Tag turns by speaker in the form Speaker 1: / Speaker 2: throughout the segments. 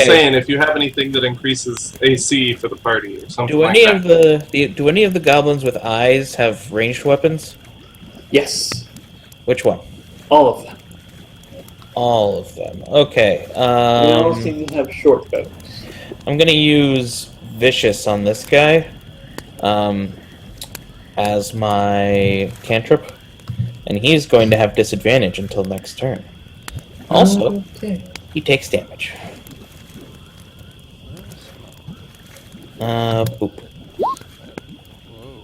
Speaker 1: saying if you have anything that increases AC for the party or something
Speaker 2: Do
Speaker 1: like
Speaker 2: any
Speaker 1: that.
Speaker 2: of do any of the goblins with eyes have ranged weapons?
Speaker 3: Yes,
Speaker 2: Which one?
Speaker 3: all of them.
Speaker 2: All of them. Okay.
Speaker 3: They all seem to have short bows.
Speaker 2: I'm gonna use vicious on this guy, as my cantrip, and he's going to have disadvantage until next turn. Also,
Speaker 3: Okay.
Speaker 2: he takes damage. Boop.
Speaker 4: Whoa.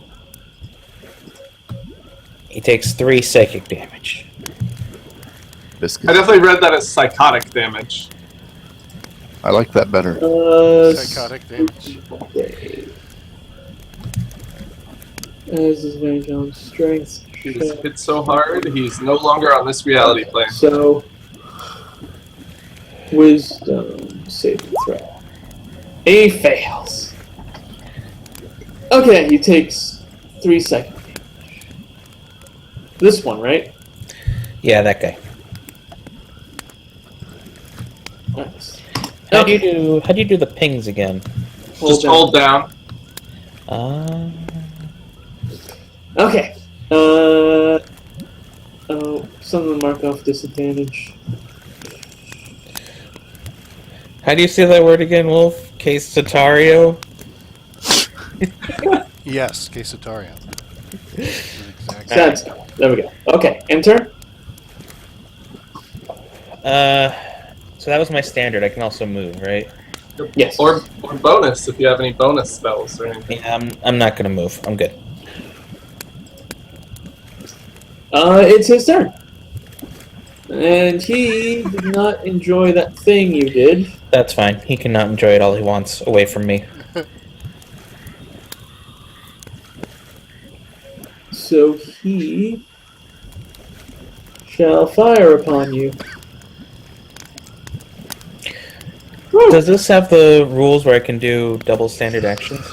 Speaker 2: He takes 3 psychic damage.
Speaker 5: Biscuit.
Speaker 1: I definitely read that as psychotic damage.
Speaker 5: I like that better.
Speaker 4: Psychotic damage.
Speaker 3: Okay. As his advantage on strength.
Speaker 1: He's hit so hard, he's no longer on this reality plane.
Speaker 3: So, wisdom saving throw. He fails. Okay, he takes 3 psychic damage. This one, right?
Speaker 2: Yeah, that guy.
Speaker 3: Nice.
Speaker 2: How do you do the pings again?
Speaker 1: Just hold down.
Speaker 3: Okay. Oh, someone mark off disadvantage.
Speaker 2: How do you say that word again, Wolf? Case Satario?
Speaker 4: Yes, Quesataria. Exactly.
Speaker 3: Sad stuff. There we go. Okay, enter.
Speaker 2: So that was my standard. I can also move, right?
Speaker 3: Yes.
Speaker 1: Or bonus, if you have any bonus spells or anything.
Speaker 2: Yeah, I'm not gonna move. I'm good.
Speaker 3: It's his turn. And he did not enjoy that thing you did.
Speaker 2: That's fine. He can not enjoy it all he wants away from me.
Speaker 3: So he shall fire upon you.
Speaker 2: Does this have the rules where I can do double standard actions?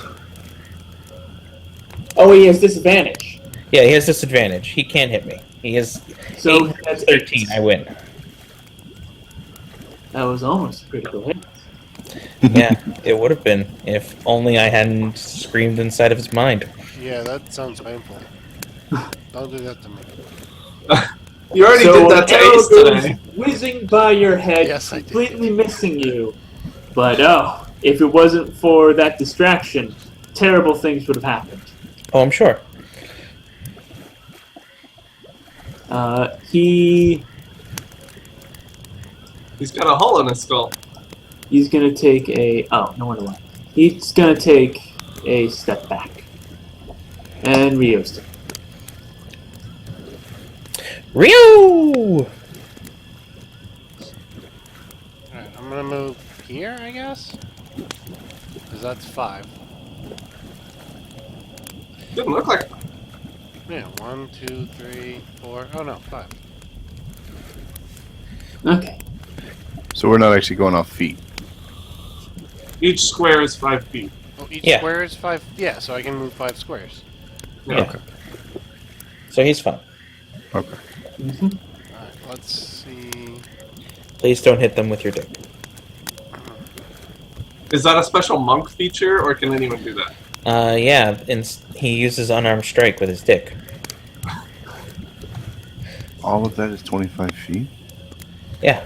Speaker 3: Oh, he has disadvantage.
Speaker 2: Yeah, he has disadvantage. He can't hit me. He has
Speaker 3: So
Speaker 2: 8,
Speaker 3: that's
Speaker 2: 13. I win.
Speaker 3: That was almost a critical hit.
Speaker 2: Yeah, it would have been if only I hadn't screamed inside of his mind.
Speaker 4: Yeah, that sounds painful. Don't do that to me.
Speaker 1: You already
Speaker 3: So
Speaker 1: did that to
Speaker 3: an arrow
Speaker 1: Ace
Speaker 3: goes
Speaker 1: today.
Speaker 3: whizzing by your head,
Speaker 4: Yes, I did.
Speaker 3: completely missing you. But if it wasn't for that distraction, terrible things would have happened.
Speaker 2: Oh, I'm sure.
Speaker 1: He's got a hole in his skull.
Speaker 3: He's gonna take a. Oh, no wonder why. He's gonna take a step back. And Rio's turn.
Speaker 2: Ryu!
Speaker 4: Alright, I'm gonna move here, I guess? Because that's 5.
Speaker 1: Didn't look like.
Speaker 4: Yeah, 1, 2, 3, 4. Oh no, 5.
Speaker 3: Okay.
Speaker 5: So we're not actually going off feet.
Speaker 1: Each square is 5 feet.
Speaker 4: Oh, each
Speaker 2: Yeah.
Speaker 4: square is 5? Yeah, so I can move 5 squares.
Speaker 1: Yeah.
Speaker 5: Okay.
Speaker 2: So he's fine.
Speaker 5: Okay.
Speaker 4: Alright, let's see.
Speaker 2: Please don't hit them with your dick.
Speaker 1: Is that a special monk feature, or can anyone do that?
Speaker 2: Yeah, and he uses unarmed strike with his dick.
Speaker 5: All of that is 25 feet?
Speaker 2: Yeah,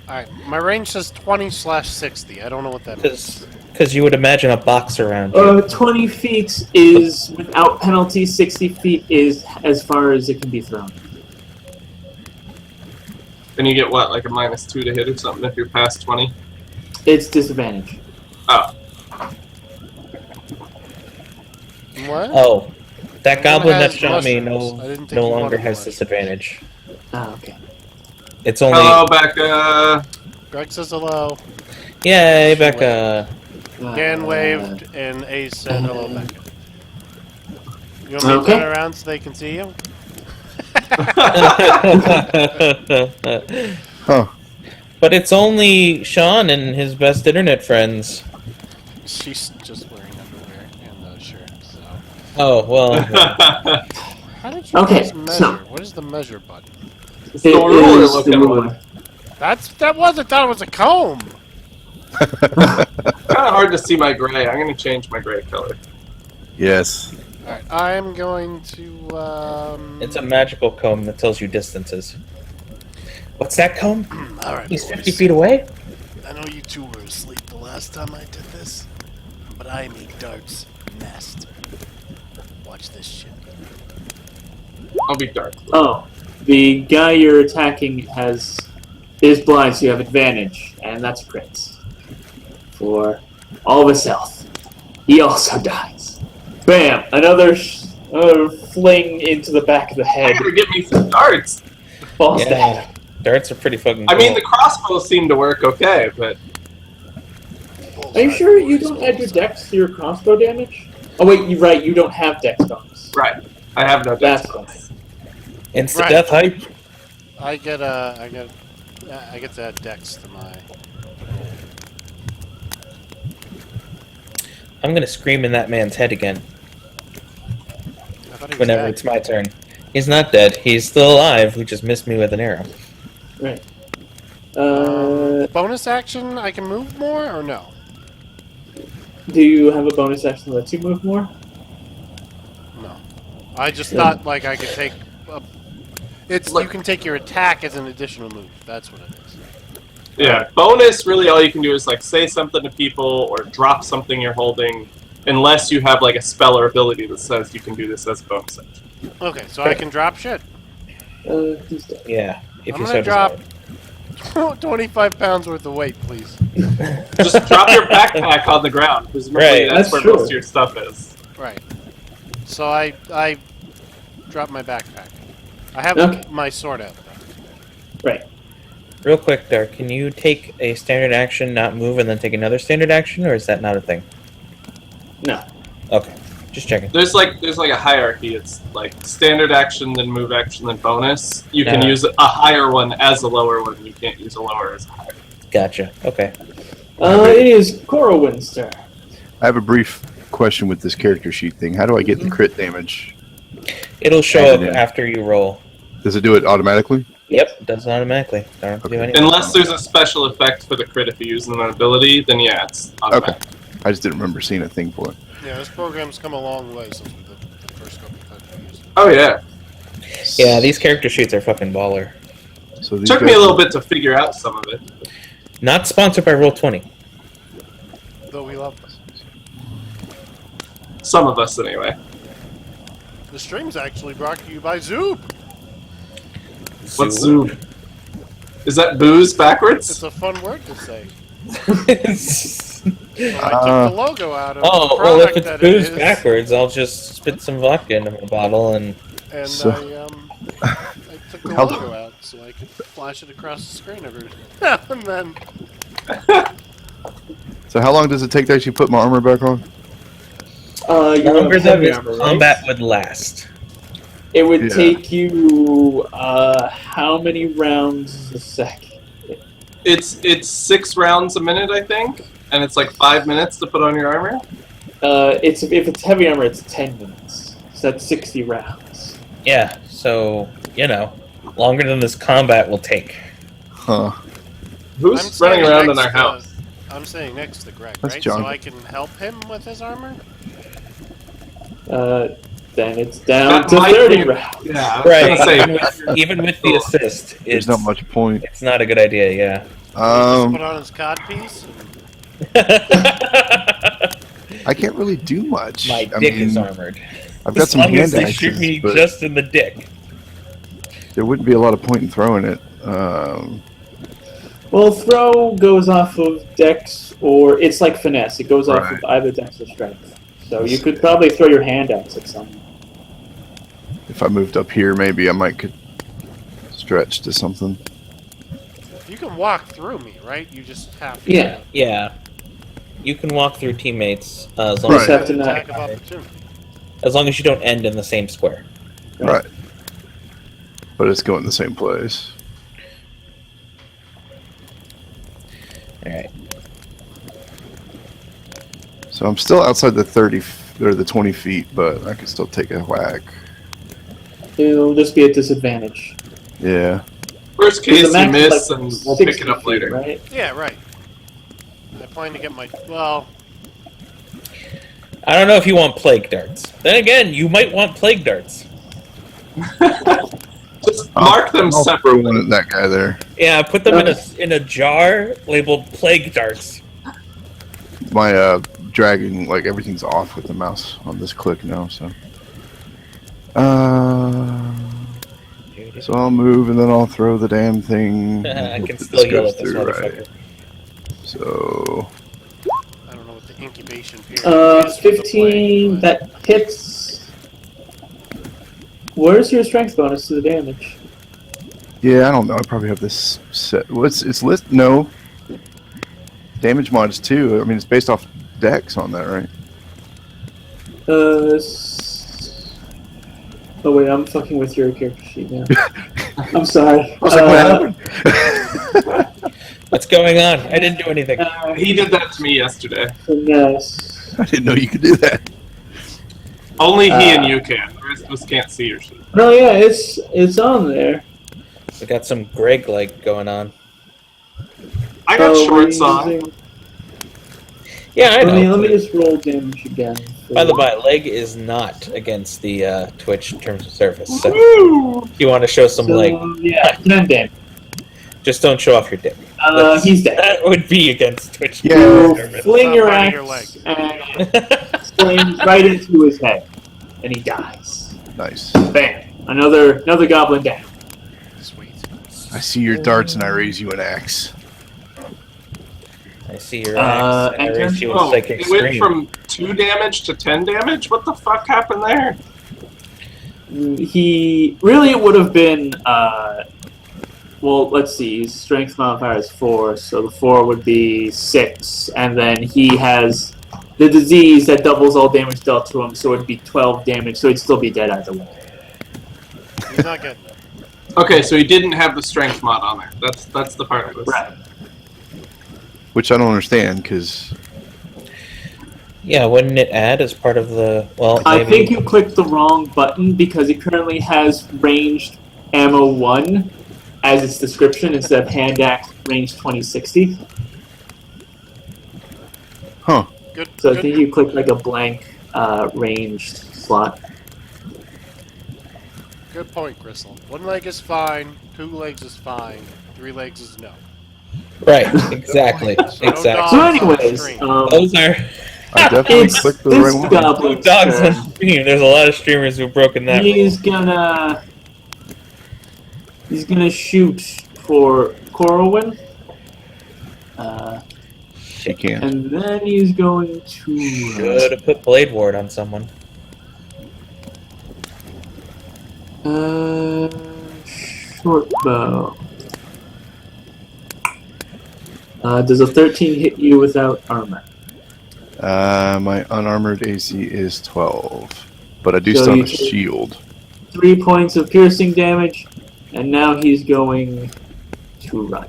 Speaker 4: Alright, my range says 20/60. I don't know what that means.
Speaker 2: because you would imagine a box around you.
Speaker 3: 20 feet is without penalty. 60 feet is as far as it can be thrown.
Speaker 1: Then you get what, like a -2 to hit or something if you're past 20?
Speaker 3: It's disadvantage.
Speaker 1: Oh.
Speaker 4: What?
Speaker 2: Oh, that
Speaker 4: Everyone
Speaker 2: goblin that
Speaker 4: has
Speaker 2: shot me
Speaker 4: mushrooms. I didn't think
Speaker 2: no
Speaker 4: you
Speaker 2: longer
Speaker 4: wanted
Speaker 2: has
Speaker 4: mushrooms.
Speaker 2: disadvantage.
Speaker 3: Okay.
Speaker 2: It's only...
Speaker 1: Hello, Becca.
Speaker 4: Greg says hello.
Speaker 2: Yay, Becca.
Speaker 4: Dan waved, and Ace said hello back. You want me to
Speaker 3: Okay.
Speaker 4: turn around so they can see you?
Speaker 5: Huh.
Speaker 2: But it's only Sean and his best internet friends.
Speaker 4: She's just wearing underwear and a shirt, so...
Speaker 2: Oh, well...
Speaker 4: How did you
Speaker 3: Okay,
Speaker 4: guys measure?
Speaker 3: so-
Speaker 4: What is the measure button?
Speaker 1: It's the ruler looking one.
Speaker 4: That wasn't, that was a comb!
Speaker 1: Kind of hard to see my gray. I'm gonna change my gray color.
Speaker 5: Yes.
Speaker 4: Alright, I'm going to,
Speaker 2: It's a magical comb that tells you distances. What's that comb?
Speaker 4: Alright,
Speaker 2: He's
Speaker 4: boys.
Speaker 2: 50 feet away?
Speaker 4: I know you two were asleep the last time I did this, but I am a darts master. Watch this shit.
Speaker 1: I'll be dark.
Speaker 3: Oh, the guy you're attacking is blind, so you have advantage, and that's a crit. For all of his health. He also dies. Bam! Another fling into the back of the
Speaker 1: I
Speaker 3: head.
Speaker 1: gotta get me some darts.
Speaker 3: Falls down.
Speaker 2: Yeah. Darts are pretty fucking cool.
Speaker 1: I mean, the crossbows seem to work okay, but
Speaker 3: Are you sure you don't add your dex to your crossbow damage? Oh wait, you're right, you don't have dex bonus.
Speaker 1: right. I have no
Speaker 3: That's
Speaker 1: dex.
Speaker 3: fine.
Speaker 2: Insta
Speaker 4: Right.
Speaker 2: death hype.
Speaker 4: I get to add dex to my...
Speaker 2: I'm gonna scream in that man's head again
Speaker 4: I thought he was
Speaker 2: whenever
Speaker 4: dead.
Speaker 2: it's my turn. He's not dead. He's still alive. He just missed me with an arrow.
Speaker 3: Right.
Speaker 4: Bonus action, I can move more, or no?
Speaker 3: Do you have a bonus action that lets you move more?
Speaker 4: No. I just
Speaker 3: Yeah.
Speaker 4: thought, like, I could take... It's
Speaker 1: Look-
Speaker 4: you can take your attack as an additional move. That's what it is.
Speaker 1: Yeah, bonus, really all you can do is like say something to people or drop something you're holding, unless you have like a spell or ability that says you can do this as a bonus action.
Speaker 4: Okay, so I can drop shit.
Speaker 3: He's dead.
Speaker 2: Yeah. If
Speaker 4: I'm
Speaker 2: you
Speaker 4: gonna
Speaker 2: so
Speaker 4: drop
Speaker 2: desire.
Speaker 4: 25 pounds worth of weight, please.
Speaker 1: Just drop your backpack on the ground, presumably
Speaker 2: Right.
Speaker 1: that's
Speaker 3: That's
Speaker 1: where
Speaker 3: true.
Speaker 1: most of your stuff is.
Speaker 4: Right. So I drop my backpack. I have
Speaker 3: Okay.
Speaker 4: my sword out.
Speaker 3: Right.
Speaker 2: Real quick, Dark, can you take a standard action, not move, and then take another standard action, or is that not a thing?
Speaker 3: No.
Speaker 2: Okay. Just checking.
Speaker 1: There's like a hierarchy. It's like standard action, then move action, then bonus. You can
Speaker 2: Yeah.
Speaker 1: use a higher one as a lower one. You can't use a lower as a higher.
Speaker 2: Gotcha. Okay.
Speaker 3: It is Corwin's turn.
Speaker 5: I have a brief question with this character sheet thing. How do I get the crit damage?
Speaker 2: It'll show up
Speaker 5: Yeah.
Speaker 2: after you roll.
Speaker 5: Does it do it automatically?
Speaker 2: Yep, it does it automatically. Don't have to do
Speaker 5: Okay.
Speaker 2: anything.
Speaker 1: Unless there's a special effect for the crit if you use an ability, then yeah, it's automatic.
Speaker 5: Okay. I just didn't remember seeing a thing for it.
Speaker 4: Yeah, this program's come a long way since the first couple of times we used it.
Speaker 1: Oh yeah.
Speaker 2: Yeah, these character sheets are fucking baller.
Speaker 5: So these
Speaker 1: Took me
Speaker 5: guys-
Speaker 1: a little bit to figure out some of it.
Speaker 2: Not sponsored by Roll20.
Speaker 4: Though we love this.
Speaker 1: Some of us anyway.
Speaker 4: The stream's actually brought to you by Zoop.
Speaker 1: What's Zoom? Is that booze
Speaker 4: It's
Speaker 1: backwards?
Speaker 4: a fun word to say.
Speaker 2: Zoop?
Speaker 4: So I took the logo out of
Speaker 2: Oh,
Speaker 4: the
Speaker 2: well, if
Speaker 4: product
Speaker 2: it's
Speaker 4: that
Speaker 2: booze
Speaker 4: it is,
Speaker 2: backwards, I'll just spit some vodka into my bottle and...
Speaker 4: and
Speaker 5: So-
Speaker 4: I took the
Speaker 5: How-
Speaker 4: logo out so I could flash it across the screen every now and then.
Speaker 5: So how long does it take to actually put my armor back on?
Speaker 3: You
Speaker 2: Longer
Speaker 3: have
Speaker 2: than
Speaker 3: heavy
Speaker 2: this
Speaker 3: armor, right?
Speaker 2: combat would last.
Speaker 3: It would
Speaker 5: Yeah.
Speaker 3: take you how many rounds a second?
Speaker 1: It's 6 rounds a minute, I think, and it's like 5 minutes to put on your armor.
Speaker 3: If it's heavy armor, it's 10 minutes. So that's 60 rounds.
Speaker 2: Yeah, so, you know, longer than this combat will take.
Speaker 5: Huh.
Speaker 1: Who's running around in our
Speaker 4: next
Speaker 1: house?
Speaker 4: I'm saying next to Greg,
Speaker 5: That's
Speaker 4: right?
Speaker 5: John.
Speaker 4: So I can help him with his armor?
Speaker 3: Then it's down
Speaker 1: That
Speaker 3: to
Speaker 1: might
Speaker 3: 30
Speaker 1: be-
Speaker 3: rounds.
Speaker 1: Yeah, I was
Speaker 2: Right,
Speaker 1: gonna say.
Speaker 2: even with the assist,
Speaker 5: There's
Speaker 2: it's
Speaker 5: not much point.
Speaker 2: It's not a good idea, yeah.
Speaker 4: Just put on his codpiece?
Speaker 5: I can't really do much.
Speaker 2: My
Speaker 5: I
Speaker 2: dick
Speaker 5: mean,
Speaker 2: is armored.
Speaker 5: I've got
Speaker 2: As
Speaker 5: some
Speaker 2: long as
Speaker 5: hand
Speaker 2: they shoot
Speaker 5: actions,
Speaker 2: me
Speaker 5: but
Speaker 2: just in the dick.
Speaker 5: there wouldn't be a lot of point in throwing it.
Speaker 3: Well, throw goes off of dex, or it's like finesse. It goes off
Speaker 5: Right.
Speaker 3: of either dex or strength. So you could probably throw your hand axe at someone.
Speaker 5: If I moved up here, maybe I might could stretch to something.
Speaker 4: You can walk through me, right? You just have to
Speaker 3: Yeah.
Speaker 2: Yeah. You can walk through teammates as, long
Speaker 5: Right.
Speaker 2: as,
Speaker 3: Have to
Speaker 4: an
Speaker 3: not-
Speaker 4: attack of opportunity.
Speaker 2: as long as you don't end in the same square.
Speaker 5: Right. But it's going the same place.
Speaker 2: Alright.
Speaker 5: So I'm still outside the 30 or the 20 feet, but I can still take a whack.
Speaker 3: It'll just be a disadvantage.
Speaker 5: Yeah.
Speaker 1: Worst
Speaker 3: Because
Speaker 1: case,
Speaker 3: the
Speaker 1: you
Speaker 3: max is
Speaker 1: miss
Speaker 3: like
Speaker 1: and we'll pick
Speaker 3: 60
Speaker 1: it up
Speaker 3: feet,
Speaker 1: later.
Speaker 3: Right?
Speaker 4: Yeah, right. I planning to get my... Well,
Speaker 2: I don't know if you want plague darts. Then again, you might want plague darts.
Speaker 1: Just mark them
Speaker 5: I'll throw
Speaker 1: separately.
Speaker 5: one at that guy there.
Speaker 2: Yeah, put them in a jar labeled plague darts.
Speaker 5: My dragging, like everything's off with the mouse on this click now, so. So I'll move and then I'll throw the damn thing.
Speaker 2: I
Speaker 5: Hope
Speaker 2: can
Speaker 5: that
Speaker 2: still yell
Speaker 5: goes
Speaker 2: at this
Speaker 5: through
Speaker 2: motherfucker.
Speaker 5: right. So
Speaker 4: I don't know what the incubation period is. for the
Speaker 3: 15,
Speaker 4: plague, but-
Speaker 3: that hits. Where's your strength bonus to the damage?
Speaker 5: yeah, I don't know. I probably have this set. What's it's list? No. Damage mod is 2. I mean, it's based off dex on that, right?
Speaker 3: Oh wait, I'm fucking with your character sheet now. I'm sorry.
Speaker 5: I was like, what happened?
Speaker 2: What's going on? I didn't do anything.
Speaker 1: He did that to me yesterday.
Speaker 3: Finesse.
Speaker 5: I didn't know you could do that.
Speaker 1: Only he and you can. The rest of us can't see your shit.
Speaker 3: No, yeah, it's on there.
Speaker 2: We got some Greg-like going on.
Speaker 1: I got
Speaker 3: So
Speaker 1: shorts
Speaker 3: we're
Speaker 1: on.
Speaker 3: using-
Speaker 2: Yeah, I know.
Speaker 3: Let me just roll damage again.
Speaker 2: By the by, leg is not against the Twitch terms of service. So
Speaker 1: Woo!
Speaker 2: if you want to show some leg,
Speaker 3: Yeah, 10 damage.
Speaker 2: just don't show off your dick.
Speaker 3: He's dead.
Speaker 2: That would be against Twitch
Speaker 5: Yeah.
Speaker 2: terms
Speaker 3: You
Speaker 2: of service.
Speaker 3: fling
Speaker 4: Not
Speaker 3: your
Speaker 4: part of
Speaker 3: axe
Speaker 4: your leg.
Speaker 3: and slings right into his head, and he dies.
Speaker 5: Nice.
Speaker 3: Bam! Another goblin down.
Speaker 4: Sweet.
Speaker 5: I see your darts and I raise you an axe.
Speaker 2: I see your axe. And I
Speaker 3: enter.
Speaker 2: raise you a
Speaker 1: Oh,
Speaker 2: psychic
Speaker 1: it went
Speaker 2: scream.
Speaker 1: from 2 damage to 10 damage? What the fuck happened there?
Speaker 3: He really it would have been. Well, let's see. His strength modifier is 4, so the 4 would be 6, and then he has the disease that doubles all damage dealt to him, so it'd be 12 damage. So he'd still be dead either way.
Speaker 4: He's not good.
Speaker 1: Okay, so he didn't have the strength mod on there. That's the part of this.
Speaker 3: Right.
Speaker 5: Which I don't understand, because
Speaker 2: Yeah, wouldn't it add as part of the... Well,
Speaker 3: I
Speaker 2: maybe...
Speaker 3: think you clicked the wrong button because it currently has ranged ammo 1 as its description instead of hand axe range 2060.
Speaker 5: huh.
Speaker 4: Good.
Speaker 3: So I
Speaker 4: good.
Speaker 3: think you clicked like a blank ranged slot.
Speaker 4: Good point, Gristle. 1 leg is fine. 2 legs is fine. 3 legs is no.
Speaker 2: Right, exactly.
Speaker 4: So no
Speaker 2: exactly.
Speaker 4: dogs
Speaker 3: So
Speaker 4: on
Speaker 3: anyways,
Speaker 4: stream.
Speaker 2: Those are...
Speaker 5: I definitely
Speaker 3: it's
Speaker 5: clicked the
Speaker 3: this
Speaker 5: right one.
Speaker 3: goblin's
Speaker 2: Dogs
Speaker 3: turn.
Speaker 2: on stream. There's a lot of streamers who've broken that rule.
Speaker 3: He's gonna shoot for Corwin.
Speaker 5: She can't.
Speaker 3: And then he's going to
Speaker 2: Should have put Blade Ward on someone.
Speaker 3: short bow. Does a 13 hit you without armor?
Speaker 5: My unarmored AC is 12, but I do
Speaker 3: So
Speaker 5: still
Speaker 3: you
Speaker 5: have a
Speaker 3: take-
Speaker 5: shield.
Speaker 3: 3 points of piercing damage, and now he's going to run.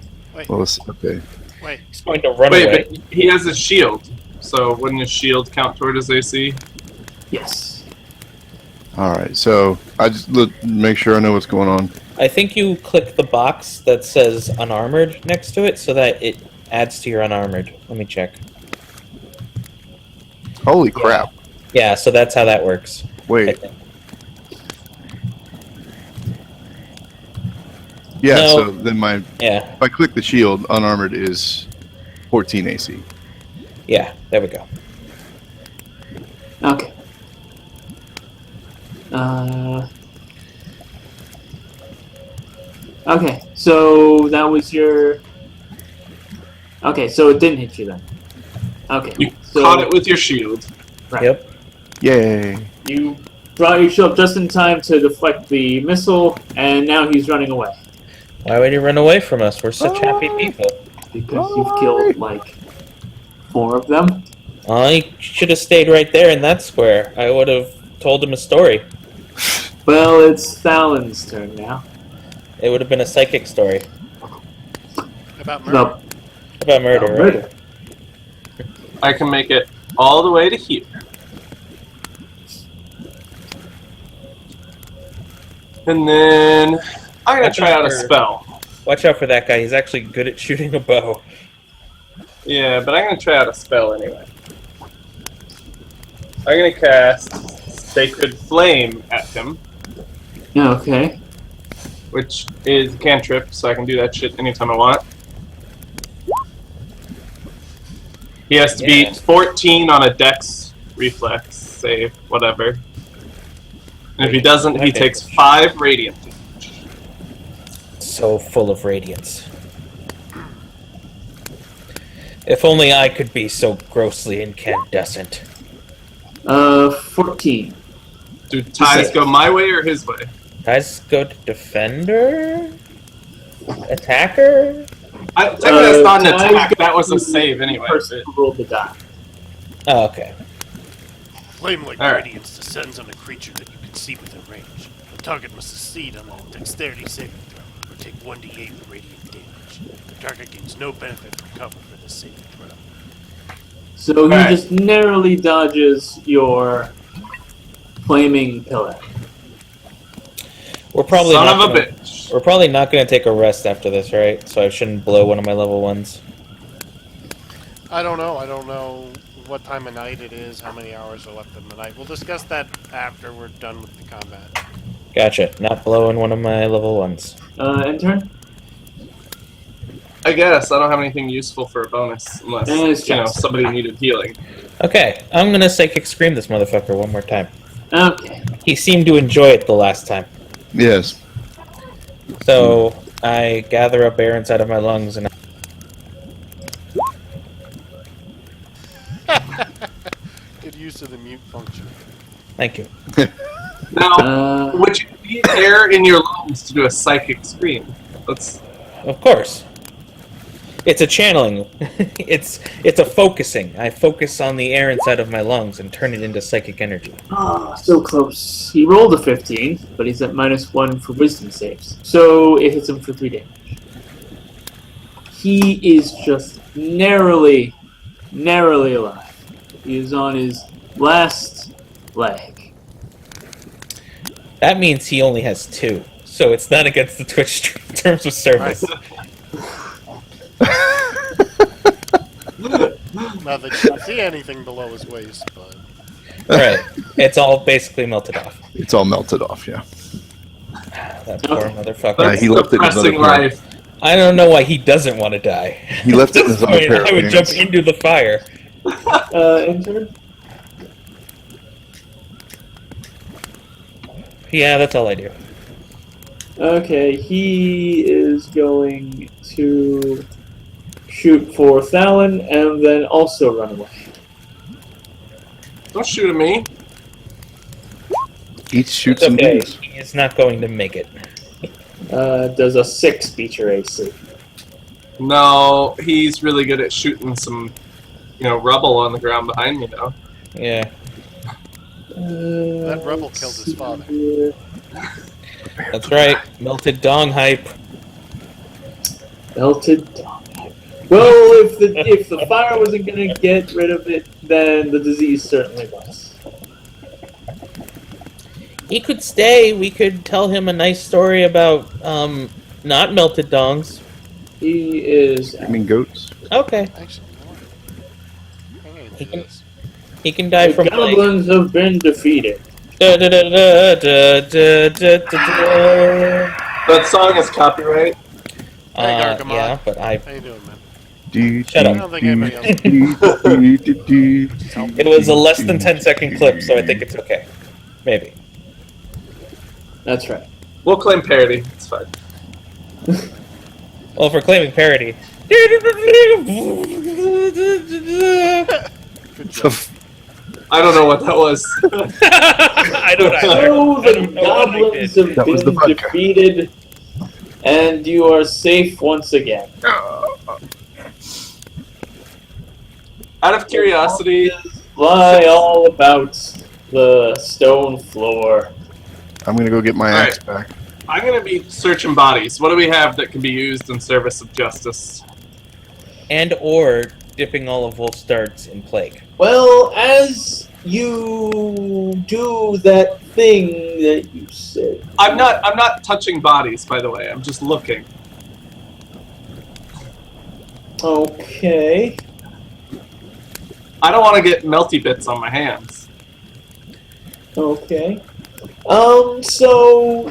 Speaker 5: Well, okay.
Speaker 4: Wait.
Speaker 2: He's going to run
Speaker 1: Wait,
Speaker 2: away.
Speaker 1: but he has a shield. So wouldn't his shield count toward his AC?
Speaker 3: Yes.
Speaker 5: All right. So I just make sure I know what's going on.
Speaker 2: I think you click the box that says unarmored next to it so that it adds to your unarmored. Let me check.
Speaker 5: Holy crap!
Speaker 2: Yeah, so that's how that works. I
Speaker 5: Wait.
Speaker 2: think.
Speaker 5: Yeah.
Speaker 2: No.
Speaker 5: So then
Speaker 2: Yeah,
Speaker 5: if I click the shield, unarmored is 14 AC.
Speaker 2: yeah, there we go.
Speaker 3: Okay. Okay, so that was your... Okay, so it didn't hit you then. Okay,
Speaker 1: You
Speaker 3: so
Speaker 1: caught it with your shield.
Speaker 3: Right.
Speaker 2: Yep.
Speaker 5: Yay!
Speaker 3: you brought your shield just in time to deflect the missile, and now he's running away.
Speaker 2: Why would you run away from us? We're such happy people.
Speaker 3: Because you've killed, like, 4 of them.
Speaker 2: I should have stayed right there in that square. I would have told him a story.
Speaker 3: Well, it's Thalen's turn now.
Speaker 2: It would have been a psychic story
Speaker 4: About murder.
Speaker 3: No,
Speaker 2: about murder.
Speaker 3: no,
Speaker 2: right?
Speaker 3: murder.
Speaker 1: I can make it all the way to here. And then I'm gonna try out a spell.
Speaker 2: Watch out for that guy. He's actually good at shooting a bow.
Speaker 1: Yeah, but I'm gonna try out a spell anyway. I'm gonna cast Sacred Flame at him,
Speaker 3: Okay.
Speaker 1: which is a cantrip, so I can do that shit anytime I want. He has to beat 14 on a Dex reflex save, whatever. And if he doesn't, he takes 5 radiant damage.
Speaker 2: So full of radiance. If only I could be so grossly incandescent.
Speaker 3: 14.
Speaker 1: Do ties go my way or his way?
Speaker 2: Guys go to defender? Attacker?
Speaker 1: Technically, that's not an
Speaker 3: ties
Speaker 1: attack.
Speaker 3: go
Speaker 1: That was a
Speaker 3: to
Speaker 1: save anyway.
Speaker 3: The person who rolled the die.
Speaker 2: Oh, okay.
Speaker 4: Flame-like
Speaker 1: All right.
Speaker 4: radiance descends on a creature that you can see within range. The target must succeed on a dexterity saving throw or take 1d8 radiant damage. The target gains no benefit from cover for this saving throw.
Speaker 3: So he
Speaker 1: Alright.
Speaker 3: just narrowly dodges your flaming pillar.
Speaker 2: We're probably
Speaker 1: Son
Speaker 2: not
Speaker 1: of a
Speaker 2: gonna,
Speaker 1: bitch.
Speaker 2: We're probably not going to take a rest after this, right? So I shouldn't blow one of my level 1s.
Speaker 4: I don't know. I don't know what time of night it is, how many hours are left in the night. We'll discuss that after we're done with the combat.
Speaker 2: Gotcha. Not blowing one of my level 1s.
Speaker 3: Intern?
Speaker 1: I guess I don't have anything useful for a bonus unless
Speaker 3: And it's
Speaker 1: somebody needed healing.
Speaker 2: Okay, I'm going to Psychic Scream this motherfucker one more time.
Speaker 3: Okay.
Speaker 2: He seemed to enjoy it the last time.
Speaker 5: Yes.
Speaker 2: So I gather up air inside of my lungs and
Speaker 4: Good use of the mute function.
Speaker 2: thank you.
Speaker 1: Now, would you need air in your lungs to do a psychic scream? Let's.
Speaker 2: Of course. It's a channeling. it's a focusing. I focus on the air inside of my lungs and turn it into psychic energy.
Speaker 3: So close. He rolled a 15, but he's at -1 for wisdom saves. So it hits him for 3 damage. He is just narrowly alive. He is on his last leg.
Speaker 2: That means he only has 2. So it's not against the Twitch terms of service.
Speaker 4: Not that you can see anything below his waist, but...
Speaker 2: Right. It's all basically melted off.
Speaker 5: It's all melted off, yeah.
Speaker 2: That poor motherfucker.
Speaker 5: Yeah, he left it in his other
Speaker 1: depressing
Speaker 5: pair.
Speaker 1: life.
Speaker 2: I don't know why he doesn't want to die.
Speaker 5: He left it in his
Speaker 2: I
Speaker 5: other
Speaker 2: mean,
Speaker 5: pair.
Speaker 2: I would jump into the fire.
Speaker 3: Intern?
Speaker 2: Yeah, that's all I do.
Speaker 3: Okay, he is going to shoot for Thalen and then also run away.
Speaker 1: Don't shoot at me.
Speaker 5: Each shoots
Speaker 2: It's
Speaker 5: and
Speaker 2: okay.
Speaker 5: moves.
Speaker 2: He is not going to make it.
Speaker 3: Does a 6 beat your AC?
Speaker 1: No, he's really good at shooting some, rubble on the ground behind me now.
Speaker 2: Yeah.
Speaker 4: That rebel killed his father.
Speaker 2: That's right. Melted dong hype.
Speaker 3: Melted dog. Well, if the fire wasn't gonna get rid of it, then the disease certainly was.
Speaker 2: He could stay. We could tell him a nice story about not melted dongs.
Speaker 3: He is.
Speaker 5: I mean, goats.
Speaker 2: Okay.
Speaker 4: Actually, you know what? I'm gonna
Speaker 2: He
Speaker 4: do
Speaker 2: can-
Speaker 4: this.
Speaker 2: He can die
Speaker 3: The
Speaker 2: from plague.
Speaker 3: goblins have been defeated.
Speaker 1: That song is copyright.
Speaker 4: Hey, Gargamel.
Speaker 2: Yeah, but I.
Speaker 4: How you doing, man?
Speaker 2: Shut up.
Speaker 4: I don't think anybody else...
Speaker 2: It was a less than 10-second clip, so I think it's okay. Maybe.
Speaker 3: That's right.
Speaker 1: We'll claim parody. It's fine.
Speaker 2: Well, if we're claiming parody.
Speaker 4: Good job.
Speaker 1: I don't know what that was.
Speaker 2: I don't either.
Speaker 3: So
Speaker 2: I
Speaker 3: the
Speaker 2: don't know what I
Speaker 3: goblins
Speaker 2: did.
Speaker 3: have
Speaker 5: That was the
Speaker 3: been
Speaker 5: vodka.
Speaker 3: defeated, and you are safe once again.
Speaker 1: Out of curiosity,
Speaker 3: Lie all about the stone floor.
Speaker 5: I'm gonna go get my
Speaker 1: Alright.
Speaker 5: axe back.
Speaker 1: I'm going to be searching bodies. What do we have that can be used in service of justice?
Speaker 2: And or dipping all of Wolf's darts in plague.
Speaker 3: Well, as you do that thing that you said.
Speaker 1: I'm not touching bodies, by the way. I'm just looking.
Speaker 3: Okay.
Speaker 1: I don't want to get melty bits on my hands.
Speaker 3: Okay. So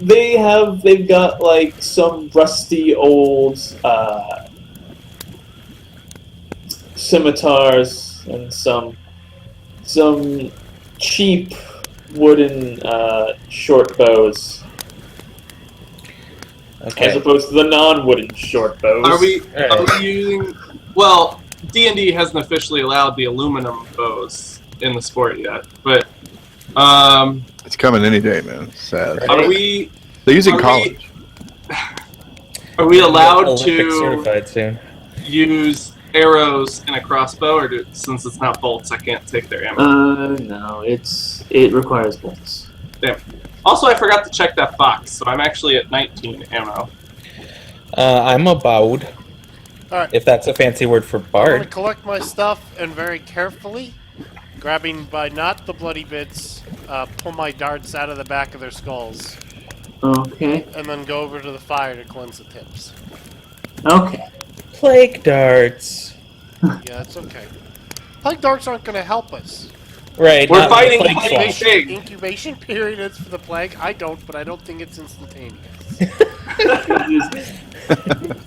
Speaker 3: they've got like some rusty old scimitars and some cheap wooden short bows,
Speaker 2: Okay.
Speaker 3: as opposed to the non-wooden short bows.
Speaker 1: Are we
Speaker 2: Alright.
Speaker 1: using? Well, D&D hasn't officially allowed the aluminum bows in the sport yet, but
Speaker 5: It's coming any day, man. It's sad.
Speaker 1: are we
Speaker 5: They use it in
Speaker 1: are we-
Speaker 5: college.
Speaker 1: are we allowed
Speaker 2: Olympic
Speaker 1: to
Speaker 2: certified soon.
Speaker 1: use arrows in a crossbow, or since it's not bolts, I can't take their ammo?
Speaker 3: No, it requires bolts.
Speaker 1: Also, I forgot to check that box, so I'm actually at 19 ammo.
Speaker 2: I'm a bard.
Speaker 4: Alright.
Speaker 2: If that's a fancy word for
Speaker 4: I'm gonna
Speaker 2: bard.
Speaker 4: collect my stuff and very carefully, grabbing by not the bloody bits, pull my darts out of the back of their skulls,
Speaker 3: Okay.
Speaker 4: and then go over to the fire to cleanse the tips.
Speaker 3: Okay.
Speaker 2: Plague darts.
Speaker 4: Yeah, it's okay. Plague darts aren't gonna help us.
Speaker 2: Right.
Speaker 1: We're
Speaker 2: not
Speaker 1: fighting
Speaker 2: plague
Speaker 1: plague
Speaker 2: swaps.
Speaker 1: thing.
Speaker 4: Incubation period is for the plague. I don't, but I don't think it's instantaneous.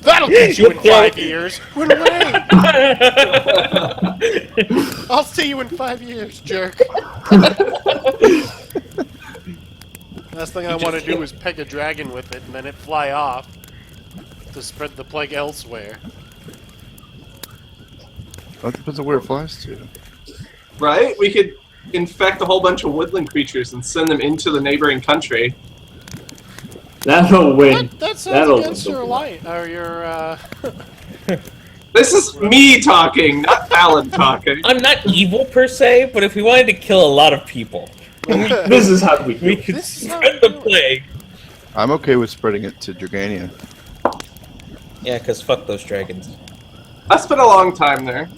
Speaker 4: That'll get you in 5 years. Run away! I'll see you in 5 years, jerk. Last thing I want to do is peg a dragon with it and then it fly off to spread the plague elsewhere.
Speaker 5: That depends on where it flies to.
Speaker 1: Right? We could infect a whole bunch of woodland creatures and send them into the neighboring country.
Speaker 3: That'll win.
Speaker 4: That sounds
Speaker 3: That'll
Speaker 4: against
Speaker 3: win.
Speaker 4: your alliance, or your,
Speaker 1: This is me talking, not Alan talking.
Speaker 2: I'm not evil per se, but if we wanted to kill a lot of people,
Speaker 3: This is how we do
Speaker 2: we
Speaker 3: it.
Speaker 2: could
Speaker 4: This is how
Speaker 2: spread
Speaker 4: we
Speaker 2: the
Speaker 4: do it.
Speaker 2: plague.
Speaker 5: I'm okay with spreading it to Dragania.
Speaker 2: Yeah, because fuck those dragons.
Speaker 1: I spent a long time there.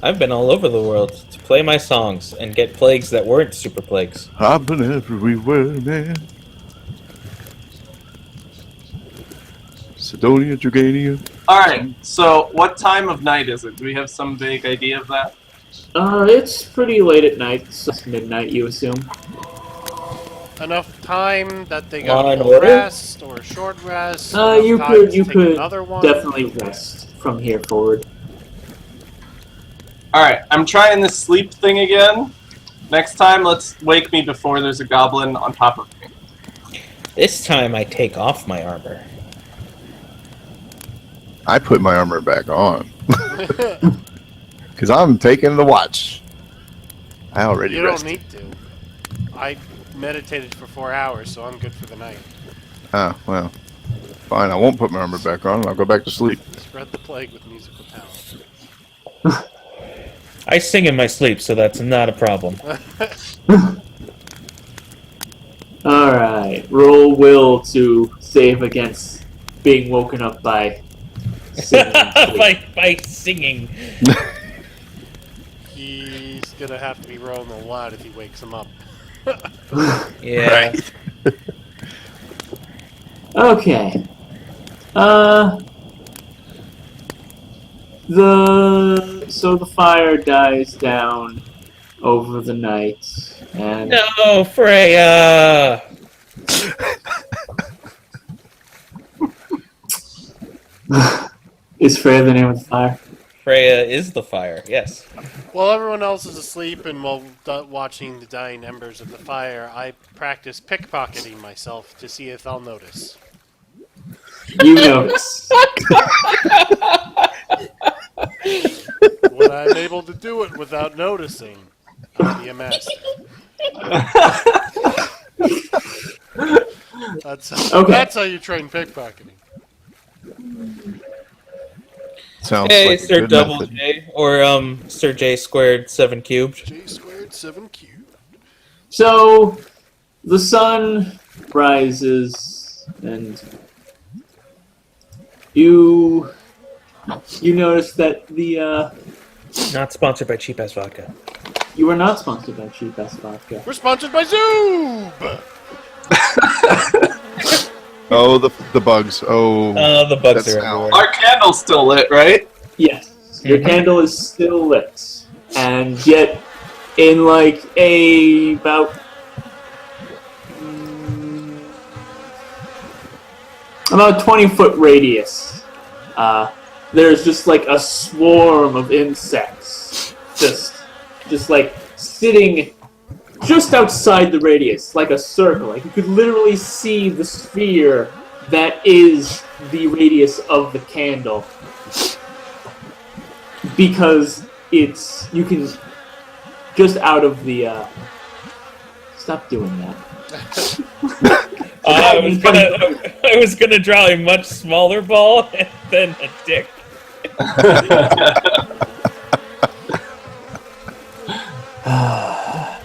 Speaker 2: I've been all over the world to play my songs and get plagues that weren't super plagues.
Speaker 5: I've been everywhere, man. Sidonia, Dragania.
Speaker 1: Alright, so what time of night is it? Do we have some vague idea of that?
Speaker 3: It's pretty late at night. So it's midnight, you assume.
Speaker 4: enough time that they
Speaker 2: Law
Speaker 4: got
Speaker 2: and
Speaker 4: a full
Speaker 2: order?
Speaker 4: rest or a short rest. enough
Speaker 3: You
Speaker 4: time
Speaker 3: could
Speaker 4: to
Speaker 3: you
Speaker 4: take
Speaker 3: could
Speaker 4: another one.
Speaker 3: definitely rest from here forward.
Speaker 1: Alright, I'm trying this sleep thing again. Next time, let's wake me before there's a goblin on top of me.
Speaker 2: This time I take off my armor.
Speaker 5: I put my armor back on. Because I'm taking the watch. I already
Speaker 4: You don't
Speaker 5: rested.
Speaker 4: need to. I meditated for 4 hours, so I'm good for the night.
Speaker 5: Ah, well. Fine, I won't put my armor back on. I'll go back to sleep.
Speaker 4: Spread the plague with musical talent.
Speaker 2: I sing in my sleep, so that's not a problem.
Speaker 3: Alright, roll will to save against being woken up by singing in sleep.
Speaker 2: by singing.
Speaker 4: He's gonna have to be rolling a lot if he wakes him up.
Speaker 2: Yeah.
Speaker 5: Right.
Speaker 3: Okay. So the fire dies down over the night, and
Speaker 2: No, Freya!
Speaker 3: is Freya the name of the fire?
Speaker 2: Freya is the fire, yes.
Speaker 4: While everyone else is asleep and while watching the dying embers of the fire, I practice pickpocketing myself to see if they'll notice.
Speaker 3: You notice.
Speaker 4: When I'm able to do it without noticing, I'll be a master. That's how you train pickpocketing.
Speaker 5: Sounds
Speaker 2: Hey,
Speaker 5: like a
Speaker 2: Sir
Speaker 5: good
Speaker 2: Double
Speaker 5: method.
Speaker 2: J, or Sir J squared 7 cubed.
Speaker 4: J squared 7 cubed.
Speaker 3: So the sun rises, and you notice that the
Speaker 2: Not sponsored by Cheap Ass Vodka.
Speaker 3: you are not sponsored by Cheap Ass Vodka.
Speaker 4: We're sponsored by Zoob!
Speaker 5: Oh, the bugs. Oh,
Speaker 2: The bugs
Speaker 5: That's
Speaker 2: are
Speaker 5: how-
Speaker 2: everywhere.
Speaker 1: Our candle's still lit, right?
Speaker 3: Yes. Yes, your candle is still lit, and yet in like about 20-foot radius, there's just like a swarm of insects, just like sitting just outside the radius, like a circle. Like you could literally see the sphere that is the radius of the candle, because you can just out of the. Stop doing that.
Speaker 2: I was gonna draw a much smaller ball and then a dick.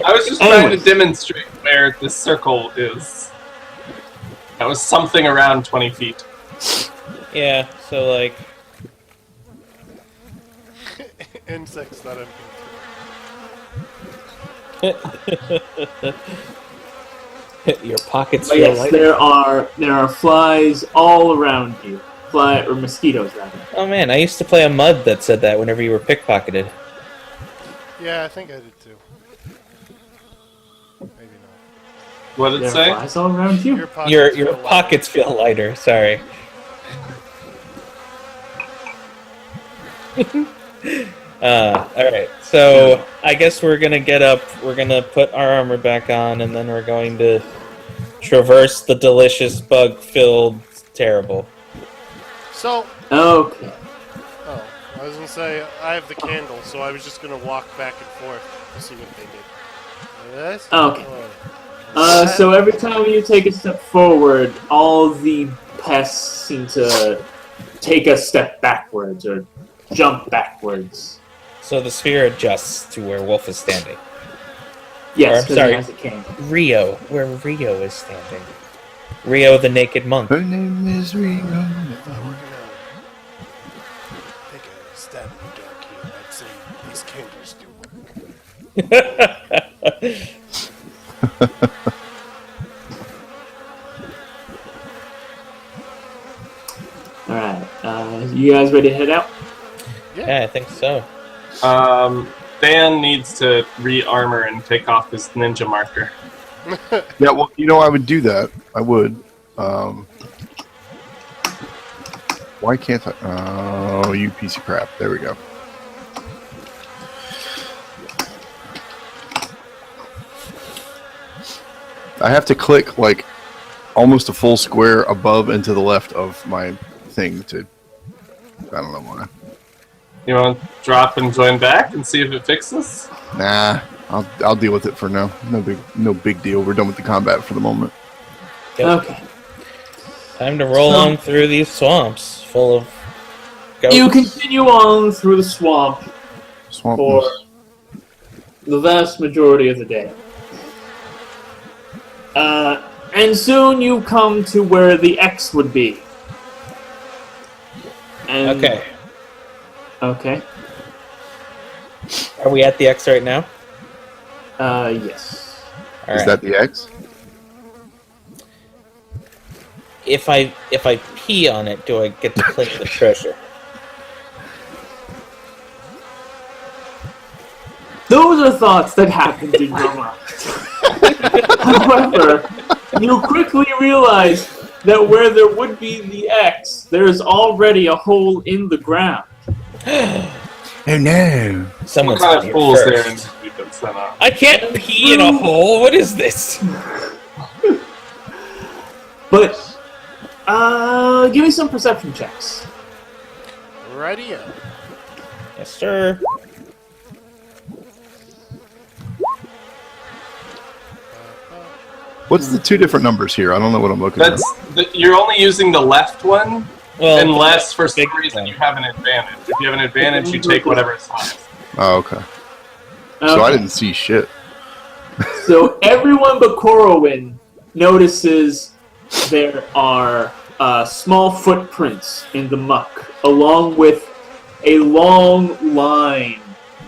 Speaker 1: I was just trying to demonstrate where this circle is. That was something around 20 feet.
Speaker 2: Yeah, so like...
Speaker 4: Insects that I'm
Speaker 2: Your pockets
Speaker 3: But
Speaker 2: feel
Speaker 3: yes,
Speaker 2: lighter.
Speaker 3: there are flies all around you. Or mosquitoes, rather.
Speaker 2: Oh man, I used to play a mud that said that whenever you were pickpocketed.
Speaker 4: Yeah, I think I did too. Maybe not.
Speaker 1: What did
Speaker 3: There
Speaker 1: it
Speaker 3: are
Speaker 1: say?
Speaker 3: flies all around you.
Speaker 2: Your pockets feel lighter, sorry. Alright, so I guess we're gonna get up, we're gonna put our armor back on, and then we're going to traverse the delicious bug-filled terrible.
Speaker 4: So,
Speaker 3: Okay.
Speaker 4: oh, I was gonna say, I have the candle, so I was just gonna walk back and forth to see what they did. This?
Speaker 3: Okay.
Speaker 4: Oh.
Speaker 3: So every time you take a step forward, all the pests seem to take a step backwards or jump backwards.
Speaker 2: So the sphere adjusts to where Wolf is standing.
Speaker 3: Yes,
Speaker 2: I'm
Speaker 3: because
Speaker 2: sorry.
Speaker 3: he has a candle.
Speaker 2: Rio, where Rio is standing. Rio the naked monk.
Speaker 5: Her name is Rio.
Speaker 4: If I were gonna take a stab in the dark here, I'd say these candles do work.
Speaker 3: Alright, you guys ready to head out?
Speaker 2: Yeah, I think so.
Speaker 1: Dan needs to re-armor and take off his ninja marker.
Speaker 5: Yeah, well, I would do that. I would. Why can't I? Oh, you piece of crap. There we go. I have to click, like, almost a full square above and to the left of my thing to... I don't know why.
Speaker 1: You want to drop and join back and see if it fixes?
Speaker 5: Nah, I'll deal with it for now. No big deal. We're done with the combat for the moment.
Speaker 2: Yep.
Speaker 3: Okay.
Speaker 2: Time to roll on through these swamps full of goats.
Speaker 3: You continue on through the swamp
Speaker 5: Swamp.
Speaker 3: for the vast majority of the day. And soon you come to where the X would be. And
Speaker 2: Okay.
Speaker 3: Okay.
Speaker 2: Are we at the X right now?
Speaker 3: Yes.
Speaker 2: All
Speaker 5: Is
Speaker 2: right.
Speaker 5: that the X?
Speaker 2: If I pee on it, do I get to claim the treasure?
Speaker 3: Those are thoughts that happened in your mind. However, you quickly realize that where there would be the X, there is already a hole in the ground.
Speaker 5: Oh no!
Speaker 2: Someone's
Speaker 1: What kind
Speaker 2: got
Speaker 1: of
Speaker 2: here
Speaker 1: fools there
Speaker 2: first.
Speaker 1: and we've been sent out?
Speaker 2: I can't pee in a hole. What is this?
Speaker 3: But, give me some perception checks.
Speaker 4: Radio.
Speaker 2: Yes, sir.
Speaker 5: What's the two different numbers here? I don't know what I'm looking at.
Speaker 1: You're only using the left one,
Speaker 2: Well,
Speaker 1: unless for some
Speaker 2: big
Speaker 1: reason
Speaker 2: thing.
Speaker 1: you have an advantage. If you have an advantage, you take whatever is highest.
Speaker 5: Oh, okay. So I didn't see shit.
Speaker 3: So everyone but Corwin notices there are small footprints in the muck, along with a long line,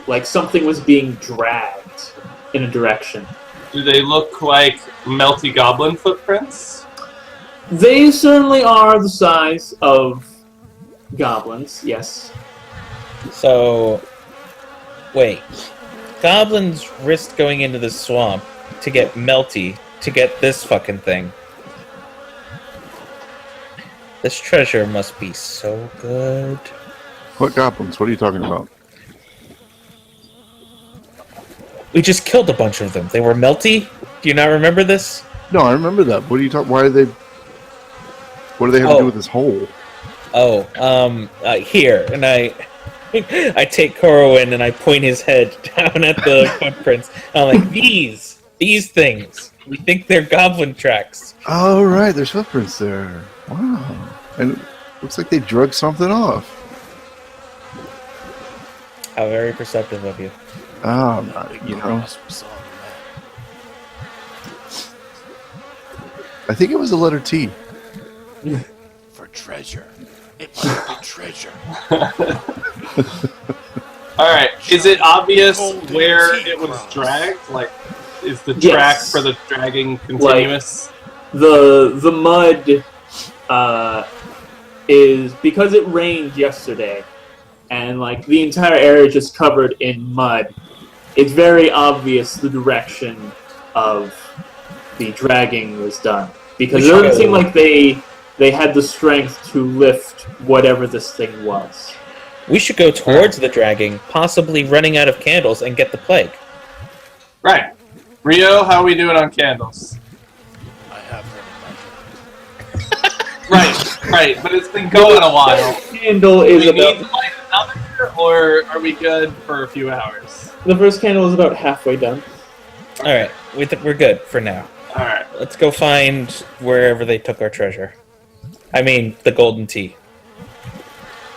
Speaker 3: like something was being dragged in a direction.
Speaker 1: Do they look like melty goblin footprints?
Speaker 3: They certainly are the size of goblins, yes.
Speaker 2: So, wait. Goblins risked going into the swamp to get melty to get this fucking thing. This treasure must be so good.
Speaker 5: What goblins? What are you talking about?
Speaker 2: We just killed a bunch of them. They were melty? Do you not remember this?
Speaker 5: No, I remember that. What are you talking? Why are they? What do they have to do with this hole?
Speaker 2: Here, and I take Corwin and I point his head down at the footprints. I'm like, these things. We think they're goblin tracks.
Speaker 5: Oh, right. There's footprints there. Wow. And it looks like they drug something off.
Speaker 2: How very perceptive of you.
Speaker 5: You know. I think it was the letter T.
Speaker 4: For treasure. It might be treasure.
Speaker 1: Alright, is it obvious
Speaker 4: Golden
Speaker 1: where
Speaker 4: tea
Speaker 1: it was
Speaker 4: cross.
Speaker 1: dragged? Like, is the
Speaker 3: Yes.
Speaker 1: track for the dragging continuous?
Speaker 3: The mud is because it rained yesterday, and like the entire area just covered in mud. It's very obvious the direction of the dragging was done because it doesn't seem like they had the strength to lift whatever this thing was.
Speaker 2: We should go towards the dragging, possibly running out of candles, and get the plague.
Speaker 1: Right. Rio, how are we doing on candles?
Speaker 4: I have them.
Speaker 1: Right, but it's been going a while.
Speaker 3: Candle
Speaker 1: Do
Speaker 3: is
Speaker 1: we need
Speaker 3: about
Speaker 1: to light another, or are we good for a few hours?
Speaker 3: the first candle is about halfway done.
Speaker 2: Alright, we're good for now.
Speaker 1: Alright.
Speaker 2: Let's go find wherever they took our treasure. I mean, the golden tea.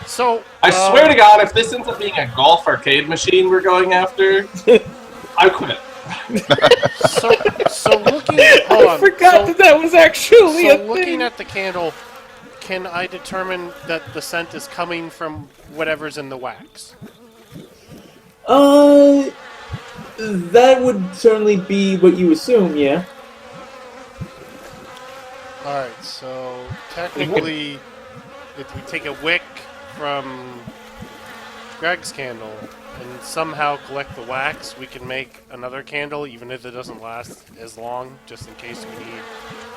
Speaker 4: So,
Speaker 1: I swear to God, if this ends up being a golf arcade machine we're going after, I quit.
Speaker 4: so looking. Hold on.
Speaker 2: I forgot that was actually a
Speaker 4: So
Speaker 2: thing.
Speaker 4: looking at the candle, can I determine that the scent is coming from whatever's in the wax?
Speaker 3: That would certainly be what you assume, yeah.
Speaker 4: Alright, so technically, if we take a wick from Greg's candle and somehow collect the wax, we can make another candle, even if it doesn't last as long, just in case we need.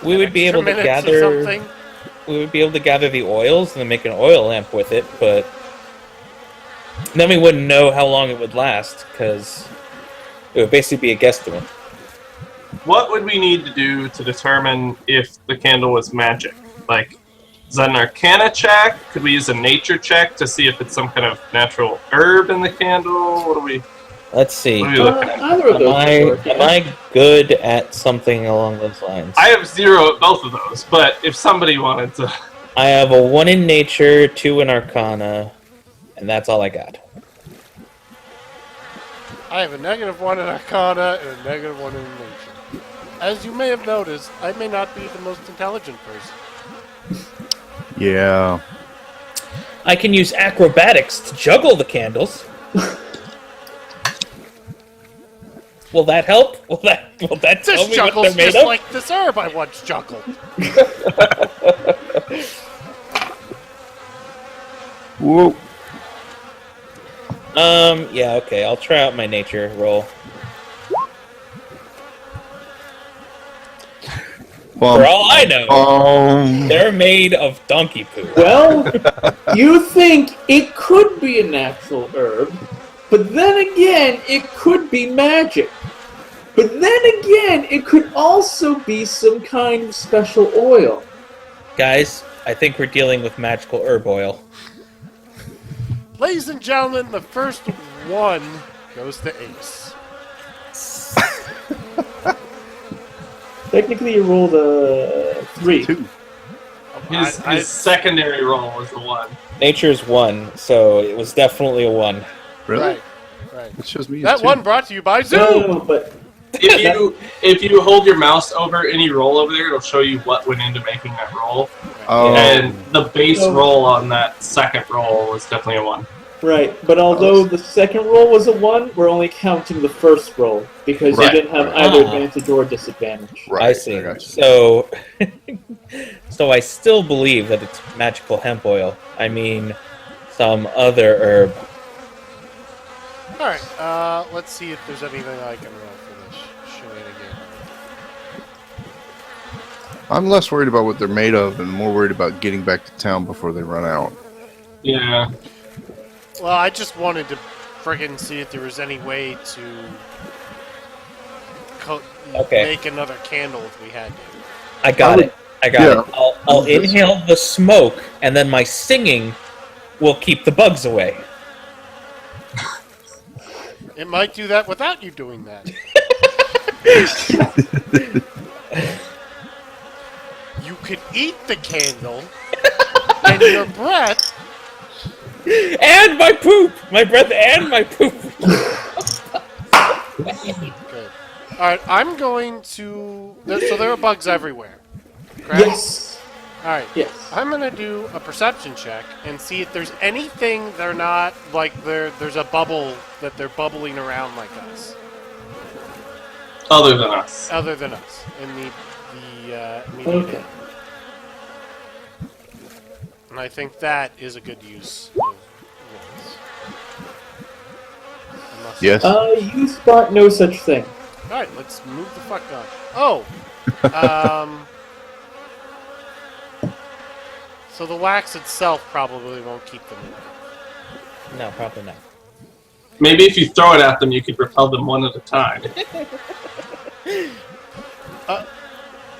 Speaker 2: We would be
Speaker 4: extra
Speaker 2: able to
Speaker 4: minutes or
Speaker 2: gather.
Speaker 4: something.
Speaker 2: We would be able to gather the oils and then make an oil lamp with it, but then we wouldn't know how long it would last because it would basically be a guesstimate.
Speaker 1: What would we need to do to determine if the candle was magic? Like, is that an arcana check? Could we use a nature check to see if it's some kind of natural herb in the candle? What do we...
Speaker 2: Let's see.
Speaker 1: What are you looking at?
Speaker 3: Either of
Speaker 2: Am
Speaker 3: those
Speaker 2: I,
Speaker 3: would work,
Speaker 2: am
Speaker 3: yeah.
Speaker 2: I good at something along those lines?
Speaker 1: I have 0 at both of those, but if somebody wanted to...
Speaker 2: I have a 1 in nature, 2 in arcana, and that's all I got.
Speaker 4: I have a -1 in Arcana and a -1 in Nature. As you may have noticed, I may not be the most intelligent person.
Speaker 5: Yeah.
Speaker 2: I can use acrobatics to juggle the candles. Will that help? Will that tell
Speaker 4: This
Speaker 2: me what
Speaker 4: juggles
Speaker 2: they're made
Speaker 4: just
Speaker 2: of?
Speaker 4: like this herb I once juggled.
Speaker 5: Whoa.
Speaker 2: Yeah, okay. I'll try out my nature roll. For all I know, they're made of donkey poo.
Speaker 3: Well, you think it could be a natural herb, but then again, it could be magic. But then again, it could also be some kind of special oil.
Speaker 2: Guys, I think we're dealing with magical herb oil.
Speaker 4: Ladies and gentlemen, the first one goes to Ace.
Speaker 3: Technically, you rolled a 3.
Speaker 5: 2.
Speaker 1: His secondary roll was the 1.
Speaker 2: Nature's 1, so it was definitely a 1.
Speaker 5: Really?
Speaker 4: Right.
Speaker 5: It shows me
Speaker 4: That
Speaker 5: a 2.
Speaker 4: one brought to you by Zoom.
Speaker 3: No, but
Speaker 1: If you hold your mouse over any roll over there, it'll show you what went into making that roll.
Speaker 5: Oh.
Speaker 1: And the base
Speaker 3: Oh.
Speaker 1: roll on that second roll was definitely a 1.
Speaker 3: right. But although the second roll was a 1, we're only counting the first roll because
Speaker 5: Right,
Speaker 3: you didn't have
Speaker 5: right.
Speaker 3: either
Speaker 2: Ah.
Speaker 3: advantage or disadvantage.
Speaker 5: Right,
Speaker 2: I see.
Speaker 5: got you.
Speaker 2: So, so I still believe that it's magical hemp oil. I mean, some other herb.
Speaker 4: All right. Let's see if there's anything I can roll for this shenanigan.
Speaker 5: I'm less worried about what they're made of and more worried about getting back to town before they run out.
Speaker 1: Yeah.
Speaker 4: Well, I just wanted to friggin' see if there was any way to
Speaker 2: Okay.
Speaker 4: make another candle if we had to.
Speaker 2: I got it.
Speaker 5: Yeah.
Speaker 2: I'll inhale the smoke, and then my singing will keep the bugs away.
Speaker 4: It might do that without you doing that. You could eat the candle, and your breath.
Speaker 2: And my poop! My breath and my poop!
Speaker 4: Good. All right, I'm going to. So there are bugs everywhere. Correct?
Speaker 3: Yes.
Speaker 4: All right.
Speaker 3: Yes.
Speaker 4: I'm gonna do a perception check and see if there's anything they're not like. There's a bubble that they're bubbling around like us,
Speaker 1: Other than us.
Speaker 4: other than us in the immediate.
Speaker 3: Okay.
Speaker 4: And I think that is a good use of rolls. Unless-
Speaker 5: Yes.
Speaker 3: You spot no such thing.
Speaker 4: All right, let's move the fuck on. Oh. So the wax itself probably won't keep them away.
Speaker 2: No, probably not.
Speaker 1: Maybe if you throw it at them, you could repel them one at a time.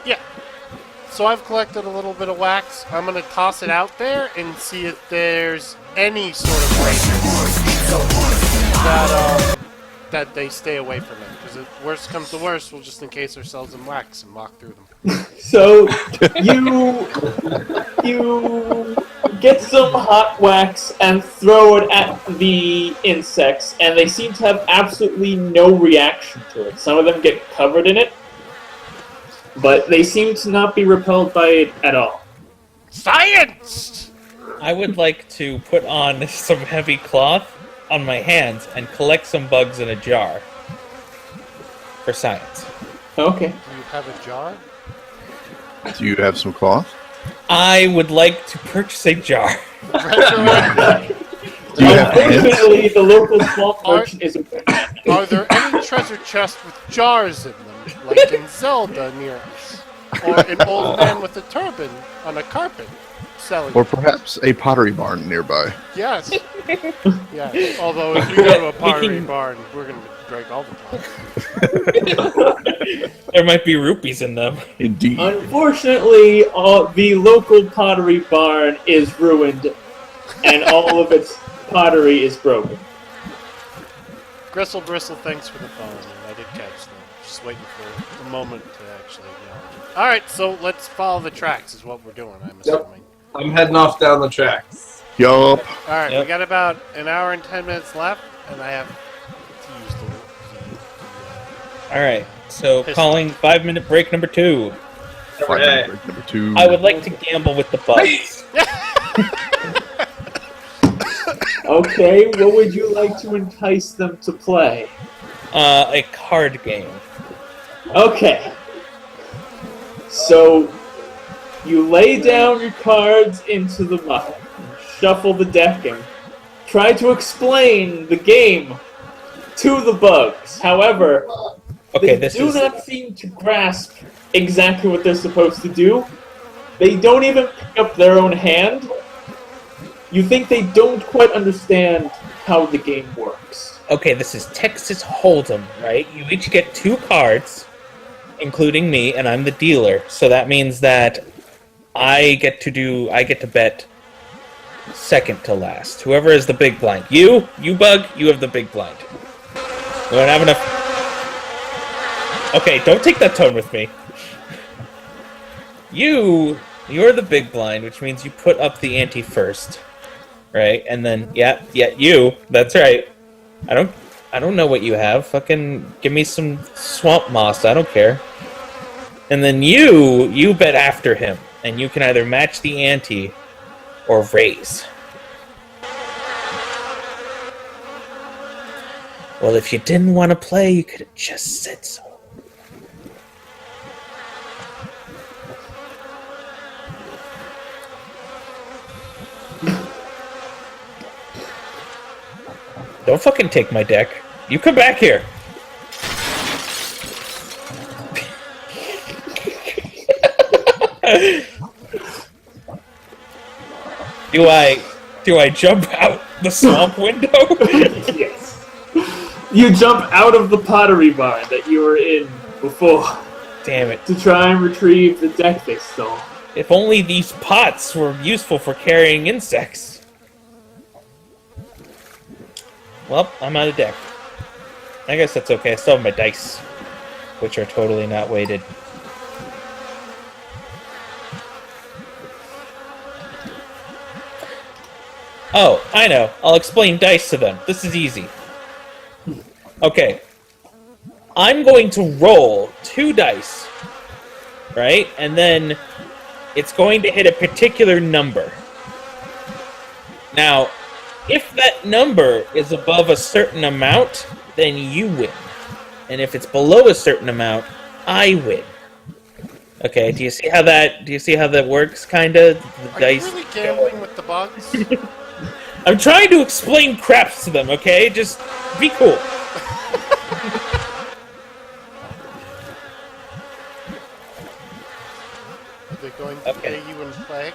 Speaker 4: Yeah. So I've collected a little bit of wax. I'm going to toss it out there and see if there's any sort of way that they stay away from it. Because if worst comes to worst, we'll just encase ourselves in wax and walk through them.
Speaker 3: So you get some hot wax and throw it at the insects, and they seem to have absolutely no reaction to it. Some of them get covered in it, but they seem to not be repelled by it at all.
Speaker 4: Science!
Speaker 2: I would like to put on some heavy cloth on my hands and collect some bugs in a jar. For science.
Speaker 3: Okay.
Speaker 4: Do you have a jar?
Speaker 5: Do you have some cloth?
Speaker 2: I would like to purchase a jar.
Speaker 5: Do you have ants?
Speaker 3: Unfortunately, the local swamp merchant is.
Speaker 4: Are there any treasure chests with jars in them, like in Zelda near us? Or an old man with a turban on a carpet selling?
Speaker 5: Or perhaps a pottery barn nearby?
Speaker 4: Yes. Yeah. Although if we go to a pottery barn, we're going to break all the pots.
Speaker 2: There might be rupees in them.
Speaker 5: Indeed.
Speaker 3: Unfortunately, the local pottery barn is ruined, and all of its pottery is broken.
Speaker 4: Gristle Bristle, thanks for the phone. I did catch them. Just waiting for a moment to actually acknowledge it. Alright, so let's follow the tracks is what we're doing, I'm assuming.
Speaker 1: I'm heading off down the tracks.
Speaker 5: Yup.
Speaker 4: Alright,
Speaker 2: Yep.
Speaker 4: we got about an hour and 10 minutes left, and I have to use
Speaker 2: Alright, so
Speaker 4: Pistol.
Speaker 2: calling 5-minute break number 2.
Speaker 1: Okay.
Speaker 5: Number 2.
Speaker 2: I would like to gamble with the bugs.
Speaker 3: Okay, what would you like to entice them to play?
Speaker 2: A card game.
Speaker 3: Okay. So, you lay down your cards into the muck, shuffle the deck, and try to explain the game to the bugs. However,
Speaker 2: Okay,
Speaker 3: they do not seem to grasp exactly what they're supposed to do. They don't even pick up their own hand. You think they don't quite understand how the game works.
Speaker 2: Okay, this is Texas Hold'em, right? You each get 2 cards, including me, and I'm the dealer. So that means that I get to bet second to last. Whoever is the big blind. You bug, you have the big blind. We don't have enough. Okay, don't take that tone with me. You're the big blind, which means you put up the ante first. Right? And then you. That's right. I don't know what you have. Fucking give me some swamp moss. I don't care. And then you bet after him, and you can either match the ante or raise. Well, if you didn't want to play, you could have just said so. Don't fucking take my deck. You come back here. Do I jump out the swamp window?
Speaker 3: Yes. You jump out of the pottery barn that you were in before
Speaker 2: Damn it.
Speaker 3: to try and retrieve the deck they stole.
Speaker 2: If only these pots were useful for carrying insects. Well, I'm out of deck. I guess that's okay. I still have my dice, which are totally not weighted. Oh, I know. I'll explain dice to them. This is easy. Okay. I'm going to roll 2 dice, right? And then it's going to hit a particular number. Now, if that number is above a certain amount, then you win. And if it's below a certain amount, I win. Okay, do you see how that works, kinda? The
Speaker 4: Are
Speaker 2: dice.
Speaker 4: you really gambling with the bugs?
Speaker 2: I'm trying to explain craps to them, okay? Just be cool.
Speaker 4: Are they going to
Speaker 2: Okay.
Speaker 4: pay you in plague?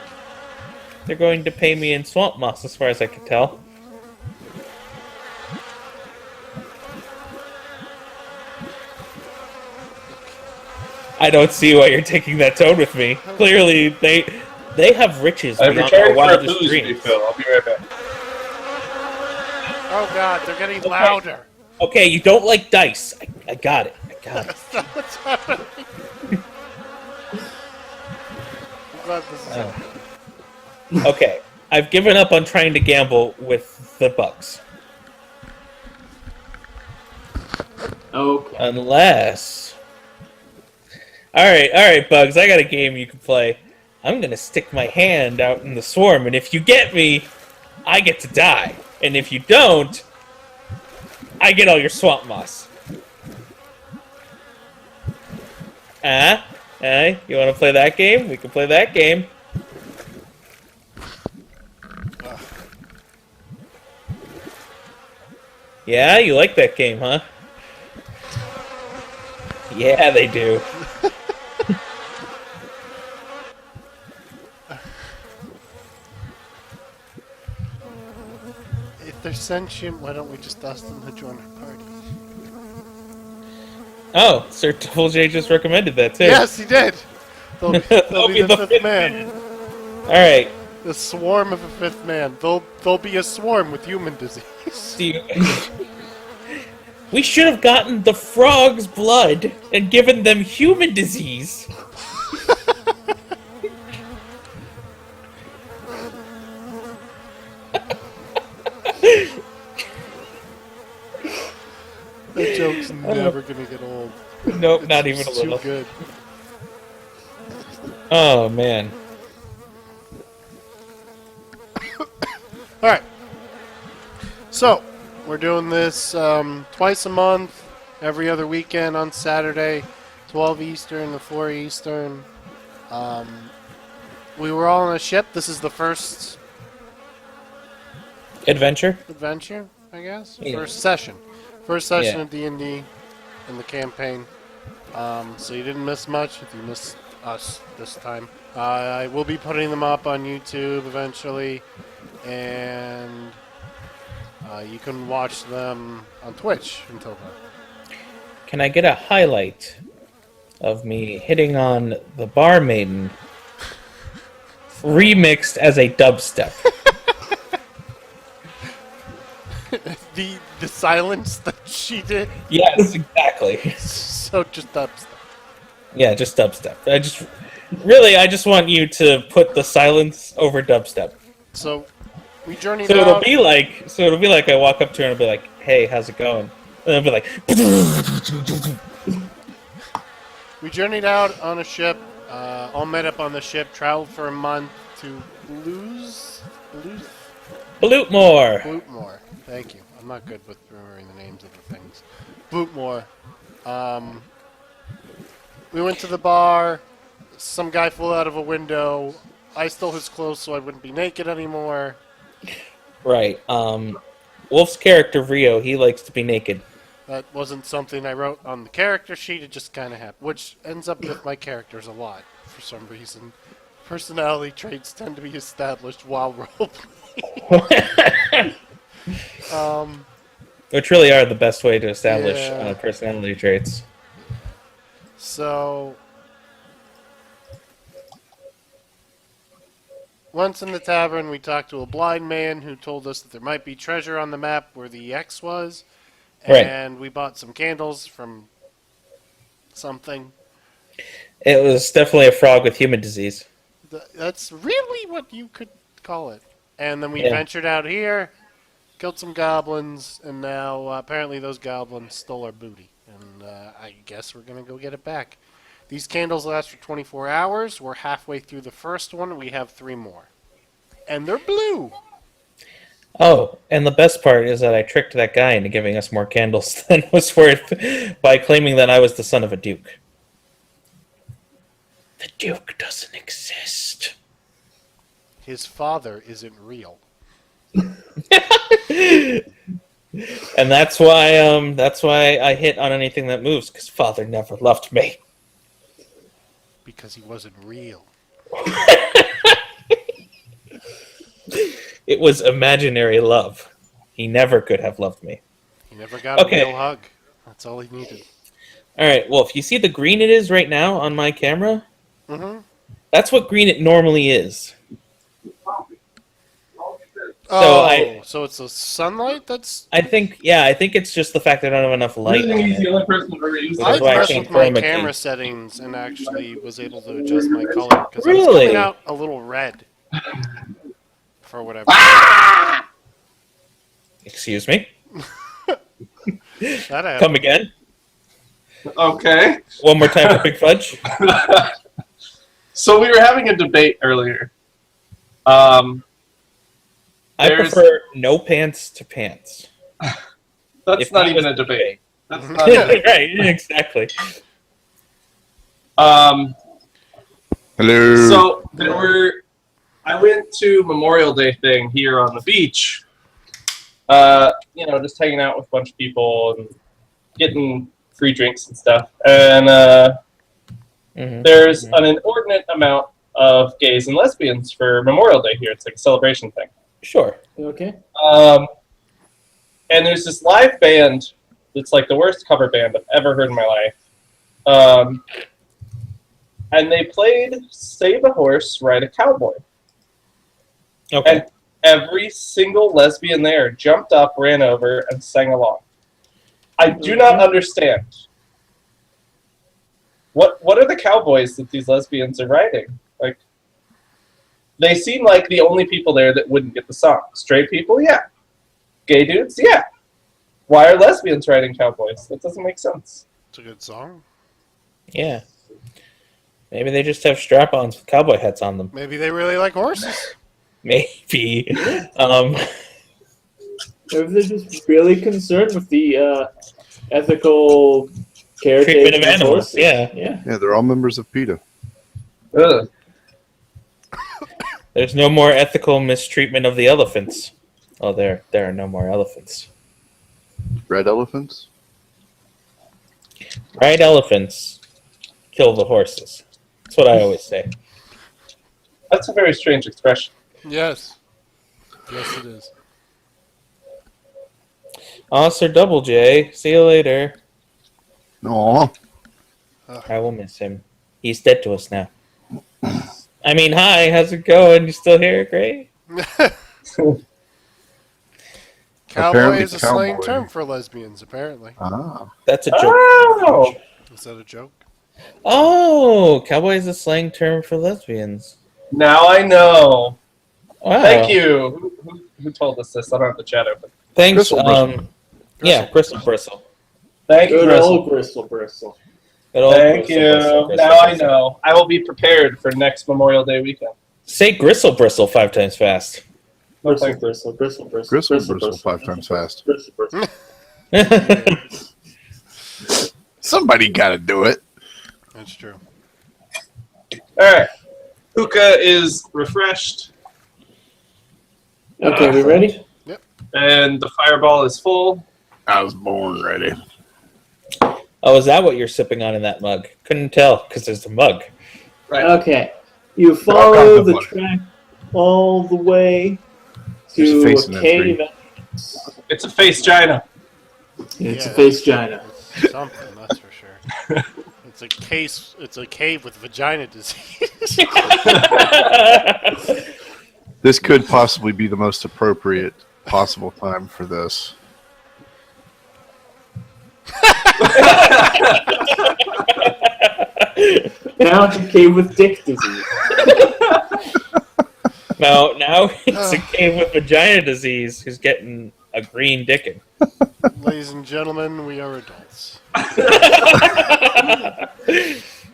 Speaker 2: They're going to pay me in swamp moss, as far as I can tell. I don't see why you're taking that tone with me. Clearly, they have riches
Speaker 1: I'm
Speaker 2: beyond
Speaker 1: preparing
Speaker 2: our
Speaker 1: for a
Speaker 2: wildest
Speaker 1: booze
Speaker 2: dreams.
Speaker 1: refill. I'll be right back.
Speaker 4: Oh god, they're getting louder.
Speaker 2: Okay, you don't like dice. I got it. I got it.
Speaker 4: That's not what's happening. I'm glad this is happening.
Speaker 2: Okay, I've given up on trying to gamble with the bugs.
Speaker 3: Okay.
Speaker 2: Unless... Alright, Bugs, I got a game you can play. I'm gonna stick my hand out in the swarm, and if you get me, I get to die. And if you don't, I get all your swamp moss. You wanna play that game? We can play that game. Yeah, you like that game, huh? Yeah, they do.
Speaker 4: If they're sentient, why don't we just ask them to join our party?
Speaker 2: Oh, Sir Double J just recommended that too.
Speaker 4: Yes, he did! They'll be the fifth man.
Speaker 2: Alright.
Speaker 4: The swarm of a fifth man. They'll be a swarm with human disease.
Speaker 2: We should have gotten the frog's blood and given them human disease.
Speaker 4: That joke's never gonna get old.
Speaker 2: Nope,
Speaker 4: It's
Speaker 2: not even a
Speaker 4: just
Speaker 2: little.
Speaker 4: too good.
Speaker 2: Oh, man.
Speaker 4: Alright. So, we're doing this twice a month, every other weekend on Saturday, 12 Eastern to 4 Eastern. We were all on a ship. This is the first
Speaker 2: Adventure?
Speaker 4: adventure, I guess?
Speaker 2: Yeah.
Speaker 4: First session. First session
Speaker 2: Yeah.
Speaker 4: of D&D in the campaign. So you didn't miss much if you missed us this time. I will be putting them up on YouTube eventually, and you can watch them on Twitch until then.
Speaker 2: Can I get a highlight of me hitting on the Bar Maiden remixed as a dubstep?
Speaker 4: The silence that she did.
Speaker 2: Yes, exactly.
Speaker 4: So just dubstep.
Speaker 2: Yeah, just dubstep. I just want you to put the silence over dubstep.
Speaker 4: So we journeyed
Speaker 2: So it'll
Speaker 4: out.
Speaker 2: be like I walk up to her and I'll be like, "Hey, how's it going?" And I'll be like,
Speaker 4: We journeyed out on a ship. All met up on the ship. Traveled for a month to
Speaker 2: "Blootmore."
Speaker 4: Bootmore. Thank you. I'm not good with remembering the names of the things. Bootmore. We went to the bar. Some guy flew out of a window. I stole his clothes so I wouldn't be naked anymore.
Speaker 2: Right. Wolf's character, Rio, he likes to be naked.
Speaker 4: That wasn't something I wrote on the character sheet. It just kind of happened, which ends up with my characters a lot for some reason. Personality traits tend to be established while role playing.
Speaker 2: Which really are the best way to establish
Speaker 4: Yeah.
Speaker 2: personality traits.
Speaker 4: So, once in the tavern, we talked to a blind man who told us that there might be treasure on the map where the X was.
Speaker 2: Right.
Speaker 4: And we bought some candles from something.
Speaker 2: It was definitely a frog with human disease.
Speaker 4: That's really what you could call it. And then we
Speaker 2: Yeah.
Speaker 4: ventured out here, killed some goblins, and now apparently those goblins stole our booty. And I guess we're going to go get it back. These candles last for 24 hours. We're halfway through the first one. We have 3 more. And they're blue.
Speaker 2: Oh, and the best part is that I tricked that guy into giving us more candles than was worth by claiming that I was the son of a duke. The duke doesn't exist.
Speaker 4: His father isn't real.
Speaker 2: And that's why I hit on anything that moves, because father never loved me.
Speaker 4: Because he wasn't real.
Speaker 2: It was imaginary love. He never could have loved me.
Speaker 4: He never got
Speaker 2: Okay.
Speaker 4: a real hug. That's all he needed.
Speaker 2: All right, well, if you see the green it is right now on my camera,
Speaker 4: Mm-hmm.
Speaker 2: that's what green it normally is.
Speaker 4: Oh, so it's the sunlight that's...
Speaker 2: I think it's just the fact that I don't have enough light on
Speaker 1: He's the
Speaker 2: it.
Speaker 1: only person who ever used
Speaker 2: That's
Speaker 4: I
Speaker 2: why I
Speaker 4: messed
Speaker 2: can't
Speaker 4: with my
Speaker 2: chroma key.
Speaker 4: camera settings and actually was able to adjust my color because it was
Speaker 2: Really?
Speaker 4: coming out a little red for whatever.
Speaker 2: Excuse me?
Speaker 4: That happened.
Speaker 2: Come again?
Speaker 1: Okay.
Speaker 2: One more time for Big Fudge?
Speaker 1: So we were having a debate earlier.
Speaker 2: I
Speaker 1: There's-
Speaker 2: prefer no pants to pants.
Speaker 1: That's
Speaker 2: If
Speaker 1: not
Speaker 2: that
Speaker 1: even
Speaker 2: was
Speaker 1: a
Speaker 2: the
Speaker 1: debate. That's not even
Speaker 2: Right, exactly.
Speaker 5: Hello.
Speaker 1: So I went to Memorial Day thing here on the beach. Just hanging out with a bunch of people and getting free drinks and stuff. And
Speaker 2: Mhm.
Speaker 1: there's an inordinate amount of gays and lesbians for Memorial Day here. It's like a celebration thing.
Speaker 2: Sure.
Speaker 3: Okay.
Speaker 1: And there's this live band that's like the worst cover band I've ever heard in my life. And they played Save a Horse, Ride a Cowboy.
Speaker 2: Okay.
Speaker 1: And every single lesbian there jumped up, ran over, and sang along. I do not understand. What are the cowboys that these lesbians are riding? Like, they seem like the only people there that wouldn't get the song. Straight people, yeah. Gay dudes, yeah. Why are lesbians riding cowboys? That doesn't make sense.
Speaker 4: It's a good song.
Speaker 2: Yeah. Maybe they just have strap-ons with cowboy hats on them.
Speaker 4: Maybe they really like horses.
Speaker 2: Maybe.
Speaker 3: Maybe they're just really concerned with the ethical caretaking
Speaker 2: Treatment of animals.
Speaker 3: horses.
Speaker 2: Yeah.
Speaker 3: Yeah.
Speaker 5: Yeah, they're all members of PETA.
Speaker 1: Ugh.
Speaker 2: There's no more ethical mistreatment of the elephants. Oh, there are no more elephants.
Speaker 5: Red elephants?
Speaker 2: Ride elephants, kill the horses. That's what I always say.
Speaker 1: That's a very strange expression.
Speaker 4: Yes. Yes, it is.
Speaker 2: Sir Double J, see you later.
Speaker 5: Aw.
Speaker 2: I will miss him. He's dead to us now. I mean, hi, how's it going? You still here? Great.
Speaker 4: Cowboy
Speaker 5: Apparently
Speaker 4: is a slang
Speaker 5: cowboy.
Speaker 4: term for lesbians, apparently.
Speaker 5: Ah.
Speaker 2: That's a joke.
Speaker 1: Oh!
Speaker 4: Is that a joke?
Speaker 2: Oh, cowboy is a slang term for lesbians.
Speaker 1: Now I know.
Speaker 2: Wow.
Speaker 1: Thank you. Who told us this? I don't have the chat open.
Speaker 2: Thanks.
Speaker 5: Gristle Bristle.
Speaker 2: Yeah, Gristle Bristle.
Speaker 1: Thank you,
Speaker 3: Good
Speaker 1: Russell.
Speaker 3: old Bristle.
Speaker 2: Good old
Speaker 1: Thank
Speaker 2: Gristle,
Speaker 1: you.
Speaker 2: Bristle, Gristle,
Speaker 1: Now I
Speaker 2: Bristle.
Speaker 1: know. I will be prepared for next Memorial Day weekend.
Speaker 2: Say Gristle Bristle 5 times fast.
Speaker 3: Bristle.
Speaker 5: Gristle Bristle 5 times fast.
Speaker 3: Bristle.
Speaker 5: Somebody gotta do it.
Speaker 4: That's true.
Speaker 1: All right. Hookah is refreshed.
Speaker 3: Okay, we ready?
Speaker 1: And the fireball is full.
Speaker 5: I was born ready.
Speaker 2: Oh, is that what you're sipping on in that mug? Couldn't tell because there's a mug.
Speaker 1: Right.
Speaker 3: Okay. You
Speaker 5: all
Speaker 3: follow
Speaker 5: kinds of
Speaker 3: the
Speaker 5: water.
Speaker 3: track all the way
Speaker 5: There's a
Speaker 3: to
Speaker 5: face
Speaker 3: a
Speaker 5: in that
Speaker 3: cave.
Speaker 5: tree.
Speaker 1: It's a face gina.
Speaker 3: It's a
Speaker 4: Yeah.
Speaker 3: face gina.
Speaker 4: It's something, that's for sure. It's a case. It's a cave with vagina disease.
Speaker 5: This could possibly be the most appropriate possible time for this.
Speaker 3: Now it's a cave with dick disease.
Speaker 2: Now it's a cave with vagina disease who's getting a green dickin'.
Speaker 4: Ladies and gentlemen, we are adults.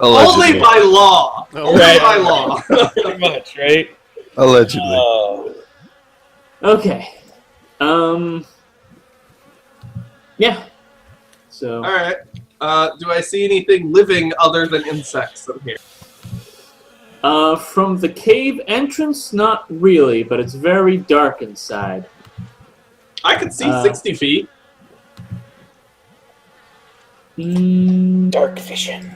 Speaker 1: Only by law.
Speaker 4: No,
Speaker 1: Only
Speaker 2: Right.
Speaker 1: by law.
Speaker 2: Pretty much, right?
Speaker 5: Allegedly.
Speaker 3: Okay. Yeah. So.
Speaker 1: All right. Do I see anything living other than insects in here?
Speaker 3: From the cave entrance, not really, but it's very dark inside.
Speaker 1: I can see 60 feet.
Speaker 2: Dark vision.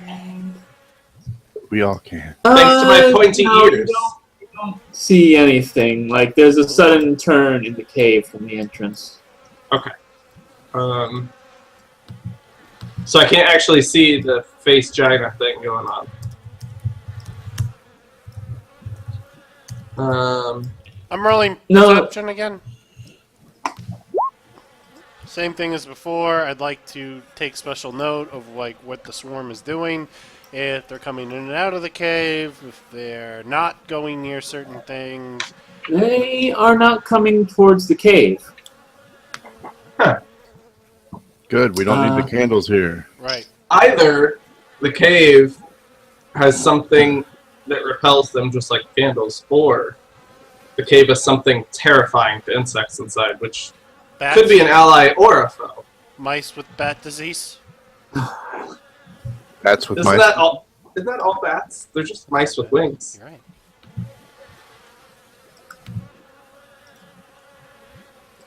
Speaker 5: We all can.
Speaker 1: Thanks to my pointy
Speaker 3: no,
Speaker 1: ears.
Speaker 3: You don't see anything. Like, there's a sudden turn in the cave from the entrance.
Speaker 1: Okay. So I can't actually see the face gina thing going on.
Speaker 4: I'm rolling
Speaker 3: No.
Speaker 4: perception again. Same thing as before. I'd like to take special note of like what the swarm is doing. If they're coming in and out of the cave, if they're not going near certain things.
Speaker 3: They are not coming towards the cave.
Speaker 5: Good. We don't need the candles here.
Speaker 4: Right.
Speaker 1: Either the cave has something that repels them just like candles, or the cave has something terrifying to insects inside, which
Speaker 4: Bats,
Speaker 1: could be an ally or a foe.
Speaker 4: mice with bat disease.
Speaker 5: That's with
Speaker 1: Isn't
Speaker 5: my.
Speaker 1: that all bats? They're just mice with wings.
Speaker 4: You're right.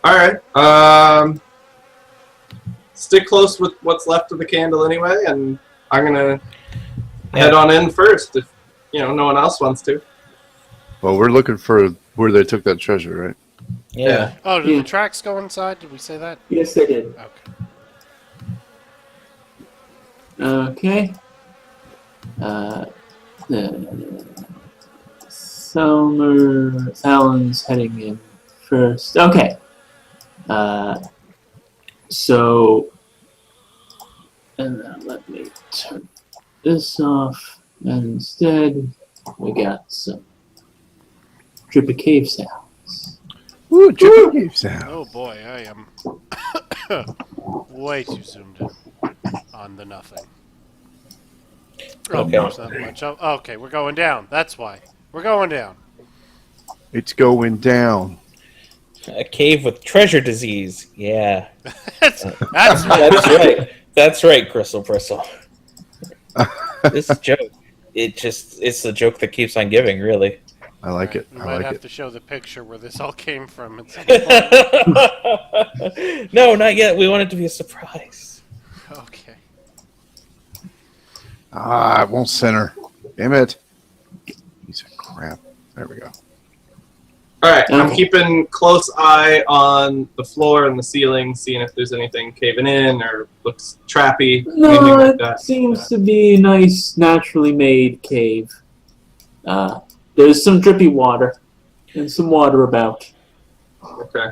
Speaker 1: Alright. Stick close with what's left of the candle anyway, and I'm gonna head on in first if no one else wants to.
Speaker 5: Well, we're looking for where they took that treasure, right?
Speaker 2: Yeah.
Speaker 4: Oh, did
Speaker 3: Yeah.
Speaker 4: the tracks go inside? Did we say that?
Speaker 3: Yes, they did.
Speaker 4: Okay.
Speaker 3: Okay. Talon's heading in first. Okay. And then let me turn this off. And instead, we got some drippy cave sounds.
Speaker 5: Ooh, chicken cave sound.
Speaker 4: Oh boy, I am way too zoomed in on the nothing. Oh,
Speaker 2: Okay.
Speaker 4: there's not much. Oh, okay, we're going down. That's why. We're going down.
Speaker 5: It's going down.
Speaker 2: A cave with treasure disease. Yeah.
Speaker 4: That's
Speaker 2: That's right. That's right, Crystal Bristle. This joke. It's the joke that keeps on giving, really.
Speaker 5: I like it.
Speaker 4: We
Speaker 5: I
Speaker 4: might
Speaker 5: like
Speaker 4: have
Speaker 5: it.
Speaker 4: to show the picture where this all came from. At some point.
Speaker 2: No, not yet. We want it to be a surprise.
Speaker 4: Okay.
Speaker 5: Ah, it won't center. Damn it. Piece of crap. There we go.
Speaker 1: Alright, I'm
Speaker 3: Okay.
Speaker 1: keeping close eye on the floor and the ceiling, seeing if there's anything caving in or looks trappy, anything
Speaker 3: No,
Speaker 1: like
Speaker 3: it
Speaker 1: that.
Speaker 3: seems to be a nice, naturally made cave. There's some drippy water and some water about.
Speaker 1: Okay.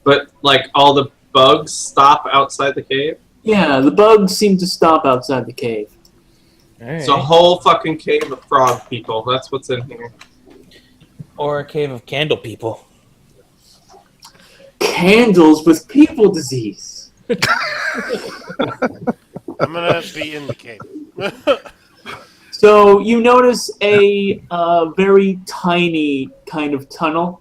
Speaker 1: But, like, all the bugs stop outside the cave?
Speaker 3: Yeah, the bugs seem to stop outside the cave.
Speaker 1: It's a whole fucking cave of frog people. That's what's in here.
Speaker 2: Or a cave of candle people.
Speaker 3: Candles with people disease.
Speaker 4: I'm gonna be in the cave.
Speaker 3: So you notice a very tiny kind of tunnel.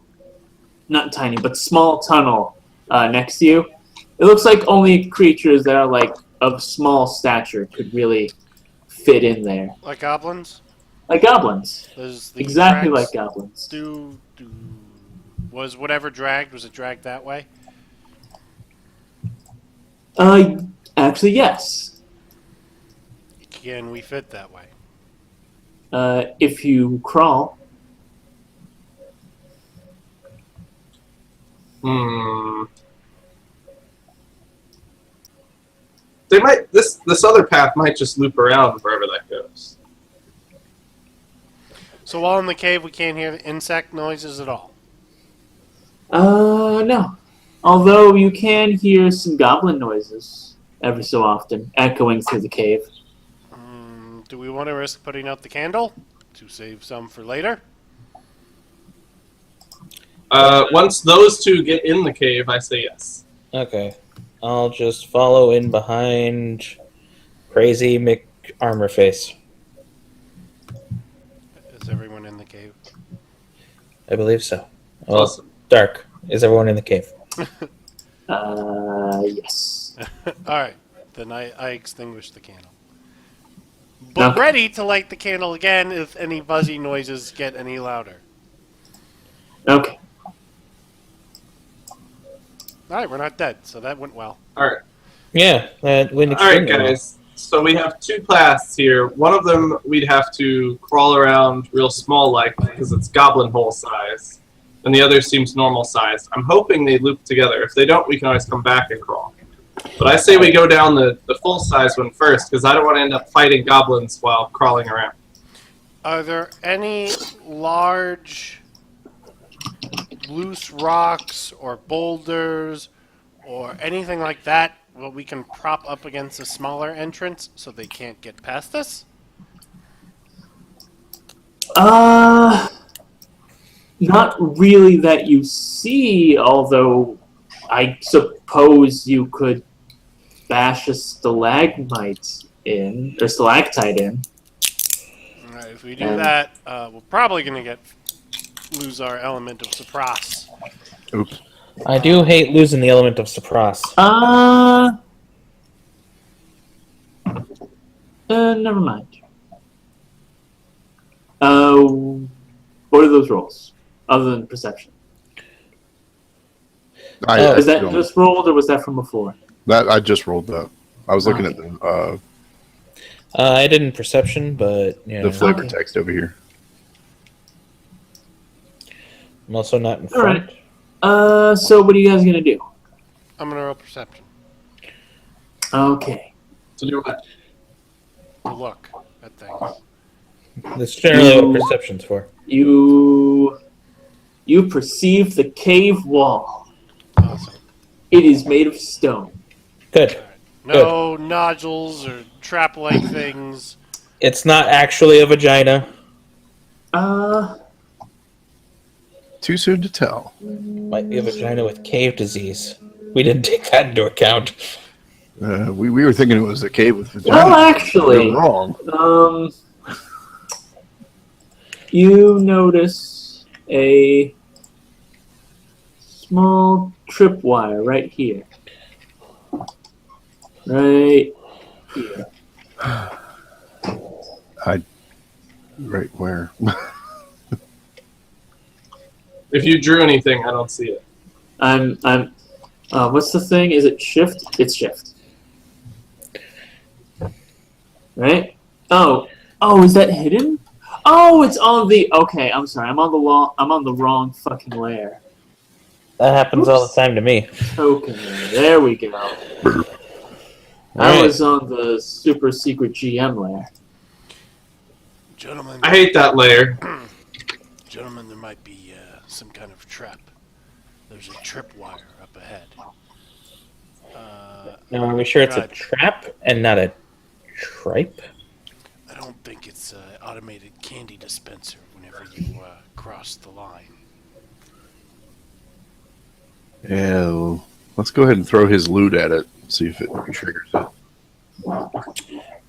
Speaker 3: Not tiny, but small tunnel next to you. It looks like only creatures that are like of small stature could really fit in there.
Speaker 4: Like goblins?
Speaker 3: Like goblins.
Speaker 4: Does the
Speaker 3: Exactly
Speaker 4: tracks
Speaker 3: like goblins.
Speaker 4: do Was whatever dragged, was it dragged that way?
Speaker 3: Actually, yes.
Speaker 4: Can we fit that way?
Speaker 3: If you crawl.
Speaker 1: They might. This other path might just loop around wherever that goes.
Speaker 4: So while in the cave, we can't hear the insect noises at all.
Speaker 3: No. Although you can hear some goblin noises every so often echoing through the cave.
Speaker 4: Do we want to risk putting out the candle to save some for later?
Speaker 1: Once those two get in the cave, I say yes.
Speaker 2: Okay. I'll just follow in behind Crazy McArmorface.
Speaker 4: Is everyone in the cave?
Speaker 2: I believe so. Well,
Speaker 1: Awesome.
Speaker 2: Dark. Is everyone in the cave?
Speaker 3: Yes.
Speaker 4: Alright, then I extinguish the candle. But
Speaker 3: Okay.
Speaker 4: ready to light the candle again if any buzzy noises get any louder.
Speaker 3: Okay.
Speaker 4: Alright, we're not dead, so that went well.
Speaker 1: Alright.
Speaker 2: Yeah, that went
Speaker 1: Alright,
Speaker 2: extremely well.
Speaker 1: guys. So we have two paths here. One of them we'd have to crawl around real small like because it's goblin hole size. And the other seems normal size. I'm hoping they loop together. If they don't, we can always come back and crawl. But I say we go down the full size one first because I don't want to end up fighting goblins while crawling around.
Speaker 4: Are there any large loose rocks or boulders or anything like that where we can prop up against a smaller entrance so they can't get past us?
Speaker 3: Not really that you see, although I suppose you could bash a stalagmite in, or stalactite in.
Speaker 4: Alright, if we do that, we're probably going to lose our element of surprise.
Speaker 5: Oops.
Speaker 2: I do hate losing the element of surprise.
Speaker 3: Never mind. What are those rolls? Other than perception. Is that just rolled, or was that from before?
Speaker 5: That I just rolled that. I was looking at the
Speaker 2: I did in perception, but you know,
Speaker 5: the flavor text over here.
Speaker 2: I'm also not in
Speaker 3: All
Speaker 2: front.
Speaker 3: right. So what are you guys gonna do?
Speaker 4: I'm going to roll perception.
Speaker 3: Okay.
Speaker 1: To do what?
Speaker 4: To look at things.
Speaker 2: That's generally what perception's for.
Speaker 3: You perceive the cave wall.
Speaker 4: Awesome.
Speaker 3: It is made of stone.
Speaker 2: Good.
Speaker 4: No nodules or trap-like things.
Speaker 2: It's not actually a vagina.
Speaker 5: Too soon to tell.
Speaker 2: Might be a vagina with cave disease. We didn't take that into account.
Speaker 5: We were thinking it was a cave with vagina.
Speaker 3: Well, actually,
Speaker 5: You're wrong.
Speaker 3: You notice a small tripwire right here. Right here.
Speaker 5: Right where?
Speaker 1: If you drew anything, I don't see it.
Speaker 3: What's the thing? Is it shift? It's shift. Right? Oh, is that hidden? Oh, it's on the. Okay, I'm sorry. I'm on the wrong fucking layer.
Speaker 2: That happens all the time to me.
Speaker 3: Token layer. There we go. I
Speaker 2: Right.
Speaker 3: was on the super secret GM layer.
Speaker 4: Gentlemen,
Speaker 1: I hate that layer.
Speaker 4: gentlemen, there might be some kind of trap. There's a tripwire up ahead.
Speaker 2: Now, are we sure it's a
Speaker 4: God.
Speaker 2: trap and not a tripe?
Speaker 4: I don't think it's an automated candy dispenser whenever you cross the line.
Speaker 5: Yeah, well, let's go ahead and throw his loot at it. See if it triggers it.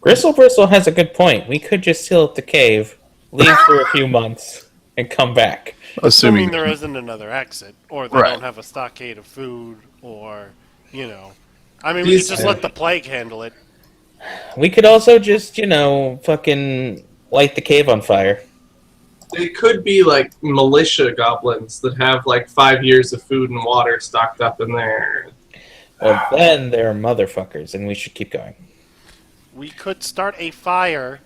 Speaker 2: Bristle Bristle has a good point. We could just seal up the cave, leave for a few months, and come back.
Speaker 4: Assuming there isn't another exit, or they
Speaker 5: Right.
Speaker 4: don't have a stockade of food, or, you know. I mean, we could just let the plague handle it.
Speaker 2: We could also just, fucking light the cave on fire.
Speaker 1: They could be like militia goblins that have like 5 years of food and water stocked up in there.
Speaker 2: Well, then they're motherfuckers, and we should keep going.
Speaker 4: We could start a fire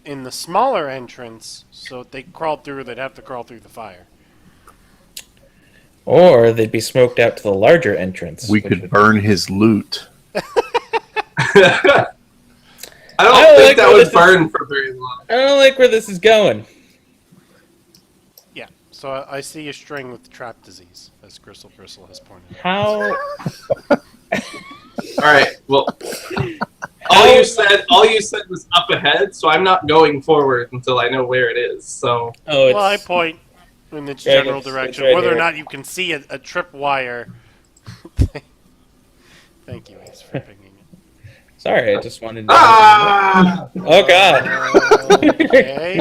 Speaker 4: in the smaller entrance, so if they crawled through, they'd have to crawl through the fire.
Speaker 2: Or they'd be smoked out to the larger entrance.
Speaker 5: We could burn his loot.
Speaker 1: I don't
Speaker 2: I
Speaker 1: think
Speaker 2: like
Speaker 1: that
Speaker 2: where
Speaker 1: would
Speaker 2: this
Speaker 1: burn for very long.
Speaker 2: I don't like where this is going.
Speaker 4: Yeah, so I see a string with trap disease, as Gristle Bristle has pointed out.
Speaker 2: How?
Speaker 1: All right. Well, all you said was up ahead, so I'm not going forward until I know where it is. So
Speaker 2: Oh, it's
Speaker 4: Well, I point in its
Speaker 2: Yeah,
Speaker 4: general
Speaker 2: it's
Speaker 4: direction,
Speaker 2: right
Speaker 4: whether or
Speaker 2: here.
Speaker 4: not you can see a tripwire. Thank you, Ace, for pinging it.
Speaker 2: sorry. I just wanted to.
Speaker 1: ah,
Speaker 2: Oh God!
Speaker 4: Okay.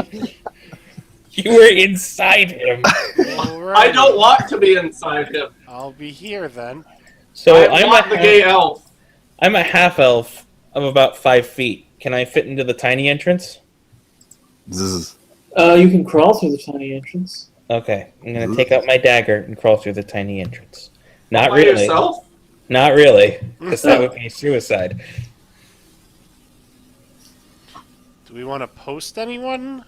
Speaker 2: You were inside him.
Speaker 4: Alrighty.
Speaker 1: I don't want to be inside him.
Speaker 4: I'll be here then.
Speaker 2: So
Speaker 1: I want the gay elf.
Speaker 2: I'm a half elf of about 5 feet. Can I fit into the tiny entrance?
Speaker 5: Zzz.
Speaker 3: You can crawl through the tiny entrance.
Speaker 2: Okay, I'm gonna take out my dagger and crawl through the tiny entrance. Not
Speaker 1: By
Speaker 2: really.
Speaker 1: yourself?
Speaker 2: Not really, because that would be suicide.
Speaker 4: Do we want to post anyone?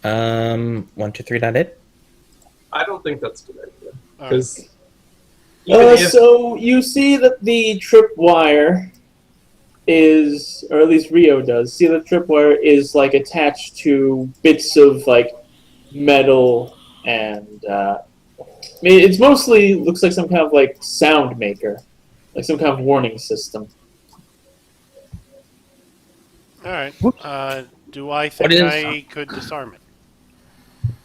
Speaker 2: 1, 2, 3. Not it.
Speaker 1: I don't think that's a good idea.
Speaker 4: Alright.
Speaker 1: Because if
Speaker 3: So you see that the tripwire is, or at least Rio does, see the tripwire is like attached to bits of like metal and I mean, it's mostly looks like some kind of like sound maker, like some kind of warning system.
Speaker 4: Alright. Do I think
Speaker 2: is-
Speaker 4: I could disarm it?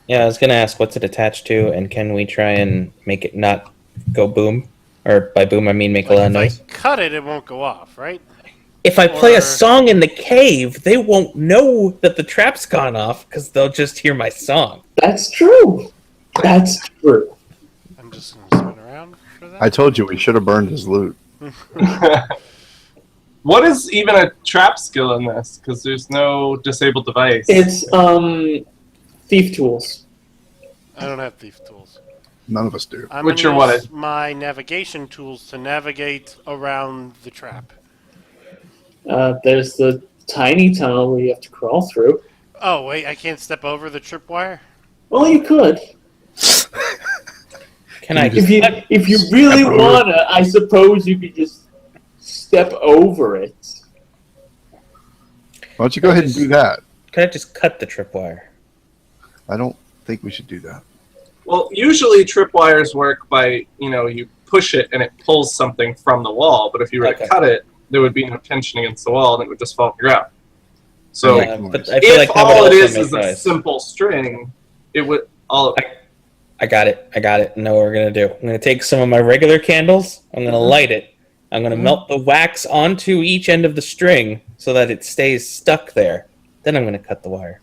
Speaker 2: Yeah, I was gonna ask what's it attached to, and can we try and make it not go boom? Or by boom, I mean make a lot of
Speaker 4: Like,
Speaker 2: noise.
Speaker 4: if I cut it, it won't go off, right?
Speaker 2: If I play
Speaker 4: or-
Speaker 2: a song in the cave, they won't know that the trap's gone off because they'll just hear my song.
Speaker 3: That's true. That's true.
Speaker 4: I'm just going to spin around for that.
Speaker 5: I told you we should have burned his loot.
Speaker 1: what is even a trap skill in this? Because there's no disabled device.
Speaker 3: It's thief tools.
Speaker 4: I don't have thief tools.
Speaker 5: None of us do.
Speaker 4: I'm
Speaker 1: Which
Speaker 4: gonna
Speaker 1: are what
Speaker 4: use my navigation tools to navigate around the trap.
Speaker 3: There's the tiny tunnel where you have to crawl through.
Speaker 4: Oh, wait, I can't step over the tripwire?
Speaker 3: Well, you could.
Speaker 2: Can I?
Speaker 3: If you really
Speaker 5: Step over.
Speaker 3: wanna, I suppose you could just step over it.
Speaker 5: Why don't you go ahead and do that?
Speaker 2: Can I just cut the tripwire?
Speaker 5: I don't think we should do that.
Speaker 1: Well, usually tripwires work by, you push it and it pulls something from the wall. But if you were
Speaker 2: Okay.
Speaker 1: to cut it, there would be no tension against the wall and it would just fall to the ground. So
Speaker 5: Yeah.
Speaker 2: But I feel
Speaker 1: if
Speaker 2: like that would
Speaker 1: all it
Speaker 2: also
Speaker 1: is
Speaker 2: make
Speaker 1: is a
Speaker 2: noise.
Speaker 1: simple string, it would all.
Speaker 2: I got it. I know what we're gonna do. I'm gonna take some of my regular candles. I'm gonna light it. I'm gonna melt the wax onto each end of the string so that it stays stuck there. Then I'm gonna cut the wire.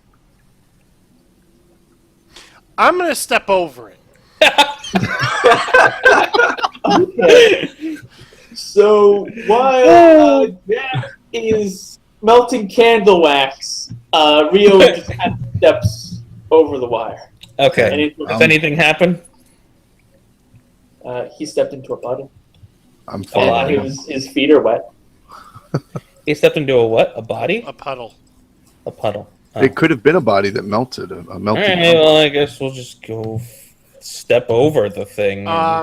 Speaker 4: I'm going to step over it.
Speaker 3: Okay. So while Jack is melting candle wax, Rio just kind of steps over the wire.
Speaker 2: Okay.
Speaker 3: And
Speaker 2: Does anything happen?
Speaker 3: he stepped into a puddle.
Speaker 5: I'm
Speaker 3: And
Speaker 5: following.
Speaker 3: his feet are wet.
Speaker 2: He stepped into a what? A body?
Speaker 4: A puddle.
Speaker 2: A puddle. Oh.
Speaker 5: It could have been a body that melted. A
Speaker 2: All
Speaker 5: melting.
Speaker 2: right. Well, I guess we'll just go step over the thing.
Speaker 4: What
Speaker 2: I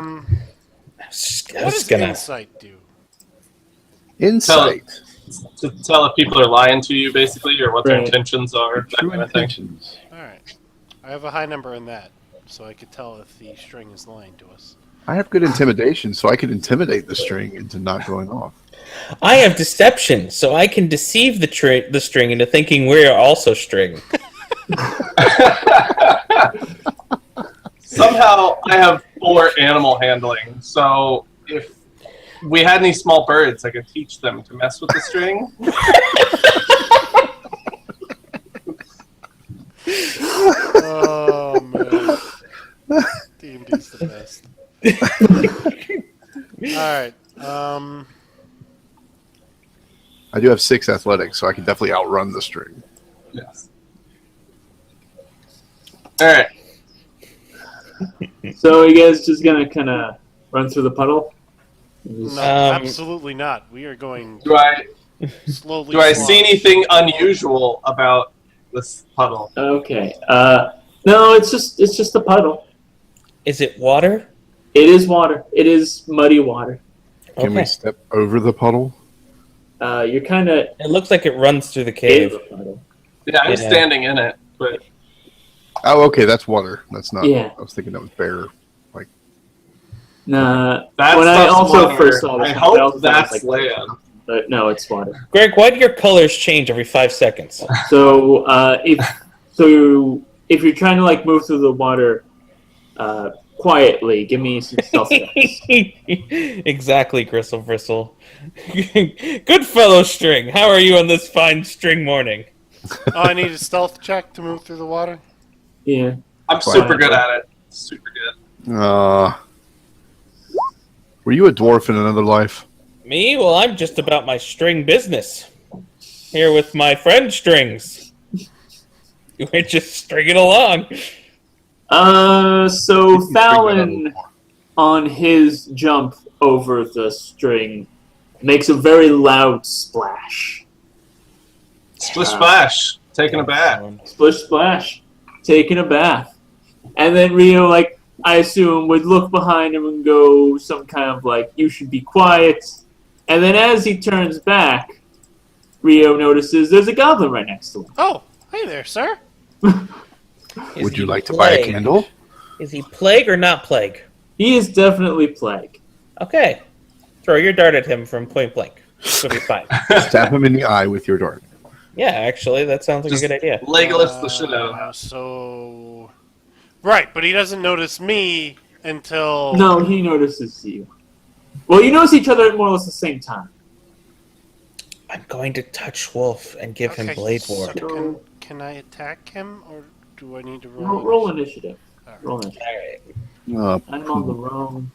Speaker 2: was
Speaker 4: does
Speaker 2: gonna.
Speaker 4: insight do?
Speaker 5: Insight.
Speaker 1: To tell if people are lying to you, basically, or what their
Speaker 3: Right.
Speaker 1: intentions are. That
Speaker 5: True
Speaker 1: kind of thing.
Speaker 5: intentions.
Speaker 4: Alright. I have a high number in that, so I could tell if the string is lying to us.
Speaker 5: I have good intimidation, so I could intimidate the string into not going off.
Speaker 2: I have deception, so I can deceive the string into thinking we are also string.
Speaker 1: Somehow, I have 4 animal handling, so if we had any small birds, I could teach them to mess with the string.
Speaker 4: Oh, man. D&D's the best. Alright.
Speaker 5: I do have 6 athletics, so I can definitely outrun the string.
Speaker 1: Yes. All right.
Speaker 3: So you guys just gonna kind of run through the puddle?
Speaker 4: No,
Speaker 2: Um,
Speaker 4: absolutely not. We are going
Speaker 1: Do I
Speaker 4: slowly.
Speaker 1: do I see
Speaker 4: slosh.
Speaker 1: anything unusual about this puddle?
Speaker 3: Okay. No, it's just a puddle.
Speaker 2: is it water?
Speaker 3: It is water. It is muddy water.
Speaker 5: Can we
Speaker 2: Okay.
Speaker 5: step over the puddle?
Speaker 3: You're kind of
Speaker 2: It looks like it runs through the
Speaker 3: in
Speaker 2: cave.
Speaker 3: the puddle.
Speaker 1: Yeah, I'm
Speaker 2: Yeah.
Speaker 1: standing in it, but
Speaker 5: Oh, okay, that's water. That's not.
Speaker 3: Yeah.
Speaker 5: I was thinking that was bear.
Speaker 3: Nah.
Speaker 1: that
Speaker 3: When I
Speaker 1: stuff's
Speaker 3: also
Speaker 1: water.
Speaker 3: first saw this,
Speaker 1: I
Speaker 3: I
Speaker 1: hope
Speaker 3: also thought it was
Speaker 1: that's
Speaker 3: like-
Speaker 1: land.
Speaker 3: But no, it's water.
Speaker 2: Greg, why do your colors change every 5 seconds?
Speaker 3: So if you're trying to like move through the water quietly, give me some stealth checks.
Speaker 2: Exactly, Gristle Bristle. Good fellow, String. How are you on this fine string morning?
Speaker 4: Oh, I need a stealth check to move through the water.
Speaker 3: Yeah.
Speaker 1: I'm super good at it. Super good.
Speaker 5: Were you a dwarf in another life?
Speaker 2: Me? Well, I'm just about my string business. Here with my friend Strings. We're just stringing along.
Speaker 3: So Fallon on his jump over the string makes a very loud splash.
Speaker 1: Splish splash. Taking a bath.
Speaker 3: Splish splash, taking a bath. And then Rio, like, I assume, would look behind him and go some kind of like, you should be quiet. And then as he turns back, Rio notices there's a goblin right next to him.
Speaker 4: Oh, hey there, sir.
Speaker 2: Is
Speaker 5: Would
Speaker 2: he
Speaker 5: you like to buy a
Speaker 2: plague?
Speaker 5: candle?
Speaker 2: Is he plague or not plague?
Speaker 3: He is definitely plague.
Speaker 2: Okay. Throw your dart at him from point blank. It'll be fine.
Speaker 5: Stab him in the eye with your dart.
Speaker 2: Yeah, actually, that sounds like
Speaker 1: Just
Speaker 2: a good idea.
Speaker 1: Legolas the shit out of him.
Speaker 4: So, right, but he doesn't notice me until.
Speaker 3: No, he notices you. Well, you notice each other at more or less the same time.
Speaker 2: I'm going to touch Wolf and give him
Speaker 4: Okay,
Speaker 2: Blade
Speaker 4: so
Speaker 2: Ward.
Speaker 4: can I attack him, or do I need to
Speaker 3: Roll initiative.
Speaker 4: Alright.
Speaker 3: Roll initiative.
Speaker 2: Alright.
Speaker 3: I'm on the wrong.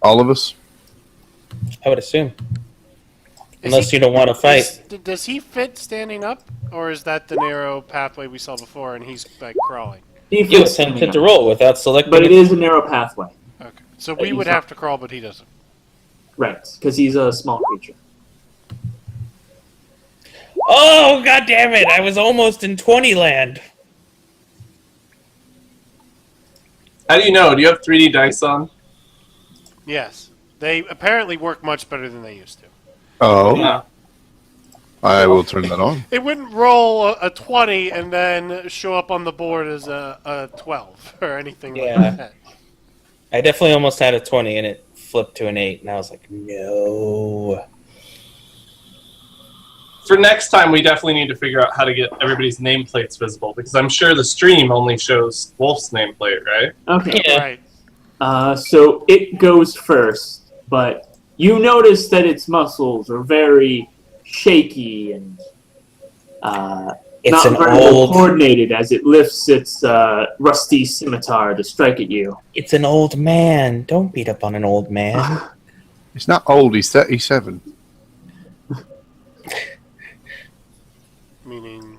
Speaker 5: All of us?
Speaker 2: I would assume.
Speaker 4: Is
Speaker 2: Unless
Speaker 4: he-
Speaker 2: you don't want to fight.
Speaker 4: Does he fit standing up, or is that the narrow pathway we saw before, and he's like crawling?
Speaker 3: He
Speaker 2: You
Speaker 3: fits
Speaker 2: attempted
Speaker 3: standing
Speaker 2: to
Speaker 3: up.
Speaker 2: roll without selecting
Speaker 3: But it is a narrow pathway.
Speaker 4: Okay, so we
Speaker 3: he's
Speaker 4: would
Speaker 3: not-
Speaker 4: have to crawl, but he doesn't.
Speaker 3: Right, because he's a small creature.
Speaker 2: Oh, god damn it! I was almost in 20 land.
Speaker 1: How do you know? Do you have 3D dice on?
Speaker 4: Yes, they apparently work much better than they used to.
Speaker 5: Oh,
Speaker 1: No.
Speaker 5: I will turn that on.
Speaker 4: It wouldn't roll a 20 and then show up on the board as a 12 or anything
Speaker 2: Yeah.
Speaker 4: like that.
Speaker 2: I definitely almost had a 20 and it flipped to an 8, and I was like, no.
Speaker 1: For next time, we definitely need to figure out how to get everybody's nameplates visible, because I'm sure the stream only shows Wolf's nameplate, right?
Speaker 3: Okay.
Speaker 2: Yeah.
Speaker 4: Right.
Speaker 3: So it goes first, but you notice that its muscles are very shaky and
Speaker 2: It's
Speaker 3: not
Speaker 2: an
Speaker 3: very well
Speaker 2: old.
Speaker 3: coordinated as it lifts its rusty scimitar to strike at you.
Speaker 2: It's an old man. Don't beat up on an old man.
Speaker 5: He's not old. He's 37.
Speaker 4: Meaning,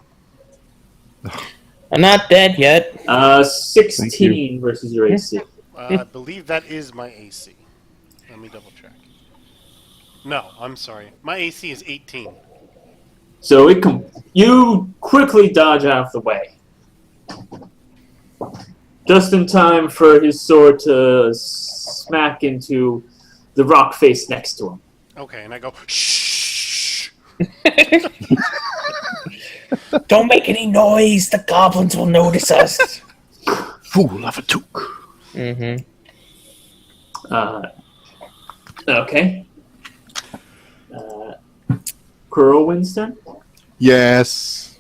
Speaker 2: I'm not dead yet.
Speaker 3: 16 versus your AC.
Speaker 4: I believe that is my AC. Let me double check. No, I'm sorry. My AC is 18.
Speaker 3: So you quickly dodge out of the way. Just in time for his sword to smack into the rock face next to him.
Speaker 4: Okay, and I go, shh.
Speaker 2: Don't make any noise. The goblins will notice us.
Speaker 5: Fool of a took.
Speaker 2: Mm-hmm.
Speaker 3: Okay. Kuro Winston?
Speaker 5: Yes.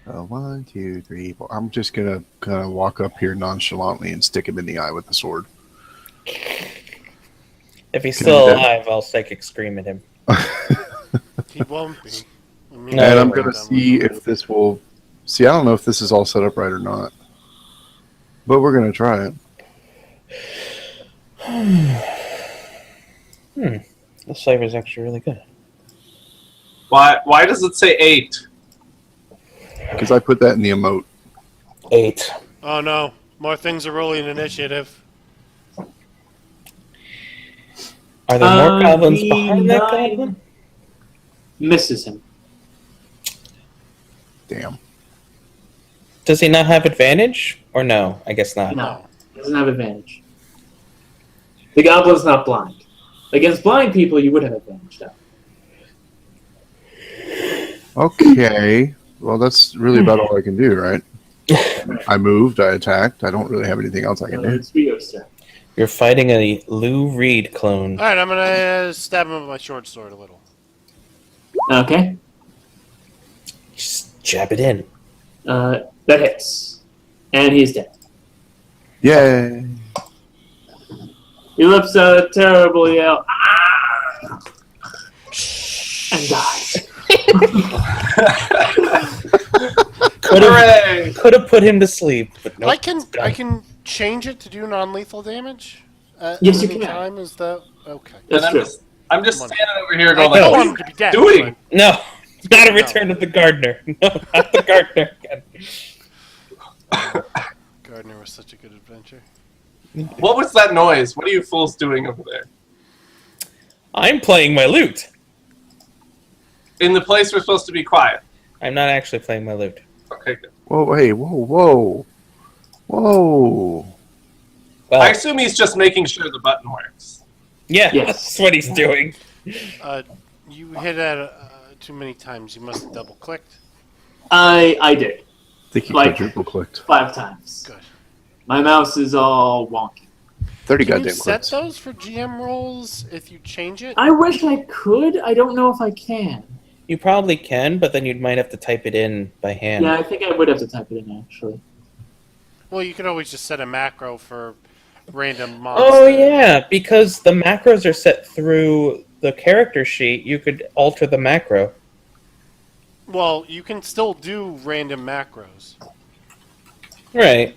Speaker 5: 1, 2, 3, 4. I'm just gonna kind of walk up here nonchalantly and stick him in the eye with the sword.
Speaker 2: If he's
Speaker 5: Can
Speaker 2: still
Speaker 5: I do that?
Speaker 2: alive, I'll psychic scream at him.
Speaker 4: He won't be. I mean,
Speaker 2: No,
Speaker 5: And I'm
Speaker 2: he
Speaker 5: gonna
Speaker 4: won't.
Speaker 5: see if this will. See, I don't know if this is all set up right or not, but we're gonna try it.
Speaker 2: This flavor is actually really good.
Speaker 1: Why does it say 8?
Speaker 5: Because I put that in the emote.
Speaker 2: 8.
Speaker 4: Oh no, more things are rolling initiative.
Speaker 2: Are there more goblins
Speaker 3: the
Speaker 2: behind that
Speaker 3: 9
Speaker 2: goblin?
Speaker 3: misses him.
Speaker 5: Damn.
Speaker 2: Does he not have advantage? Or no? I guess not.
Speaker 3: No, doesn't have advantage. The goblin's not blind. Against blind people, you would have advantage, though.
Speaker 5: Okay. Well, that's really about all I can do, right? I moved, I attacked. I don't really have anything else I can do.
Speaker 3: It's Rio's turn.
Speaker 2: You're fighting a Lou Reed clone.
Speaker 4: Alright, I'm gonna stab him with my short sword a little.
Speaker 3: Okay.
Speaker 2: Just jab it in.
Speaker 3: That hits. And he's dead.
Speaker 5: Yay!
Speaker 3: He lets out a terrible yell. "Ah!" And dies.
Speaker 2: Could have put him to sleep, but no.
Speaker 4: I can change it to do non-lethal damage.
Speaker 3: Yes, you
Speaker 4: any
Speaker 3: can.
Speaker 4: time is that okay?
Speaker 3: That's
Speaker 1: And
Speaker 3: true.
Speaker 1: I'm just standing over here
Speaker 4: I
Speaker 1: going
Speaker 4: don't
Speaker 1: like, what
Speaker 4: want
Speaker 1: are
Speaker 4: him to be dead.
Speaker 1: you doing?
Speaker 2: No, not a return of the gardener. No, not the gardener again.
Speaker 4: Gardner was such a good adventure.
Speaker 1: What was that noise? What are you fools doing over there?
Speaker 2: I'm playing my lute.
Speaker 1: In the place we're supposed to be quiet.
Speaker 2: I'm not actually playing my lute.
Speaker 1: Okay, good.
Speaker 5: Whoa, hey, whoa.
Speaker 2: Well,
Speaker 1: I assume he's just making sure the button works.
Speaker 2: yeah,
Speaker 3: Yes.
Speaker 2: that's what he's doing.
Speaker 4: You hit it too many times. You must have double clicked.
Speaker 3: I did.
Speaker 5: I think he
Speaker 3: Like-
Speaker 5: quadruple clicked.
Speaker 3: 5 times.
Speaker 4: Good.
Speaker 3: My mouse is all wonky.
Speaker 5: 30
Speaker 4: Can you
Speaker 5: goddamn
Speaker 4: set
Speaker 5: clicks.
Speaker 4: those for GM rolls if you change it?
Speaker 3: I wish I could. I don't know if I can.
Speaker 2: You probably can, but then you might have to type it in by hand.
Speaker 3: Yeah, I think I would have to type it in, actually.
Speaker 4: Well, you could always just set a macro for random monster.
Speaker 2: Oh yeah, because the macros are set through the character sheet. You could alter the macro.
Speaker 4: Well, you can still do random macros.
Speaker 2: Right.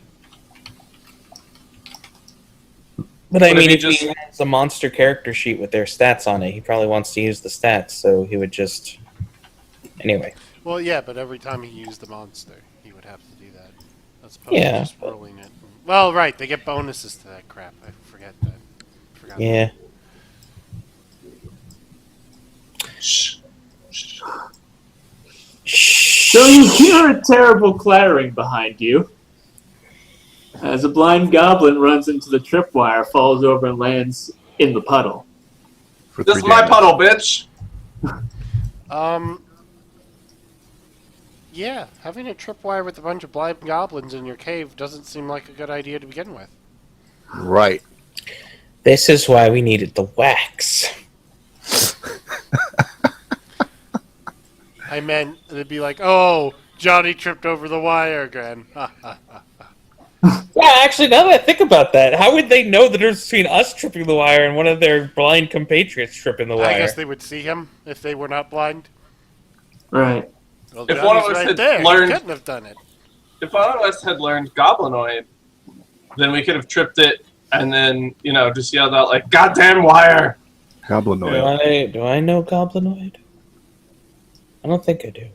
Speaker 2: But I
Speaker 1: But if
Speaker 2: mean,
Speaker 1: you
Speaker 2: if
Speaker 1: just-
Speaker 2: he has a monster character sheet with their stats on it, he probably wants to use the stats, so he would just... Anyway.
Speaker 4: Well, yeah, but every time he used a monster, he would have to do that. As opposed
Speaker 2: Yeah,
Speaker 4: to just
Speaker 2: but-
Speaker 4: rolling it. Well, right, they get bonuses to that crap. I forget that. Forgot
Speaker 2: Yeah.
Speaker 1: Shh.
Speaker 3: So you hear a terrible clattering behind you as a blind goblin runs into the tripwire, falls over, and lands in the puddle.
Speaker 5: For
Speaker 1: This is
Speaker 5: 3
Speaker 1: my
Speaker 5: damage.
Speaker 1: puddle, bitch.
Speaker 4: Yeah, having a tripwire with a bunch of blind goblins in your cave doesn't seem like a good idea to begin with.
Speaker 5: Right.
Speaker 2: This is why we needed the wax.
Speaker 4: I meant it'd be like, oh, Johnny tripped over the wire again.
Speaker 2: Yeah, actually, now that I think about that, how would they know the difference between us tripping the wire and one of their blind compatriots tripping the wire?
Speaker 4: I guess they would see him if they were not blind.
Speaker 3: Right.
Speaker 4: Well,
Speaker 1: If one of
Speaker 4: Johnny's
Speaker 1: us
Speaker 4: right
Speaker 1: had
Speaker 4: there.
Speaker 1: learned-
Speaker 4: He couldn't have done it.
Speaker 1: If one of us had learned Goblinoid, then we could have tripped it and then, just yelled out like, "Goddamn wire!"
Speaker 5: Goblinoid.
Speaker 2: Do I know Goblinoid? I don't think I do.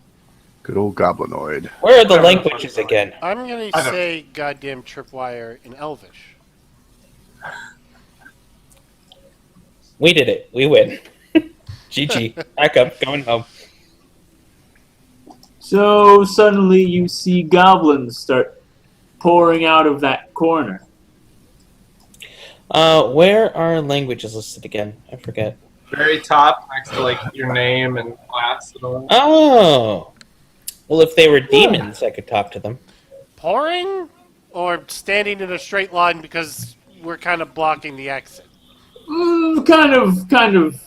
Speaker 5: Good old Goblinoid.
Speaker 2: Where are the languages again?
Speaker 4: I'm going
Speaker 1: I
Speaker 4: to
Speaker 1: don't-
Speaker 4: say goddamn tripwire in Elvish.
Speaker 2: We did it. We win. GG. Back up. Going home.
Speaker 3: So suddenly you see goblins start pouring out of that corner.
Speaker 2: Where are languages listed again? I forget.
Speaker 1: Very top, next to like your name and class and all.
Speaker 2: Oh. Well, if they were demons, I could talk to them.
Speaker 4: Pouring? Or standing in a straight line because we're kind of blocking the exit?
Speaker 3: Kind of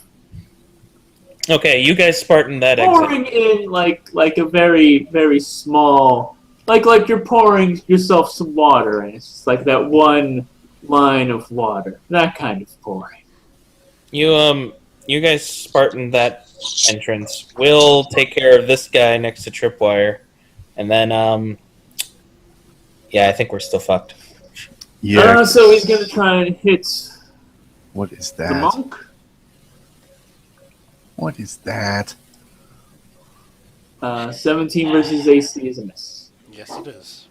Speaker 2: Okay, you guys Spartan that exit.
Speaker 3: pouring in like a very, very small, like you're pouring yourself some water, and it's just like that one line of water. That kind of pouring.
Speaker 2: You guys Spartan that entrance. We'll take care of this guy next to Tripwire. And then, yeah, I think we're still fucked.
Speaker 5: Yeah.
Speaker 3: So he's gonna try and hit
Speaker 5: What is
Speaker 3: the
Speaker 5: that?
Speaker 3: monk.
Speaker 5: What is that?
Speaker 3: 17 versus AC is a miss.
Speaker 4: Yes, it is.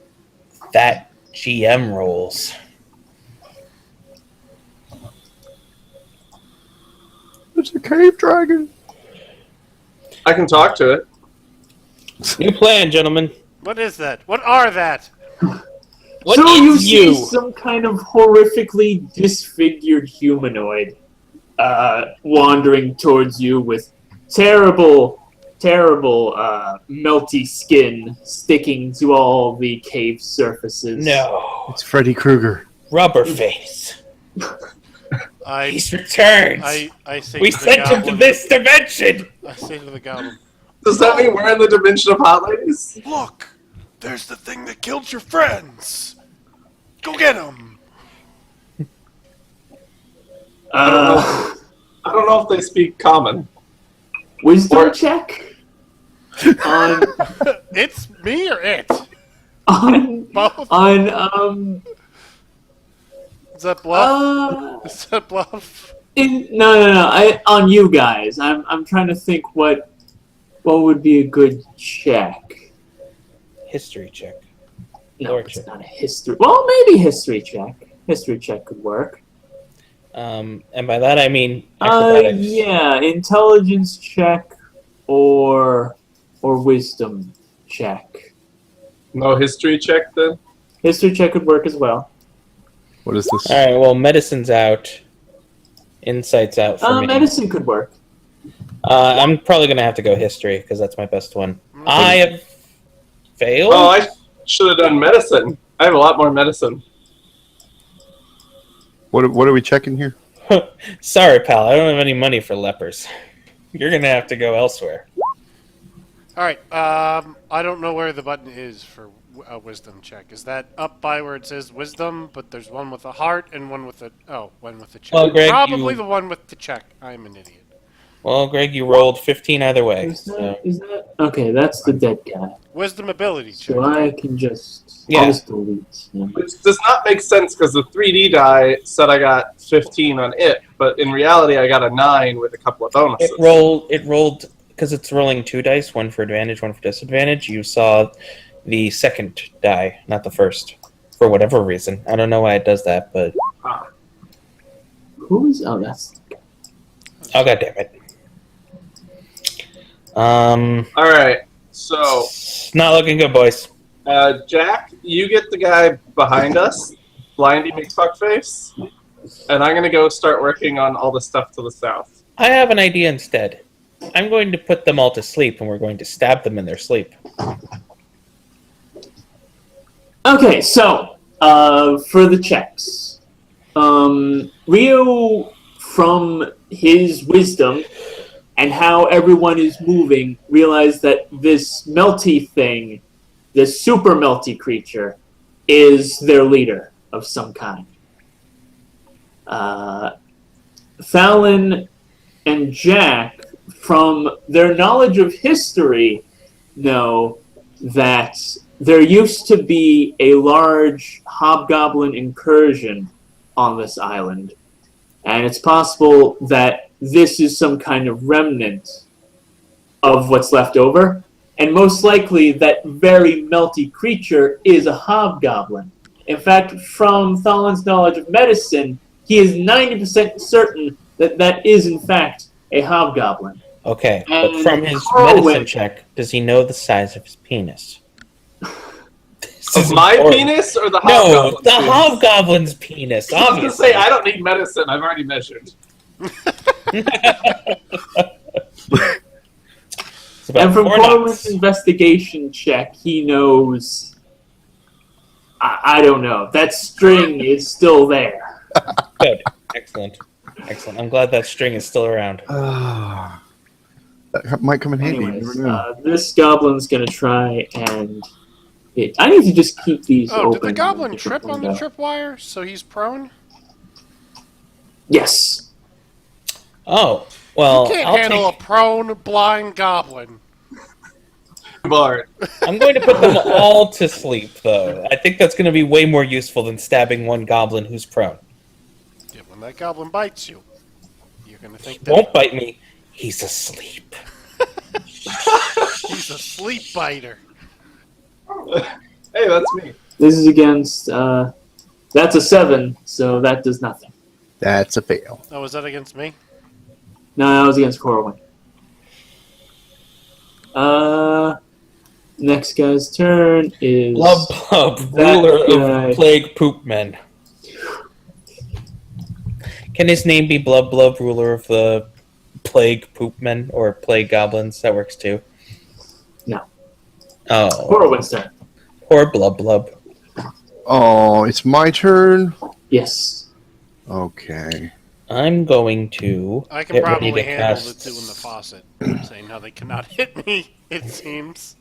Speaker 2: That GM rolls.
Speaker 5: It's a cave dragon.
Speaker 1: I can talk to it.
Speaker 2: New plan, gentlemen.
Speaker 4: What is that? What are that?
Speaker 2: What
Speaker 3: so you
Speaker 2: is
Speaker 3: see
Speaker 2: you?
Speaker 3: some kind of horrifically disfigured humanoid wandering towards you with terrible, melty skin sticking to all the cave surfaces.
Speaker 2: No.
Speaker 5: It's Freddy Krueger.
Speaker 2: Rubber face.
Speaker 4: I
Speaker 2: He's returned.
Speaker 4: I say
Speaker 2: We
Speaker 4: to the
Speaker 2: sent him to
Speaker 4: goblin,
Speaker 2: this dimension.
Speaker 4: I say to the goblin,
Speaker 1: Does that mean we're in the dimension of hot ladies?
Speaker 4: look, there's the thing that killed your friends. Go get him.
Speaker 1: I don't know if they speak common.
Speaker 3: Wisdom
Speaker 1: Or-
Speaker 3: check on
Speaker 4: It's me or it? Both.
Speaker 3: on
Speaker 4: Is that bluff? Is that bluff?
Speaker 3: no. On you guys. I'm trying to think what would be a good check.
Speaker 2: History check.
Speaker 3: No,
Speaker 2: Lore
Speaker 3: it's
Speaker 2: check.
Speaker 3: not a history. Well, maybe history check. History check could work.
Speaker 2: And by that I mean acrobatics.
Speaker 3: Yeah, intelligence check or wisdom check.
Speaker 1: No history check then?
Speaker 3: History check could work as well.
Speaker 5: What is this?
Speaker 2: All right. Well, medicine's out. Insight's out for me.
Speaker 3: Medicine could work.
Speaker 2: I'm probably gonna have to go history because that's my best one. I have failed.
Speaker 1: Oh, I should have done medicine. I have a lot more medicine.
Speaker 5: What are we checking here?
Speaker 2: Sorry, pal. I don't have any money for lepers. You're gonna have to go elsewhere.
Speaker 4: All right. I don't know where the button is for a wisdom check. Is that up by where it says wisdom? But there's one with a heart and one with a one with a check.
Speaker 2: Well, Greg,
Speaker 4: Probably
Speaker 2: you-
Speaker 4: the one with the check. I'm an idiot.
Speaker 2: Well, Greg, you rolled 15 either way.
Speaker 3: Is
Speaker 2: So.
Speaker 3: that okay? That's the dead guy.
Speaker 4: Wisdom ability check.
Speaker 3: So I can just
Speaker 2: Yeah.
Speaker 3: I'll just delete him.
Speaker 1: Which does not make sense because the 3D die said I got 15 on it, but in reality I got a 9 with a couple of bonuses.
Speaker 2: It rolled because it's rolling 2 dice, one for advantage, one for disadvantage. You saw the second die, not the first, for whatever reason. I don't know why it does that, but
Speaker 3: Who is? Oh, that's
Speaker 2: oh god damn it.
Speaker 1: Alright, so
Speaker 2: It's not looking good, boys.
Speaker 1: Jack, you get the guy behind us, Blindy McFuckface, and I'm gonna go start working on all the stuff to the south.
Speaker 2: I have an idea instead. I'm going to put them all to sleep, and we're going to stab them in their sleep.
Speaker 3: okay. So for the checks, Rio, from his wisdom and how everyone is moving, realized that this melty thing, this super melty creature, is their leader of some kind. Fallon and Jack, from their knowledge of history, know that there used to be a large hobgoblin incursion on this island. And it's possible that this is some kind of remnant of what's left over. And most likely that very melty creature is a hobgoblin. In fact, from Thalen's knowledge of medicine, he is 90% certain that that is in fact a hobgoblin.
Speaker 2: Okay, but
Speaker 3: And
Speaker 2: from his
Speaker 3: Carl
Speaker 2: medicine
Speaker 3: went-
Speaker 2: check, does he know the size of his penis? This
Speaker 1: Of
Speaker 2: is
Speaker 1: my
Speaker 2: important.
Speaker 1: penis or the
Speaker 2: No,
Speaker 1: hobgoblin's
Speaker 2: the
Speaker 1: penis?
Speaker 2: hobgoblin's penis,
Speaker 1: I was gonna
Speaker 2: obviously.
Speaker 1: say I don't need medicine. I've already measured.
Speaker 2: It's about
Speaker 3: And from
Speaker 2: 4
Speaker 3: Corwin's
Speaker 2: knots.
Speaker 3: investigation check, he knows. I don't know. That string is still there.
Speaker 2: Good. Excellent. Excellent. I'm glad that string is still around.
Speaker 5: That might come in handy. You
Speaker 3: Anyways,
Speaker 5: never know.
Speaker 3: this goblin's gonna try and hit. I need to just keep these
Speaker 4: Oh,
Speaker 3: open.
Speaker 4: did the goblin
Speaker 3: Keep
Speaker 4: trip
Speaker 3: them
Speaker 4: on the
Speaker 3: down.
Speaker 4: tripwire so he's prone?
Speaker 3: Yes.
Speaker 2: Oh, well,
Speaker 4: You can't
Speaker 2: I'll
Speaker 4: handle a prone blind goblin.
Speaker 1: Bard.
Speaker 2: I'm going to put them all to sleep, though. I think that's going to be way more useful than stabbing one goblin who's prone.
Speaker 4: Yeah, when that goblin bites you, you're gonna think that
Speaker 2: Won't bite me. He's asleep.
Speaker 4: he's a sleep biter.
Speaker 1: Hey, that's me.
Speaker 3: This is against. That's a 7, so that does nothing.
Speaker 5: That's a fail.
Speaker 4: Oh, was that against me?
Speaker 3: No, that was against Corwin. Next guy's turn is
Speaker 2: Blub Blub,
Speaker 3: that
Speaker 2: ruler
Speaker 3: guy.
Speaker 2: of plague poop men. Can his name be Blub Blub, ruler of the plague poop men or plague goblins? That works too.
Speaker 3: No.
Speaker 2: Oh,
Speaker 3: Corwin's turn.
Speaker 2: poor Blub Blub.
Speaker 5: Oh, it's my turn?
Speaker 3: Yes.
Speaker 5: Okay.
Speaker 2: I'm going to
Speaker 4: I can
Speaker 2: get ready
Speaker 4: probably
Speaker 2: to
Speaker 4: handle
Speaker 2: cast.
Speaker 4: the two in the faucet, saying how they cannot hit me, it seems.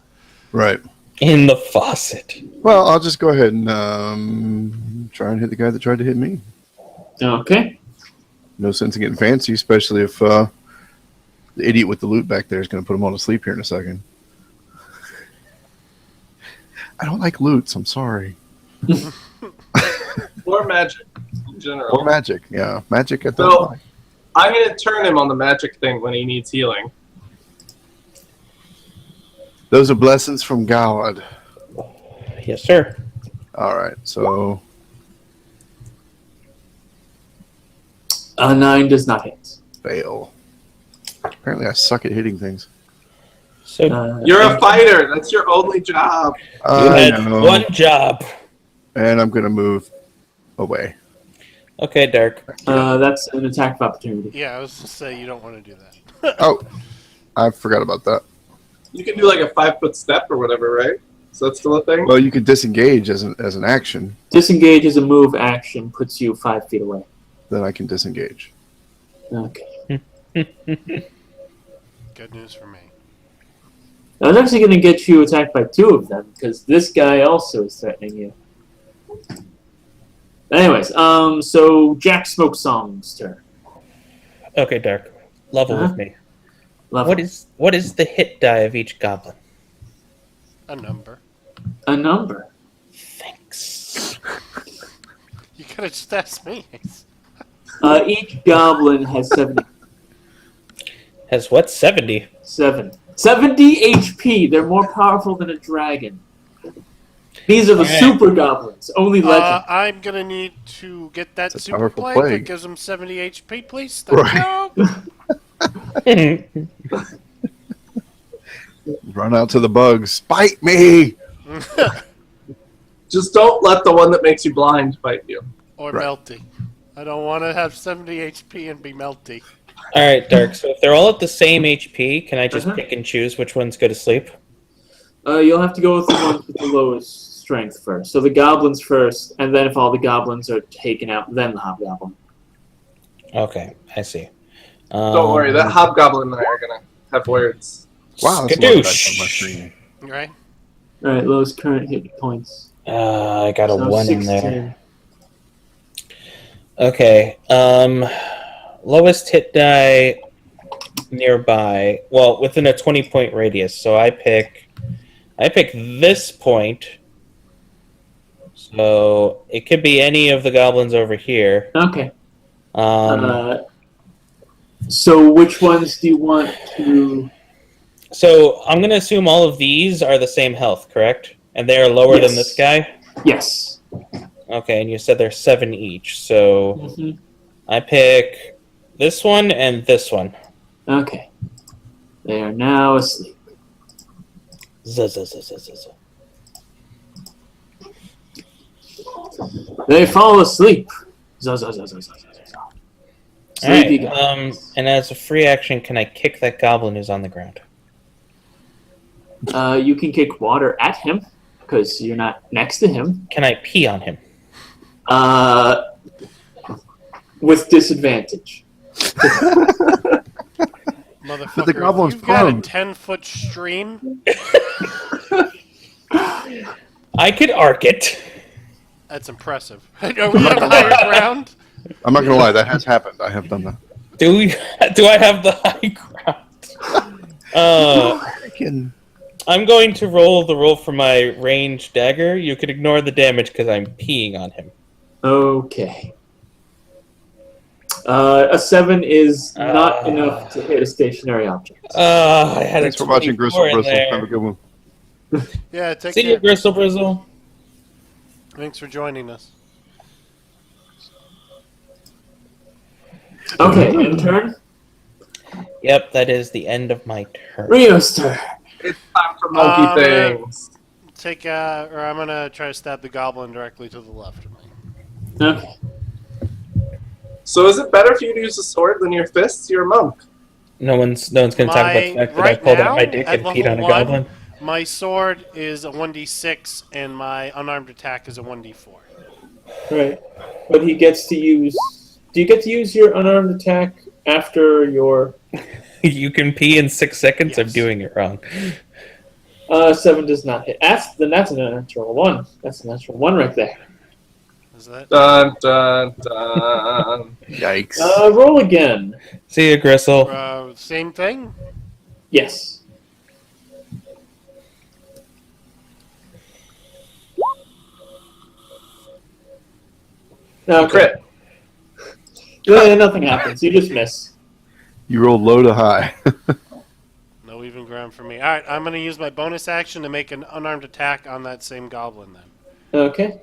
Speaker 5: Right.
Speaker 2: In the faucet.
Speaker 5: Well, I'll just go ahead and try and hit the guy that tried to hit me.
Speaker 3: Okay.
Speaker 5: No sense in getting fancy, especially if the idiot with the loot back there is going to put him on to sleep here in a second. I don't like loots. I'm sorry.
Speaker 1: Or magic in general.
Speaker 5: Or magic. Yeah, magic at
Speaker 1: So-
Speaker 5: that time.
Speaker 1: I'm going to turn him on the magic thing when he needs healing.
Speaker 5: Those are blessings from God.
Speaker 2: Yes, sir.
Speaker 5: All right, so
Speaker 3: A 9 does not hit.
Speaker 5: fail. Apparently, I suck at hitting things.
Speaker 2: So
Speaker 1: You're a fighter. That's your only job.
Speaker 2: you
Speaker 5: I
Speaker 2: had
Speaker 5: know.
Speaker 2: one job.
Speaker 5: And I'm going to move away.
Speaker 2: Okay, Dark.
Speaker 3: That's an attack of opportunity.
Speaker 4: Yeah, I was to say you don't want to do that.
Speaker 5: Oh, I forgot about that.
Speaker 1: You can do like a 5-foot step or whatever, right? So that's still a thing?
Speaker 5: Well, you could disengage as an action.
Speaker 3: Disengage as a move action puts you 5 feet away.
Speaker 5: Then I can disengage.
Speaker 3: Okay.
Speaker 4: Good news for me.
Speaker 3: I was actually going to get you attacked by 2 of them because this guy also is threatening you. Anyways, so Jack Smokesong's turn.
Speaker 2: Okay, Dark. Level
Speaker 3: Uh-huh.
Speaker 2: with me.
Speaker 3: Level.
Speaker 2: What is the hit die of each goblin?
Speaker 4: A number.
Speaker 3: A number?
Speaker 2: Thanks.
Speaker 4: You could have just asked me.
Speaker 3: Each goblin has 70.
Speaker 2: Has what? 70.
Speaker 3: 70 HP. They're more powerful than a dragon. These are the
Speaker 2: Alright.
Speaker 3: super goblins. Only legend.
Speaker 4: I'm gonna need to get that
Speaker 5: It's a
Speaker 4: super
Speaker 5: powerful
Speaker 4: plague
Speaker 5: plague.
Speaker 4: that gives them 70 HP, please. Thank
Speaker 5: Right.
Speaker 4: you.
Speaker 5: Run out to the bugs. Bite me!
Speaker 1: Just don't let the one that makes you blind bite you.
Speaker 4: Or
Speaker 5: Right.
Speaker 4: melty. I don't want to have 70 HP and be melty.
Speaker 2: All right, Dark. So if they're all at the same HP, can I just
Speaker 3: Uh-huh.
Speaker 2: pick and choose which ones go to sleep?
Speaker 3: You'll have to go with the ones with the lowest strength first. So the goblins first, and then if all the goblins are taken out, then the hobgoblin.
Speaker 2: Okay, I see.
Speaker 1: Don't worry, that hobgoblin and I are going to have words.
Speaker 5: Wow, that's a lot of dice
Speaker 2: Skadoosh.
Speaker 5: on my screen.
Speaker 4: Right?
Speaker 3: Alright, lowest current hit points.
Speaker 2: I got a
Speaker 3: So
Speaker 2: 1 in
Speaker 3: 16.
Speaker 2: there. Okay. Lowest hit die nearby. Well, within a 20-point radius. So I pick this point. So it could be any of the goblins over here.
Speaker 3: Okay.
Speaker 2: Um,
Speaker 3: So which ones do you want to...
Speaker 2: so I'm going to assume all of these are the same health, correct? And they are lower than
Speaker 3: Yes.
Speaker 2: this guy?
Speaker 3: Yes.
Speaker 2: Okay, and you said they're 7 each. So
Speaker 3: Mhm.
Speaker 2: I pick this one and this one.
Speaker 3: Okay. They are now asleep.
Speaker 2: Zzzz.
Speaker 3: They fall asleep. Sleepy
Speaker 2: Alright,
Speaker 3: guys.
Speaker 2: and as a free action, can I kick that goblin who's on the ground?
Speaker 3: You can kick water at him because you're not next to him.
Speaker 2: Can I pee on him?
Speaker 3: With disadvantage.
Speaker 4: Motherfucker,
Speaker 5: But the goblin's
Speaker 4: you've got a
Speaker 5: prone.
Speaker 4: 10-foot stream?
Speaker 2: I could arc it.
Speaker 4: That's impressive. Are we on higher ground?
Speaker 5: I'm not going to lie, that has happened. I have done that.
Speaker 2: Do I have the high ground?
Speaker 5: I can...
Speaker 2: I'm going to roll the roll for my ranged dagger. You could ignore the damage because I'm peeing on him.
Speaker 3: Okay. A 7 is not enough to hit a stationary object.
Speaker 2: I had
Speaker 5: Thanks
Speaker 2: a
Speaker 5: for watching
Speaker 2: 24
Speaker 5: Gristle
Speaker 2: in
Speaker 5: Bristle.
Speaker 2: there.
Speaker 5: Have a good one.
Speaker 4: Yeah, take
Speaker 2: See you,
Speaker 4: care.
Speaker 2: Gristle Brizzle.
Speaker 4: Thanks for joining us.
Speaker 3: Okay, end turn.
Speaker 2: Yep, that is the end of my turn.
Speaker 3: Rio's turn.
Speaker 1: It's time for monkey
Speaker 4: I'm gonna-
Speaker 1: things.
Speaker 4: I'm gonna try to stab the goblin directly to the left of me.
Speaker 3: Okay.
Speaker 1: So is it better for you to use a sword than your fists? You're a monk.
Speaker 2: No one's gonna talk about the fact that I
Speaker 4: Right
Speaker 2: pulled out my
Speaker 4: now,
Speaker 2: dick
Speaker 4: at
Speaker 2: and peed
Speaker 4: level
Speaker 2: on a
Speaker 4: 1,
Speaker 2: goblin.
Speaker 4: my sword is a 1d6 and my unarmed attack is a 1d4.
Speaker 3: Right. But he gets to use. Do you get to use your unarmed attack after your.
Speaker 2: You can pee in 6 seconds. I'm
Speaker 4: Yes.
Speaker 2: doing it wrong.
Speaker 3: 7 does not hit. Then that's a natural 1. That's a natural 1 right there.
Speaker 4: Is that?
Speaker 1: Dun dun dun.
Speaker 5: Yikes.
Speaker 3: Roll again.
Speaker 2: See you, Gristle.
Speaker 4: Same thing?
Speaker 3: Yes. Okay.
Speaker 1: Crit.
Speaker 3: Nothing happens. You just miss.
Speaker 5: You rolled low to high.
Speaker 4: No even ground for me. Alright, I'm going to use my bonus action to make an unarmed attack on that same goblin then.
Speaker 3: Okay.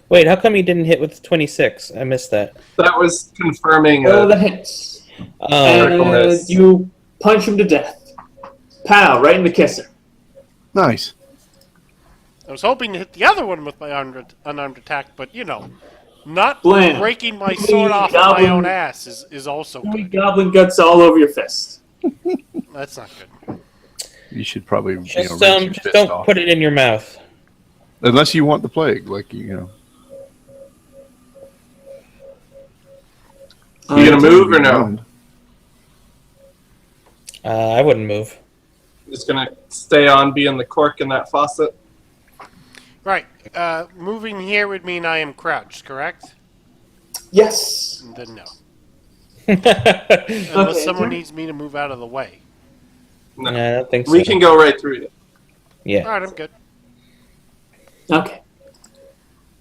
Speaker 2: Wait, how come you didn't hit with 26? I missed that.
Speaker 1: That was confirming.
Speaker 3: Roll the hits.
Speaker 1: Critical
Speaker 3: And
Speaker 1: miss.
Speaker 3: you punch him to death. Pow! Right in the kisser.
Speaker 5: Nice.
Speaker 4: I was hoping to hit the other one with my unarmed attack, but not
Speaker 3: Blam.
Speaker 4: breaking my sword off of my
Speaker 3: Goblin.
Speaker 4: own ass is also good.
Speaker 3: Goblin guts all over your fist.
Speaker 4: That's not good.
Speaker 5: You should probably
Speaker 2: Just,
Speaker 5: rinse your
Speaker 2: just
Speaker 5: fist
Speaker 2: don't
Speaker 5: off.
Speaker 2: put it in your mouth.
Speaker 5: Unless you want the plague,
Speaker 1: You gonna move or no?
Speaker 2: I wouldn't move.
Speaker 1: Just gonna stay on being the cork in that faucet.
Speaker 4: Right. Moving here would mean I am crouched, correct?
Speaker 3: Yes.
Speaker 4: Then no.
Speaker 3: Okay,
Speaker 4: Unless someone
Speaker 3: turn.
Speaker 4: needs me to move out of the way.
Speaker 1: No.
Speaker 2: I don't think so.
Speaker 1: We can go right through you.
Speaker 2: Yeah.
Speaker 4: Alright, I'm good.
Speaker 3: Okay.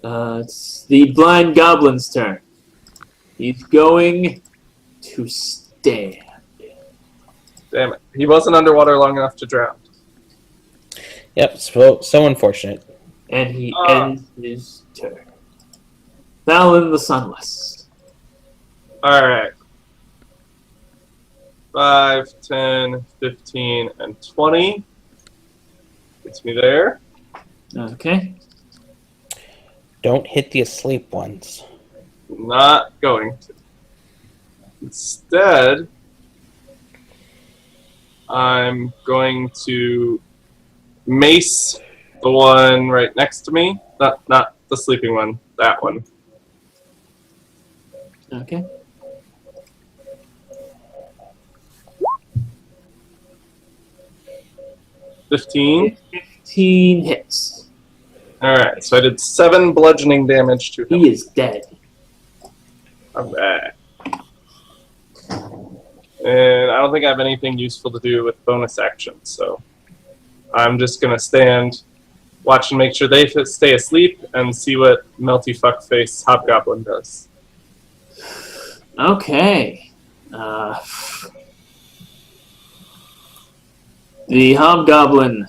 Speaker 3: It's the blind goblin's turn. He's going to stand.
Speaker 1: Damn it. He wasn't underwater long enough to drown.
Speaker 2: Yep. So unfortunate.
Speaker 3: And he ends his turn. Valen the Sunless.
Speaker 1: Alright. 5, 10, 15, and 20. Gets me there.
Speaker 3: Okay.
Speaker 2: Don't hit the asleep ones.
Speaker 1: Not going to. Instead, I'm going to mace the one right next to me. Not the sleeping one. That one.
Speaker 3: Okay.
Speaker 1: $15.
Speaker 3: 15 hits.
Speaker 1: Alright, so I did 7 bludgeoning damage to him.
Speaker 3: He is dead.
Speaker 1: Alright. And I don't think I have anything useful to do with bonus actions, so I'm just gonna stand, watch and make sure they stay asleep, and see what melty fuckface Hobgoblin does.
Speaker 3: Okay. The Hobgoblin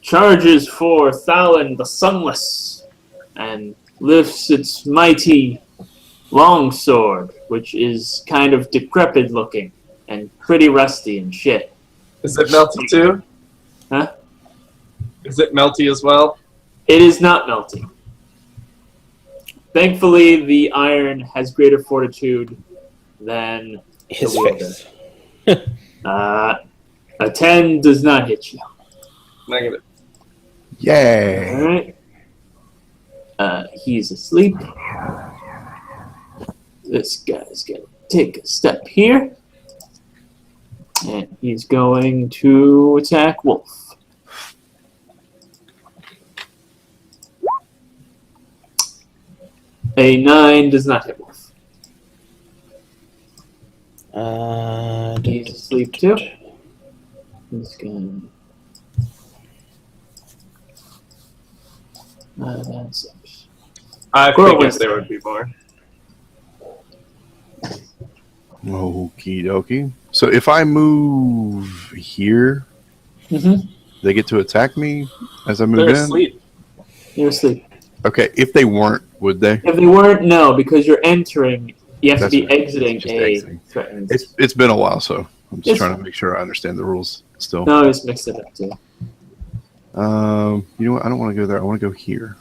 Speaker 3: charges for Thalin the Sunless and lifts its mighty longsword, which is kind of decrepit looking and pretty rusty and shit.
Speaker 1: Is it melty too?
Speaker 3: Huh?
Speaker 1: Is it melty as well?
Speaker 3: It is not melting. Thankfully, the iron has greater fortitude than
Speaker 2: His
Speaker 3: the wielder.
Speaker 2: face.
Speaker 3: A 10 does not hit you.
Speaker 1: Negative.
Speaker 5: Yay.
Speaker 3: Alright. He's asleep. This guy's gonna take a step here. And he's going to attack Wolf. A 9 does not hit Wolf. He's asleep too. He's going. That's
Speaker 1: I
Speaker 3: Squirrel
Speaker 1: figured
Speaker 3: wins.
Speaker 1: there would be more.
Speaker 5: Okie dokie. So if I move here,
Speaker 3: Mm-hmm.
Speaker 5: they get to attack me as I move
Speaker 1: They're
Speaker 5: in?
Speaker 1: asleep.
Speaker 3: You're asleep.
Speaker 5: Okay, if they weren't, would they?
Speaker 3: If they weren't, no, because you're entering. You have
Speaker 5: That's
Speaker 3: to be
Speaker 5: right.
Speaker 3: exiting
Speaker 5: Just
Speaker 3: a
Speaker 5: exiting.
Speaker 3: threatened.
Speaker 5: It's been a while, so I'm just
Speaker 3: It's
Speaker 5: trying to
Speaker 3: fine.
Speaker 5: make sure I understand the rules still.
Speaker 3: No, I just mixed it up too.
Speaker 5: You know what? I don't want to go there. I want to go here.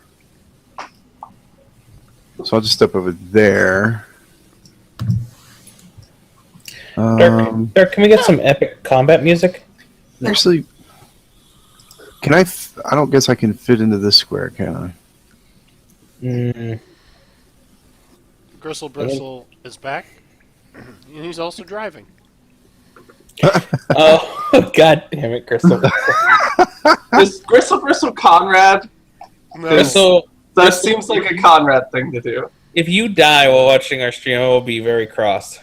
Speaker 5: So I'll just step over there.
Speaker 2: Dirk, can we get some epic combat music?
Speaker 5: Actually, can I? I don't guess I can fit into this square, can I?
Speaker 2: Mm,
Speaker 4: Gristle Bristle is back, and he's also driving.
Speaker 2: oh, god damn it, Crystal.
Speaker 1: Is Gristle Bristle Conrad?
Speaker 4: No.
Speaker 2: Crystal,
Speaker 1: That seems like a Conrad thing to do.
Speaker 2: if you die while watching our stream, I will be very cross.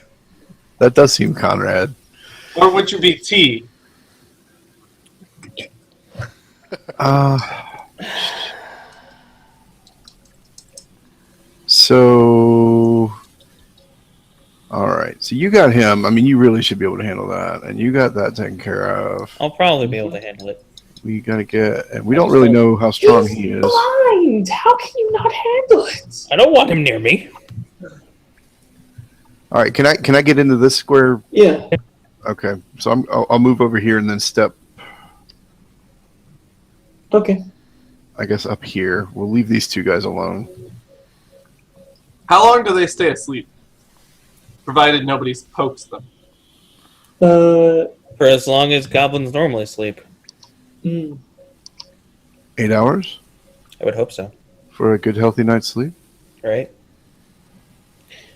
Speaker 5: That does seem Conrad.
Speaker 1: Or would you be T?
Speaker 5: So, all right. So you got him. I mean, you really should be able to handle that, and you got that taken care of.
Speaker 2: I'll probably be able to handle it.
Speaker 5: We gotta get, and we don't really know how strong he is.
Speaker 3: blind. How can you not handle it?
Speaker 2: I don't want him near me.
Speaker 5: All right. Can I get into this square?
Speaker 3: Yeah.
Speaker 5: Okay. So I'll move over here and then step,
Speaker 3: Okay.
Speaker 5: I guess, up here. We'll leave these two guys alone.
Speaker 1: How long do they stay asleep? Provided nobody pokes them.
Speaker 2: For as long as goblins normally sleep.
Speaker 5: 8 hours
Speaker 2: I would hope so.
Speaker 5: for a good, healthy night's sleep.
Speaker 2: Right?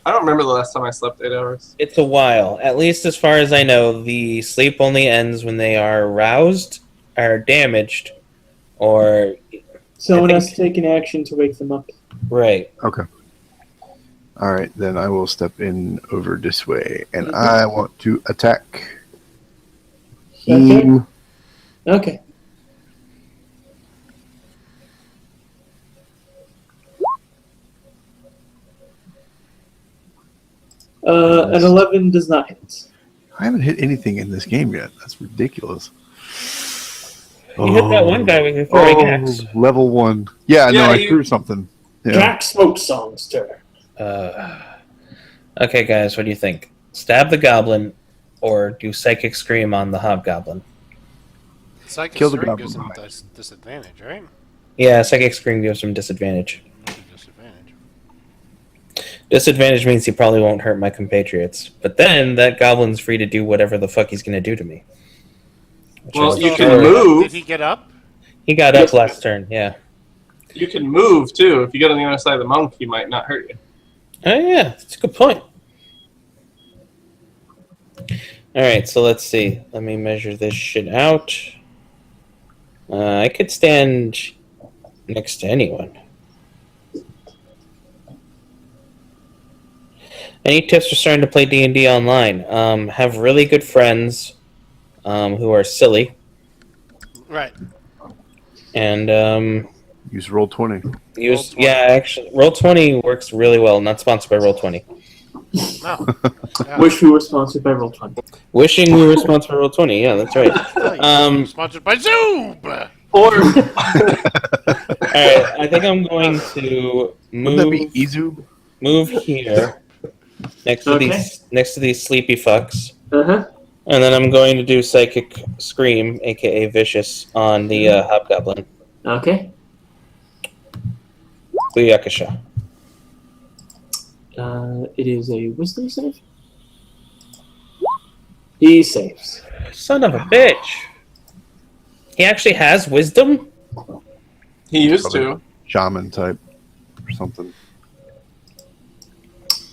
Speaker 1: I don't remember the last time I slept 8 hours.
Speaker 2: It's a while. At least as far as I know, the sleep only ends when they are roused, are damaged, or...
Speaker 3: Someone
Speaker 2: I
Speaker 3: has
Speaker 2: think-
Speaker 3: to take an action to wake them up.
Speaker 2: Right.
Speaker 5: Okay. All right, then I will step in over this way, and
Speaker 3: Mhm.
Speaker 5: I want to attack
Speaker 3: Okay.
Speaker 5: him.
Speaker 3: Okay. An 11 does not hit.
Speaker 5: I haven't hit anything in this game yet. That's ridiculous.
Speaker 2: You hit that one guy with your throwing axe.
Speaker 5: Level 1. Yeah,
Speaker 1: Yeah,
Speaker 5: no, I
Speaker 1: you-
Speaker 5: threw something. Yeah.
Speaker 3: Jack Smoke Songster.
Speaker 2: Okay, guys, what do you think? Stab the goblin, or do psychic scream on the hobgoblin?
Speaker 4: Psychic
Speaker 5: Kill the
Speaker 4: String
Speaker 5: goblin
Speaker 4: gives him
Speaker 5: behind.
Speaker 4: disadvantage, right?
Speaker 2: Yeah, psychic scream gives him disadvantage.
Speaker 4: Maybe disadvantage.
Speaker 2: Disadvantage means he probably won't hurt my compatriots. But then that goblin's free to do whatever the fuck he's gonna do to me. Which
Speaker 1: Well,
Speaker 2: is
Speaker 1: you
Speaker 2: for
Speaker 1: can
Speaker 2: sure.
Speaker 1: move.
Speaker 4: Did he get up?
Speaker 2: He got up last turn, yeah.
Speaker 1: You can move too. If you get on the other side of the monk, he might not hurt you.
Speaker 2: Oh yeah, that's a good point. Alright, so let's see. Let me measure this shit out. I could stand next to anyone. Any tips for starting to play D&D online? Have really good friends who are silly.
Speaker 4: Right.
Speaker 2: And
Speaker 5: Use roll 20.
Speaker 2: use...
Speaker 4: Roll20.
Speaker 2: Yeah, actually, Roll20 works really well. Not sponsored by Roll20.
Speaker 4: No. Yeah.
Speaker 3: Wish we were sponsored by Roll20.
Speaker 2: Wishing we were sponsored by Roll20. Yeah, that's right.
Speaker 4: Sponsored by Zoom.
Speaker 1: Or
Speaker 2: Alright, I think I'm going to
Speaker 5: Wouldn't that be
Speaker 2: move
Speaker 5: Izu?
Speaker 2: here next to
Speaker 3: Okay.
Speaker 2: these sleepy fucks.
Speaker 3: Uh-huh.
Speaker 2: And then I'm going to do Psychic Scream, aka Vicious, on the Hobgoblin.
Speaker 3: Okay.
Speaker 2: Booyakasha.
Speaker 3: It is a wisdom save. He saves.
Speaker 2: Son of a bitch! He actually has wisdom?
Speaker 1: he used to.
Speaker 5: Shaman type or something.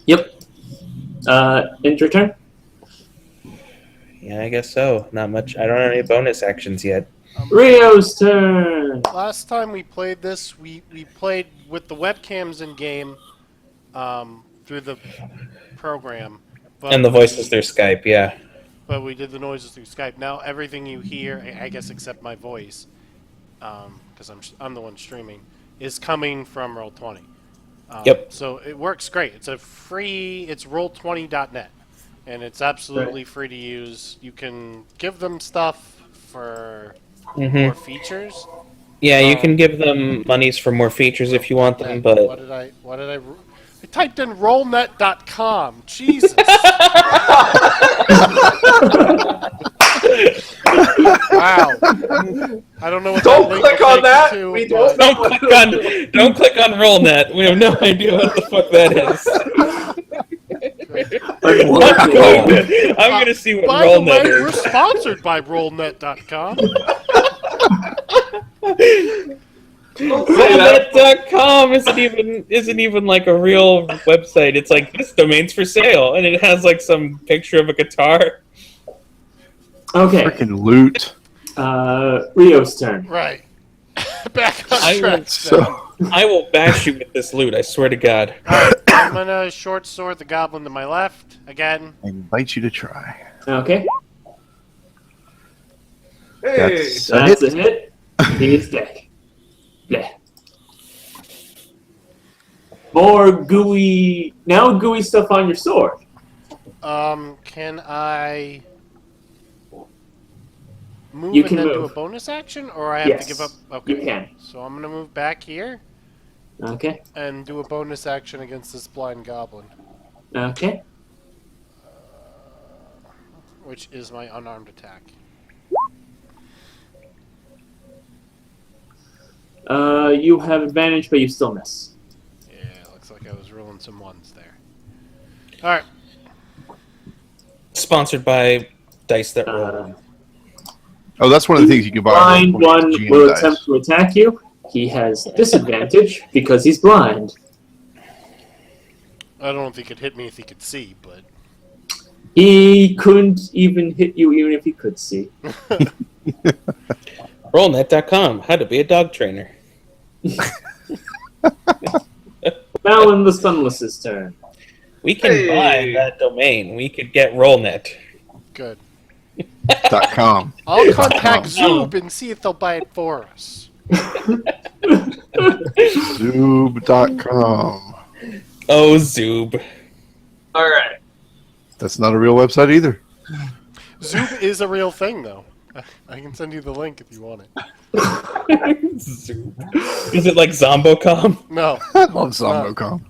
Speaker 3: Yep. End your turn.
Speaker 2: Yeah, I guess so. Not much. I don't have any bonus actions yet.
Speaker 3: Rio's turn.
Speaker 4: Last time we played this, we played with the webcams in game through the program. But
Speaker 2: And the voices through Skype, yeah.
Speaker 4: But we did the noises through Skype. Now everything you hear, I guess except my voice, because I'm the one streaming, is coming from Roll20.
Speaker 2: Yep.
Speaker 4: So it works great. It's it's roll20.net, and it's absolutely free to use. You can give them stuff for more features.
Speaker 2: Yeah, you can give them monies for more features if you want them,
Speaker 4: What
Speaker 2: but
Speaker 4: did I typed in rollnet.com. Jesus. Wow. I don't know what
Speaker 1: Don't
Speaker 4: that link
Speaker 1: click
Speaker 4: will
Speaker 1: on
Speaker 4: take
Speaker 1: that.
Speaker 4: you to,
Speaker 1: We
Speaker 4: but-
Speaker 2: don't click on RollNet. We have no idea what the fuck that is. I'm gonna see what
Speaker 4: By the way,
Speaker 2: RollNet
Speaker 4: we're
Speaker 2: is.
Speaker 4: sponsored by rollnet.com.
Speaker 2: RollNet.com isn't even like a real website. It's like this domain's for sale, and it has like some picture of a guitar.
Speaker 3: Okay.
Speaker 5: Freaking loot.
Speaker 3: Rio's turn.
Speaker 4: Right. Back on
Speaker 2: I
Speaker 4: track.
Speaker 2: will-
Speaker 5: So
Speaker 2: I will bash you with this loot. I swear to God.
Speaker 4: Alright, I'm gonna short sword the goblin to my left again.
Speaker 5: I invite you to try.
Speaker 3: Okay.
Speaker 1: Hey.
Speaker 5: That's
Speaker 3: That's a hit. He is dead. Bleh. More gooey. Now gooey stuff on your sword.
Speaker 4: Can I move
Speaker 3: You
Speaker 4: and
Speaker 3: can
Speaker 4: then do a
Speaker 3: move.
Speaker 4: bonus action, or I have
Speaker 3: Yes,
Speaker 4: to give up? Okay.
Speaker 3: you can.
Speaker 4: So I'm gonna move back here
Speaker 3: Okay.
Speaker 4: and do a bonus action against this blind goblin,
Speaker 3: Okay.
Speaker 4: which is my unarmed attack.
Speaker 3: You have advantage, but you still miss.
Speaker 4: Yeah, looks like I was rolling some ones there. Alright.
Speaker 2: Sponsored by Dice That Roll.
Speaker 5: Oh, that's one of the things you can buy.
Speaker 3: Blind
Speaker 5: on
Speaker 3: one
Speaker 5: GM
Speaker 3: will
Speaker 5: dice.
Speaker 3: attempt to attack you. He has disadvantage because he's blind.
Speaker 4: I don't know if he could hit me if he could see, but
Speaker 3: He couldn't even hit you even if he could see.
Speaker 2: Rollnet.com. How to be a dog trainer.
Speaker 3: Now in the Sunless's turn.
Speaker 2: We can
Speaker 1: Hey.
Speaker 2: buy that domain. We could get Rollnet.
Speaker 4: good.
Speaker 5: .com.
Speaker 4: I'll contact
Speaker 2: Oh.
Speaker 4: Zoob and see if they'll buy it for us.
Speaker 5: Zoob.com.
Speaker 2: Oh, Zoob.
Speaker 1: All right.
Speaker 5: That's not a real website either.
Speaker 4: Zoob is a real thing, though. I can send you the link if you want it.
Speaker 2: Zoob. Is it like Zombocom?
Speaker 4: No.
Speaker 5: I love Zombocom.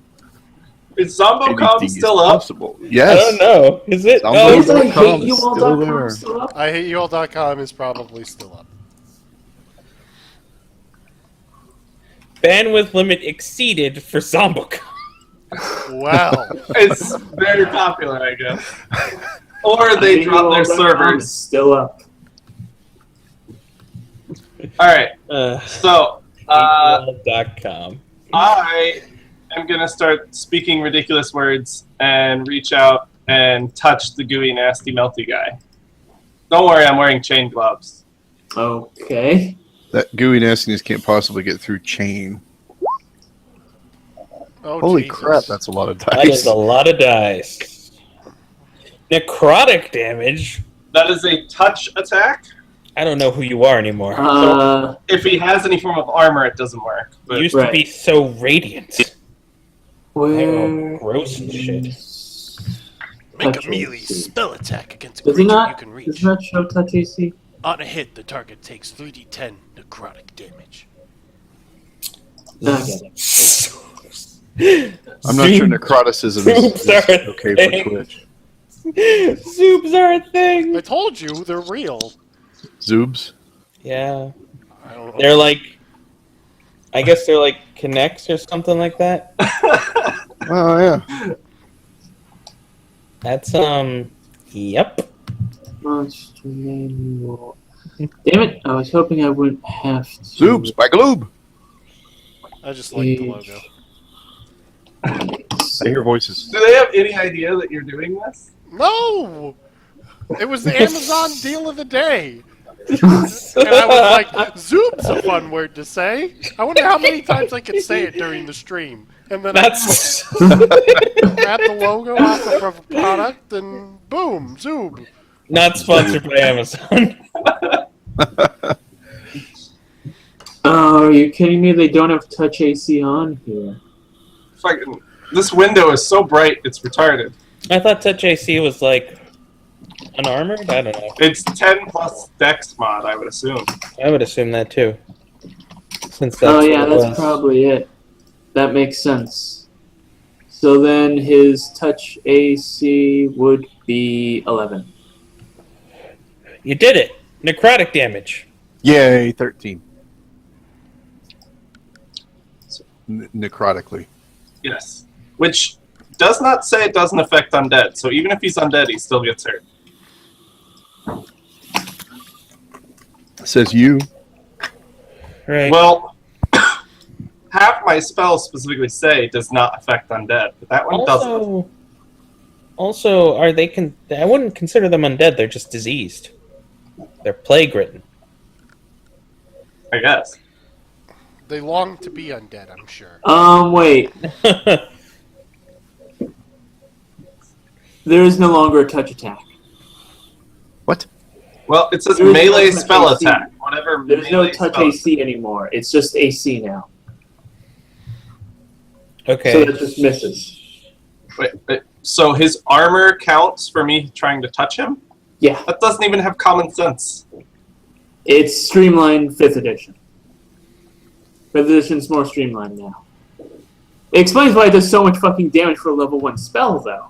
Speaker 1: Is Zombocom
Speaker 5: Anything
Speaker 1: still
Speaker 5: is
Speaker 1: up?
Speaker 5: possible.
Speaker 2: I
Speaker 5: Yes.
Speaker 2: don't know. Is it?
Speaker 5: Zombo-
Speaker 2: Oh,
Speaker 3: Is I
Speaker 5: .com
Speaker 3: hate
Speaker 5: is
Speaker 3: you
Speaker 5: still
Speaker 3: all.com
Speaker 5: there.
Speaker 3: still up?
Speaker 4: IHateYouAll.com is probably still up.
Speaker 2: bandwidth limit exceeded for Zombocom.
Speaker 4: Wow.
Speaker 1: It's very popular, I guess. Or they drop their
Speaker 3: IHateYouAll.com is
Speaker 1: servers.
Speaker 3: still up.
Speaker 1: All right. So
Speaker 2: AOL.com.
Speaker 1: I am gonna start speaking ridiculous words and reach out and touch the gooey, nasty, melty guy. Don't worry, I'm wearing chain gloves.
Speaker 3: Okay.
Speaker 5: That gooey nastiness can't possibly get through chain.
Speaker 4: Oh,
Speaker 5: Holy
Speaker 4: Jesus.
Speaker 5: crap, that's a lot of
Speaker 2: That is
Speaker 5: dice.
Speaker 2: a lot of dice. Necrotic damage.
Speaker 1: That is a touch attack.
Speaker 2: I don't know who you are anymore.
Speaker 1: If he has any form of armor, it doesn't work.
Speaker 2: You
Speaker 1: But
Speaker 2: used to be so radiant.
Speaker 3: Where
Speaker 2: Gross and shit.
Speaker 4: Make
Speaker 3: Touch
Speaker 4: a melee
Speaker 3: AC.
Speaker 4: spell attack against a
Speaker 3: Does it
Speaker 4: creature
Speaker 3: not?
Speaker 4: you can
Speaker 3: Does
Speaker 4: reach.
Speaker 3: it not show touch AC?
Speaker 4: On a hit, the target takes 3d10 necrotic damage.
Speaker 3: No, I get it.
Speaker 5: I'm not sure necroticism is okay
Speaker 2: thing.
Speaker 5: for Twitch.
Speaker 2: Zoobs are a thing.
Speaker 4: I told you, they're real.
Speaker 5: Zoobs?
Speaker 2: Yeah.
Speaker 4: I don't know.
Speaker 2: They're like, I guess they're like connects or something like that.
Speaker 5: Oh, yeah.
Speaker 2: That's, yep.
Speaker 3: Monster manual. Damn it! I was hoping I wouldn't have to.
Speaker 5: Zoobs by Gloob.
Speaker 4: I just like the logo.
Speaker 5: I hear voices.
Speaker 1: do they have any idea that you're doing this?
Speaker 4: No! It was the Amazon deal of the day. And I was like, Zoob's a fun word to say. I wonder how many times I could say it during the stream. And then
Speaker 2: That's
Speaker 4: I grab the logo off of a product and boom, Zoob.
Speaker 2: not sponsored by Amazon.
Speaker 3: Oh, are you kidding me? They don't have touch AC on here.
Speaker 1: fucking... This window is so bright, it's retarded.
Speaker 2: I thought Touch AC was like unarmored? I don't know.
Speaker 1: It's 10 plus Dex mod, I would assume.
Speaker 2: I would assume that too. Since that's
Speaker 3: Oh yeah,
Speaker 2: what it
Speaker 3: that's
Speaker 2: was.
Speaker 3: probably it. That makes sense. So then his touch AC would be 11.
Speaker 2: You did it! Necrotic damage.
Speaker 5: Yay, 13. Necrotically.
Speaker 1: Yes. Which does not say it doesn't affect undead, so even if he's undead, he still gets hurt.
Speaker 5: Says you.
Speaker 2: Right.
Speaker 1: Well, half my spells specifically say does not affect undead, but that one doesn't.
Speaker 2: Also, are they? I wouldn't consider them undead. They're just diseased. They're plague-ridden.
Speaker 1: I guess.
Speaker 4: They long to be undead, I'm sure.
Speaker 3: Wait. There is no longer a touch attack.
Speaker 5: What?
Speaker 1: Well, it says
Speaker 3: There is
Speaker 1: melee
Speaker 3: no touch
Speaker 1: spell
Speaker 3: AC.
Speaker 1: attack. Whatever.
Speaker 3: There's no
Speaker 1: melee
Speaker 3: touch
Speaker 1: spell
Speaker 3: AC anymore. It's just AC now.
Speaker 2: Okay.
Speaker 3: So that just misses.
Speaker 1: Wait, so his armor counts for me trying to touch him?
Speaker 3: Yeah.
Speaker 1: That doesn't even have common sense.
Speaker 3: It's streamlined 5th edition. 5th edition's more streamlined now. It explains why it does so much fucking damage for a level 1 spell, though.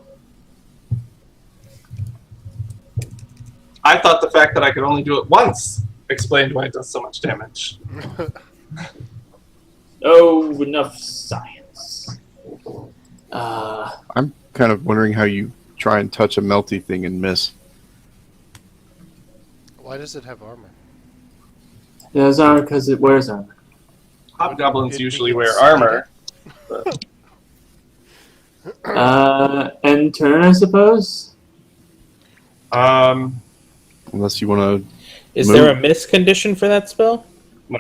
Speaker 1: I thought the fact that I could only do it once explained why it does so much damage.
Speaker 3: Oh, enough science.
Speaker 5: I'm kind of wondering how you try and touch a melty thing and miss.
Speaker 4: Why does it have armor?
Speaker 3: It has armor because it wears armor.
Speaker 1: Hobgoblins
Speaker 4: It
Speaker 1: usually
Speaker 4: begins
Speaker 1: wear armor.
Speaker 3: End turn, I suppose?
Speaker 5: Unless you want
Speaker 2: Is
Speaker 5: move.
Speaker 2: there a miss condition for that spell?
Speaker 1: No.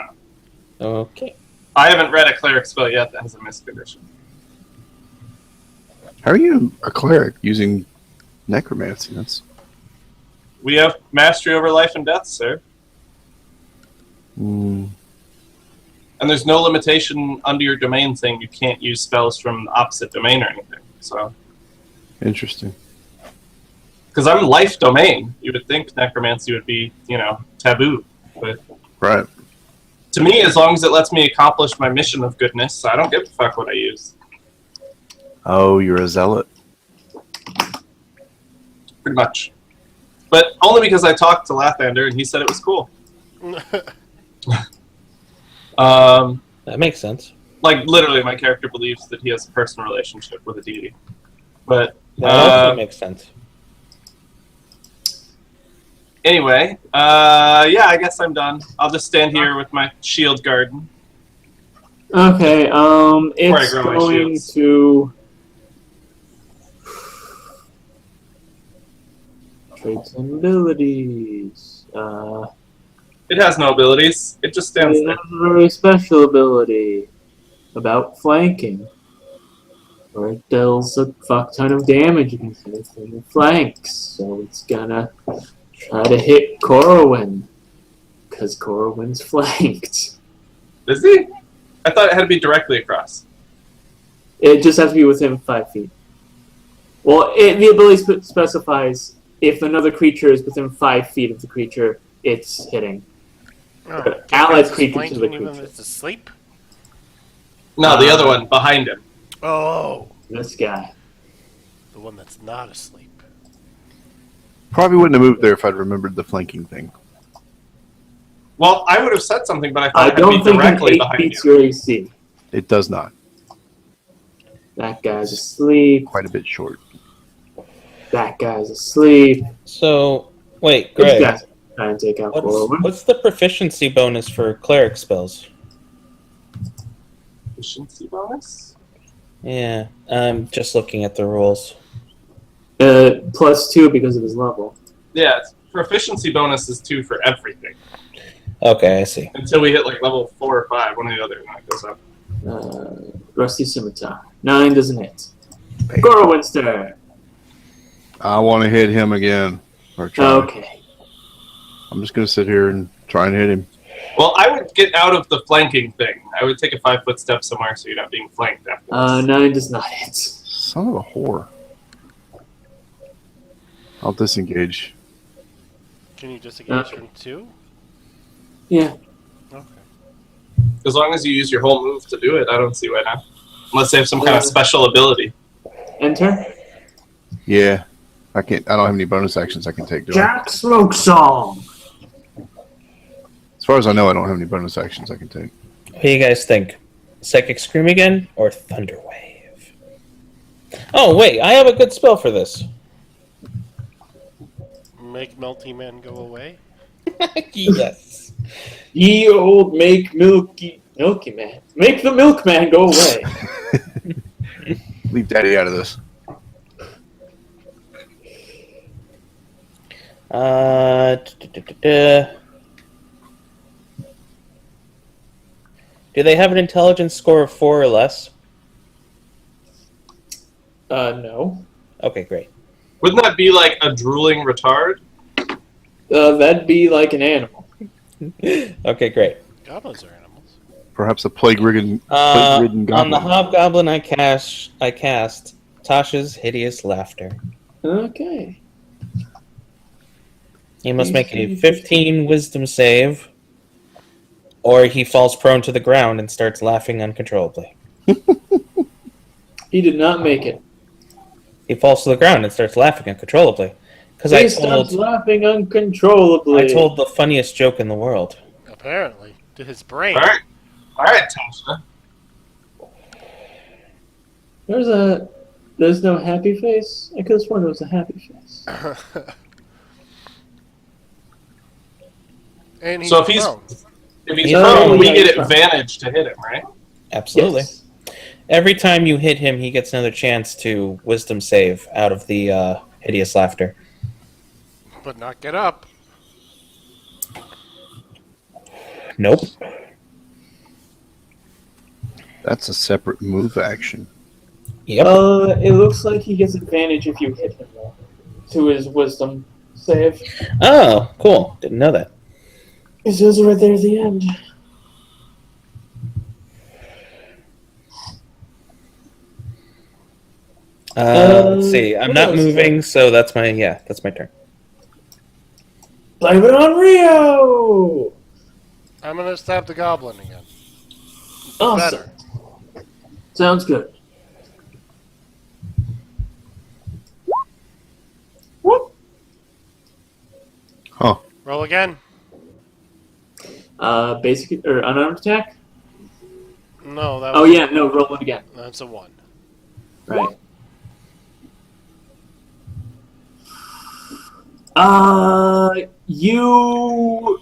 Speaker 2: Okay.
Speaker 1: I haven't read a cleric spell yet that has a miss condition.
Speaker 5: to... How are you a cleric using necromancy? That's...
Speaker 1: We have mastery over life and death, sir.
Speaker 5: Mm,
Speaker 1: And there's no limitation under your domain saying you can't use spells from the opposite domain or anything. So,
Speaker 5: interesting.
Speaker 1: because I'm life domain, you would think necromancy would be, taboo. But
Speaker 5: Right.
Speaker 1: to me, as long as it lets me accomplish my mission of goodness, I don't give a fuck what I use.
Speaker 5: Oh, you're a zealot.
Speaker 1: Pretty much. But only because I talked to Lathander and he said it was cool.
Speaker 2: That makes sense.
Speaker 1: Like, literally, my character believes that he has a personal relationship with a deity. But,
Speaker 2: That also makes sense.
Speaker 1: anyway, yeah, I guess I'm done. I'll just stand here with my shield garden.
Speaker 3: Okay, it's
Speaker 1: grow my
Speaker 3: going
Speaker 1: shields.
Speaker 3: to... Traits and abilities.
Speaker 1: It has no abilities. It just stands
Speaker 3: It
Speaker 1: there.
Speaker 3: has a very special ability about flanking, where it deals a fuck ton of damage against anything that flanks. So it's gonna try to hit Corwin, because Corwin's flanked.
Speaker 1: Is he? I thought it had to be directly across.
Speaker 3: It just has to be within 5 feet. Well, the ability specifies if another creature is within 5 feet of the creature, it's hitting.
Speaker 4: Oh,
Speaker 3: Allied
Speaker 4: it's
Speaker 3: creature to
Speaker 4: flanking
Speaker 3: the
Speaker 4: even
Speaker 3: creature.
Speaker 4: if it's asleep?
Speaker 1: No, the other one behind him.
Speaker 4: Oh,
Speaker 3: This guy.
Speaker 4: the one that's not asleep.
Speaker 5: Probably wouldn't have moved there if I'd remembered the flanking thing.
Speaker 1: Well, I would have said something, but I thought
Speaker 3: I
Speaker 1: it had to
Speaker 3: don't
Speaker 1: be
Speaker 3: think an
Speaker 1: directly
Speaker 3: 8
Speaker 1: behind
Speaker 3: beats
Speaker 1: you.
Speaker 3: your AC.
Speaker 5: It does not.
Speaker 3: That guy's asleep.
Speaker 5: Quite a bit short.
Speaker 3: That guy's asleep.
Speaker 2: So, wait,
Speaker 3: This
Speaker 2: Greg.
Speaker 3: guy's trying to take out Corwin.
Speaker 2: What's the proficiency bonus for cleric spells?
Speaker 1: Efficiency bonus?
Speaker 2: Yeah, I'm just looking at the rules.
Speaker 3: +2 because of his level.
Speaker 1: Yeah, proficiency bonus is 2 for everything.
Speaker 2: Okay, I see.
Speaker 1: Until we hit like level 4 or 5, one or the other, and that goes up.
Speaker 3: Rusty Scimitar. 9 doesn't hit. Corwin's turn.
Speaker 5: I want to hit him again. Or try.
Speaker 3: Okay.
Speaker 5: I'm just going to sit here and try and hit him.
Speaker 1: Well, I would get out of the flanking thing. I would take a 5-foot step somewhere so you're not being flanked afterwards.
Speaker 3: 9 does not hit.
Speaker 5: Son of a whore. I'll disengage.
Speaker 4: Can you disengage from 2?
Speaker 3: Yeah.
Speaker 4: Okay.
Speaker 1: As long as you use your whole move to do it, I don't see why not. Unless they have some kind of special ability.
Speaker 3: Enter.
Speaker 5: Yeah. I don't have any bonus actions I can take, do I?
Speaker 3: Jack Smoke Song.
Speaker 5: As far as I know, I don't have any bonus actions I can take.
Speaker 2: What do you guys think? Psychic Scream again or Thunder Wave? Oh wait, I have a good spell for this.
Speaker 4: Make Melty Man go away?
Speaker 2: Yes.
Speaker 3: Ye old make milky man. Make the milkman go away.
Speaker 5: Leave Daddy out of this.
Speaker 2: Do they have an intelligence score of 4 or less?
Speaker 3: No.
Speaker 2: Okay, great.
Speaker 1: Wouldn't that be like a drooling retard?
Speaker 3: That'd be like an animal.
Speaker 2: Okay, great.
Speaker 4: Goblins are animals.
Speaker 5: Perhaps a plague-ridden
Speaker 2: On
Speaker 5: goblin.
Speaker 2: the hobgoblin, I cast Tasha's Hideous Laughter.
Speaker 3: Okay.
Speaker 2: He must make a 15 Wisdom save, or he falls prone to the ground and starts laughing uncontrollably.
Speaker 3: He did not make it.
Speaker 2: He falls to the ground and starts laughing uncontrollably. Because
Speaker 3: He starts laughing uncontrollably.
Speaker 2: I told the funniest joke in the world.
Speaker 4: Apparently. To his brain.
Speaker 1: Alright. Alright, Tasha.
Speaker 3: There's no happy face? I could have sworn there was a happy face.
Speaker 4: And he's
Speaker 1: So if he's
Speaker 4: prone.
Speaker 2: Yeah,
Speaker 1: prone, we
Speaker 3: yeah,
Speaker 1: get
Speaker 3: he's prone.
Speaker 1: advantage to hit him, right?
Speaker 2: Absolutely.
Speaker 3: Yes.
Speaker 2: Every time you hit him, he gets another chance to Wisdom save out of the Hideous Laughter.
Speaker 4: But not get up.
Speaker 2: Nope.
Speaker 5: That's a separate move action.
Speaker 2: Yep.
Speaker 3: It looks like he gets advantage if you hit him, though, to his wisdom save.
Speaker 2: Oh, cool. Didn't know that.
Speaker 3: It says it right there at the end.
Speaker 2: Let's see. I'm
Speaker 3: what
Speaker 2: not
Speaker 3: else?
Speaker 2: moving, so that's my turn.
Speaker 3: Blame it on Rio!
Speaker 4: I'm gonna stab the goblin again.
Speaker 3: Awesome.
Speaker 4: Better.
Speaker 3: Sounds good. Whoop.
Speaker 5: Huh.
Speaker 4: Roll again.
Speaker 3: Basic or unarmed attack?
Speaker 4: No, that
Speaker 3: Oh
Speaker 4: was,
Speaker 3: yeah, no, roll it again.
Speaker 4: that's a 1.
Speaker 3: Right. You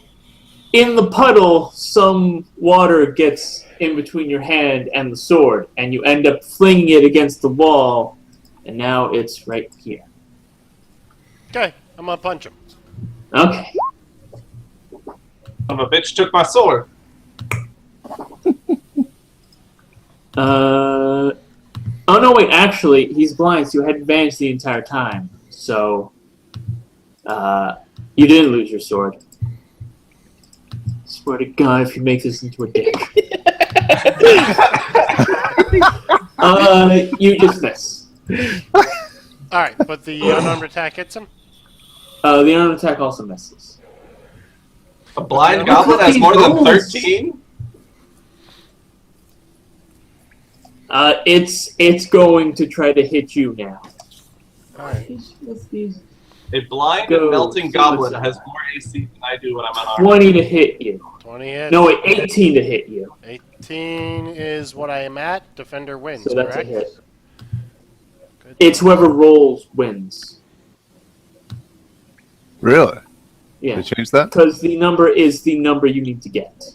Speaker 3: in the puddle, some water gets in between your hand and the sword, and you end up flinging it against the wall, and now it's right here.
Speaker 4: Okay, I'm gonna punch him.
Speaker 3: Okay.
Speaker 1: Son of a bitch took my sword.
Speaker 3: Oh no, wait, actually, he's blind, so you had advantage the entire time. So, you didn't lose your sword. Swear to God, if you make this into a dick. You just miss.
Speaker 4: Alright, but the unarmed attack hits him?
Speaker 3: The unarmed attack also misses.
Speaker 1: A blind
Speaker 3: Look
Speaker 1: goblin
Speaker 3: at
Speaker 1: has
Speaker 3: these
Speaker 1: more than
Speaker 3: rolls.
Speaker 1: 13?
Speaker 3: It's going to try to hit you now.
Speaker 4: Alright.
Speaker 3: What's these?
Speaker 1: A blind
Speaker 3: Go
Speaker 1: and melting
Speaker 3: suicide.
Speaker 1: goblin has more AC than I do when I'm unarmed.
Speaker 3: 20 to hit you.
Speaker 4: 20 hits.
Speaker 3: No, wait, 18 to hit you.
Speaker 4: 18 is what I am at. Defender wins,
Speaker 3: So that's
Speaker 4: correct?
Speaker 3: a hit.
Speaker 4: Good.
Speaker 3: It's whoever rolls wins.
Speaker 5: Really?
Speaker 3: Yeah.
Speaker 5: They changed that?
Speaker 3: Because the number is the number you need to get.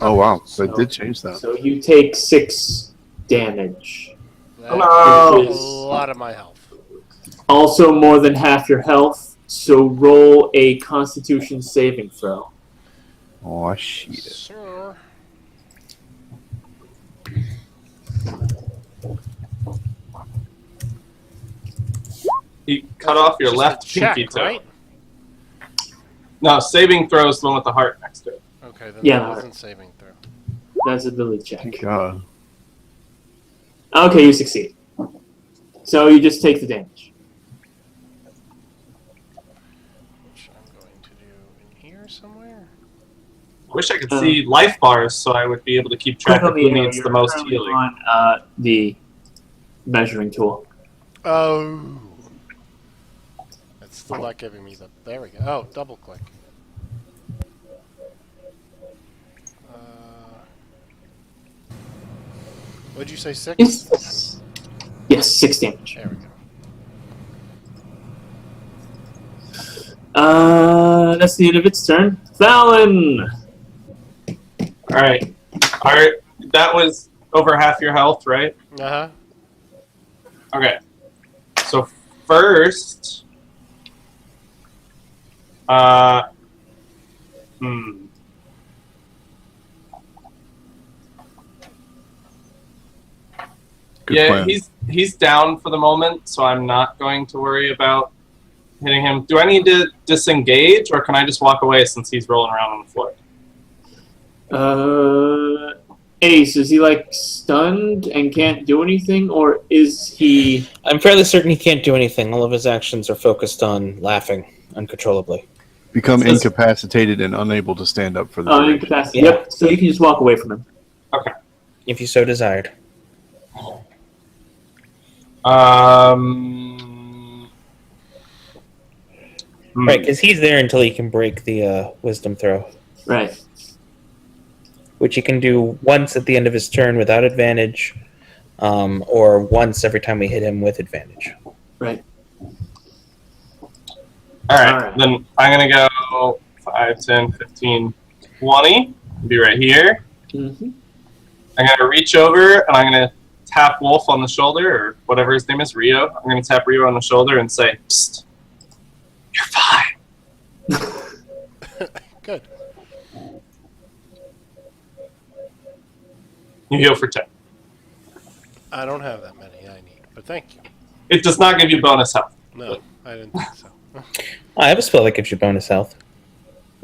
Speaker 5: Oh, wow. So
Speaker 3: So-
Speaker 5: they did change that.
Speaker 3: So you take 6 damage.
Speaker 4: That
Speaker 1: Hello.
Speaker 4: is a lot of my health.
Speaker 3: Also more than half your health, so roll a Constitution saving throw.
Speaker 5: Oh, shit.
Speaker 4: Sir.
Speaker 1: You cut off your
Speaker 4: Just
Speaker 1: left
Speaker 4: a check,
Speaker 1: pinky toe.
Speaker 4: right?
Speaker 1: No, saving throw is the one with the heart next to it.
Speaker 4: Okay, then
Speaker 3: Yeah.
Speaker 4: that wasn't saving throw.
Speaker 3: That's a ability check.
Speaker 5: Thank God.
Speaker 3: Okay, you succeed. So you just take the damage.
Speaker 4: Which I'm going to do in here somewhere.
Speaker 1: I wish I could see life bars so I would be able to keep track
Speaker 3: Click
Speaker 1: of
Speaker 3: on
Speaker 1: who
Speaker 3: the arrow.
Speaker 1: needs the
Speaker 3: You're
Speaker 1: most
Speaker 3: currently
Speaker 1: healing.
Speaker 3: on the measuring tool.
Speaker 4: Oh. It's still not giving me the... There we go. Oh, double click. What'd you say, 6?
Speaker 3: Yes, 6 damage.
Speaker 4: There we go.
Speaker 3: That's the end of its turn. Fallon!
Speaker 1: Alright. That was over half your health, right?
Speaker 4: Uh-huh.
Speaker 1: Okay. So first...
Speaker 5: Good
Speaker 1: yeah,
Speaker 5: plan.
Speaker 1: he's down for the moment, so I'm not going to worry about hitting him. Do I need to disengage, or can I just walk away since he's rolling around on the floor?
Speaker 3: Ace, is he like stunned and can't do anything, or is he?
Speaker 2: I'm fairly certain he can't do anything. All of his actions are focused on laughing uncontrollably.
Speaker 5: Become
Speaker 1: Says-
Speaker 5: incapacitated and unable to stand up for the
Speaker 3: Oh,
Speaker 5: duration.
Speaker 3: incapacitated.
Speaker 2: Yeah.
Speaker 3: Yep. So you can just walk away from him.
Speaker 1: Okay.
Speaker 2: If you so desired. Right, because he's there until he can break the wisdom throw,
Speaker 3: Right.
Speaker 2: which he can do once at the end of his turn without advantage, or once every time we hit him with advantage.
Speaker 3: Right.
Speaker 1: Alright, then I'm going to go 5, 10, 15, 20. Be right here.
Speaker 3: Mm-hmm.
Speaker 1: I'm going to reach over, and I'm going to tap Wolf on the shoulder, or whatever his name is, Rio. I'm going to tap Rio on the shoulder and say, Psst, you're fine.
Speaker 4: Good.
Speaker 1: You heal for 10.
Speaker 4: I don't have that many I need, but thank you.
Speaker 1: It does not give you bonus health.
Speaker 4: No, I didn't think so.
Speaker 2: I have a spell that gives you bonus health.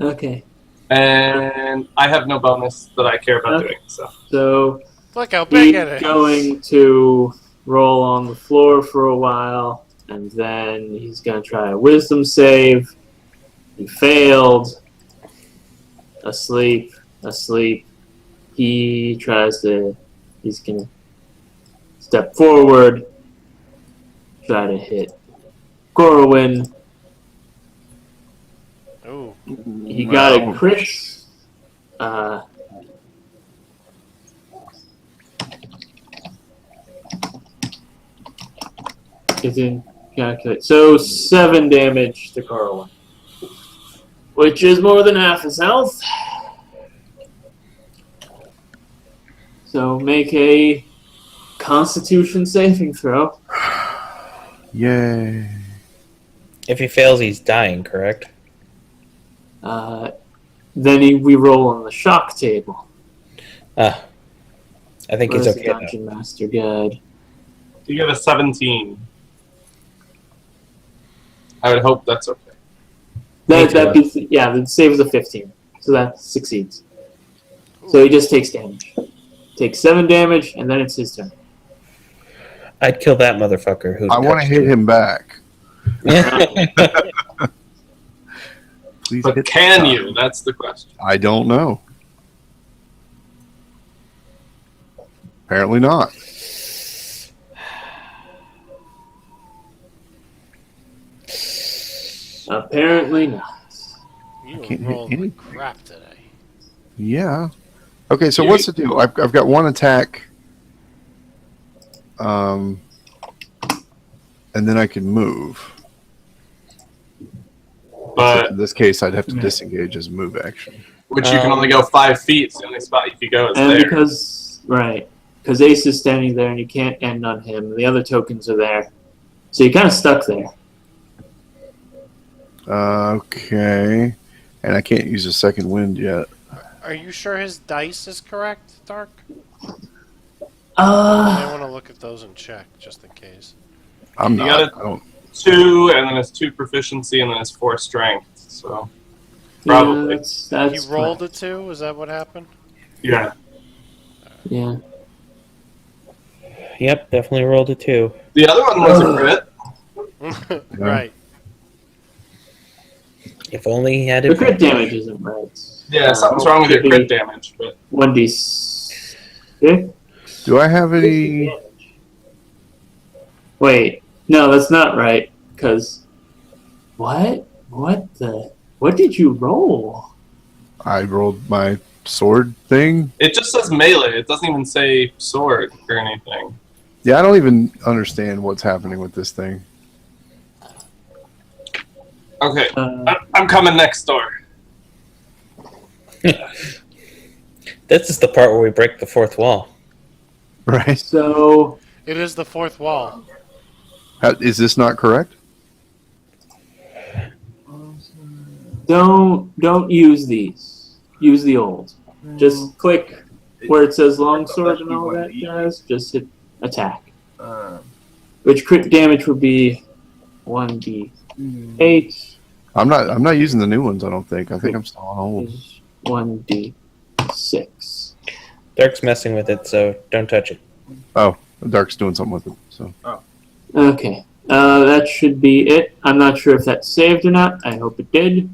Speaker 3: Okay.
Speaker 1: And I have no bonus that I care about doing, so.
Speaker 3: So
Speaker 4: Look how big
Speaker 3: he's
Speaker 4: it is.
Speaker 3: going to roll on the floor for a while, and then he's going to try a wisdom save. He failed. Asleep. He's going to step forward, try to hit Corwin.
Speaker 4: Ooh.
Speaker 3: He got a crit. It didn't calculate. So 7 damage to Corwin, which is more than half his health. So make a Constitution saving throw.
Speaker 5: Yay.
Speaker 2: If he fails, he's dying, correct?
Speaker 3: Then we roll on the shock table.
Speaker 2: I think he's
Speaker 3: Where's
Speaker 2: okay
Speaker 3: the
Speaker 2: though.
Speaker 3: Dungeon Master Guide?
Speaker 1: You get a 17. I would hope that's okay.
Speaker 3: The save is a 15, so that succeeds. So he just takes damage. Takes 7 damage, and then it's his turn.
Speaker 2: I'd kill that motherfucker. Who's
Speaker 5: I want to hit him back. Please
Speaker 1: But
Speaker 5: hit
Speaker 1: can
Speaker 5: the
Speaker 1: you? That's the question.
Speaker 5: I don't know. Apparently not.
Speaker 3: Apparently not.
Speaker 4: You
Speaker 5: can't hit
Speaker 4: rolled like
Speaker 5: anything.
Speaker 4: crap today.
Speaker 5: Yeah. Okay, so what's the deal? I've got one attack. And then I can move.
Speaker 1: But
Speaker 5: In this case, I'd have to disengage as a move action.
Speaker 1: which you can only go 5 feet. It's the only spot you can go is
Speaker 3: And
Speaker 1: there.
Speaker 3: because Ace is standing there and you can't end on him, and the other tokens are there. So you're kind of stuck there.
Speaker 5: Okay. And I can't use a second wind yet.
Speaker 4: Are you sure his dice is correct, Dark? I want to look at those and check, just in case.
Speaker 5: I'm
Speaker 1: You
Speaker 5: not.
Speaker 1: gotta-
Speaker 5: I don't.
Speaker 1: 2, and then it's 2 proficiency, and then it's 4 strength. So Probably.
Speaker 3: Yeah, that's
Speaker 4: He rolled
Speaker 3: correct.
Speaker 4: a 2? Is that what happened?
Speaker 1: Yeah.
Speaker 3: Yeah.
Speaker 2: Yep, definitely rolled a 2.
Speaker 1: The other one was a crit.
Speaker 4: Right.
Speaker 2: If only he had
Speaker 3: The crit
Speaker 2: advantage.
Speaker 3: damage isn't right.
Speaker 1: Yeah, something's wrong with your crit damage, but
Speaker 3: 1d6.
Speaker 5: Do I have any?
Speaker 3: Wait, no, that's not right. Because what? What did you roll?
Speaker 5: I rolled my sword thing.
Speaker 1: it just says melee. It doesn't even say sword or anything.
Speaker 5: Yeah, I don't even understand what's happening with this thing.
Speaker 1: Okay, I'm coming next door.
Speaker 2: This is the part where we break the fourth wall.
Speaker 5: Right?
Speaker 3: So
Speaker 4: It is the fourth wall.
Speaker 5: Is this not correct?
Speaker 3: don't use these. Use the old. Just click where it says longsword and all that, guys. Just hit attack. Which crit damage would be 1d8.
Speaker 5: I'm not using the new ones. I don't think. I think I'm still on old.
Speaker 3: Is 1d6.
Speaker 2: Dark's messing with it, so don't touch it.
Speaker 5: Oh, Dark's doing something with it. So
Speaker 3: Okay. That should be it. I'm not sure if that saved or not. I hope it did. It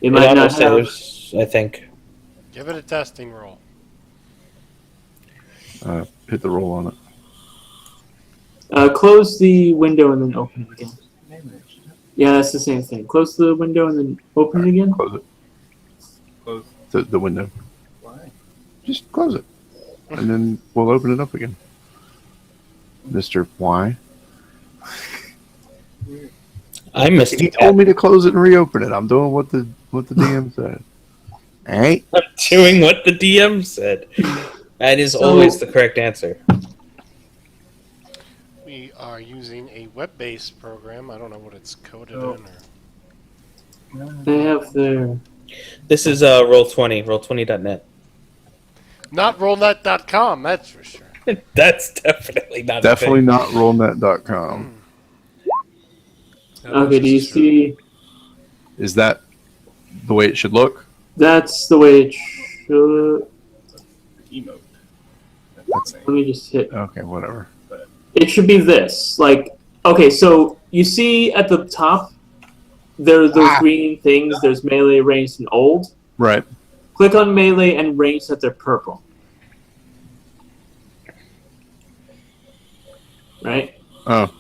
Speaker 2: It
Speaker 3: might
Speaker 2: auto
Speaker 3: not have.
Speaker 2: saves, I think.
Speaker 4: Give it a testing roll.
Speaker 5: hit the roll on it.
Speaker 3: Close the window and then open it again. Yeah, that's the same thing. Close the window and then open it again.
Speaker 5: Close it. Close the window. Why? Just close it, and then we'll open it up again. Mr. Why?
Speaker 2: I missed
Speaker 5: He
Speaker 2: it.
Speaker 5: told me to close it and reopen it. I'm doing what the DM said. Hey,
Speaker 2: I'm doing what the DM said. That is always the correct answer.
Speaker 4: We are using a web-based program. I don't know what it's coded in. Or...
Speaker 3: They have their.
Speaker 2: This is Roll20, Roll20.net.
Speaker 4: Not rollnet.com, that's for sure.
Speaker 2: That's definitely not
Speaker 5: definitely
Speaker 2: a thing.
Speaker 5: not rollnet.com.
Speaker 3: Okay, do you see?
Speaker 5: Is that the way it should look?
Speaker 3: That's the way it should.
Speaker 6: Emote.
Speaker 3: Let me just hit.
Speaker 5: Okay, whatever.
Speaker 3: It should be this. Like, okay, so you see at the top, there are those green things. There's melee, ranged, and old.
Speaker 5: Right.
Speaker 3: Click on melee and ranged that they're purple. Right?
Speaker 5: Oh.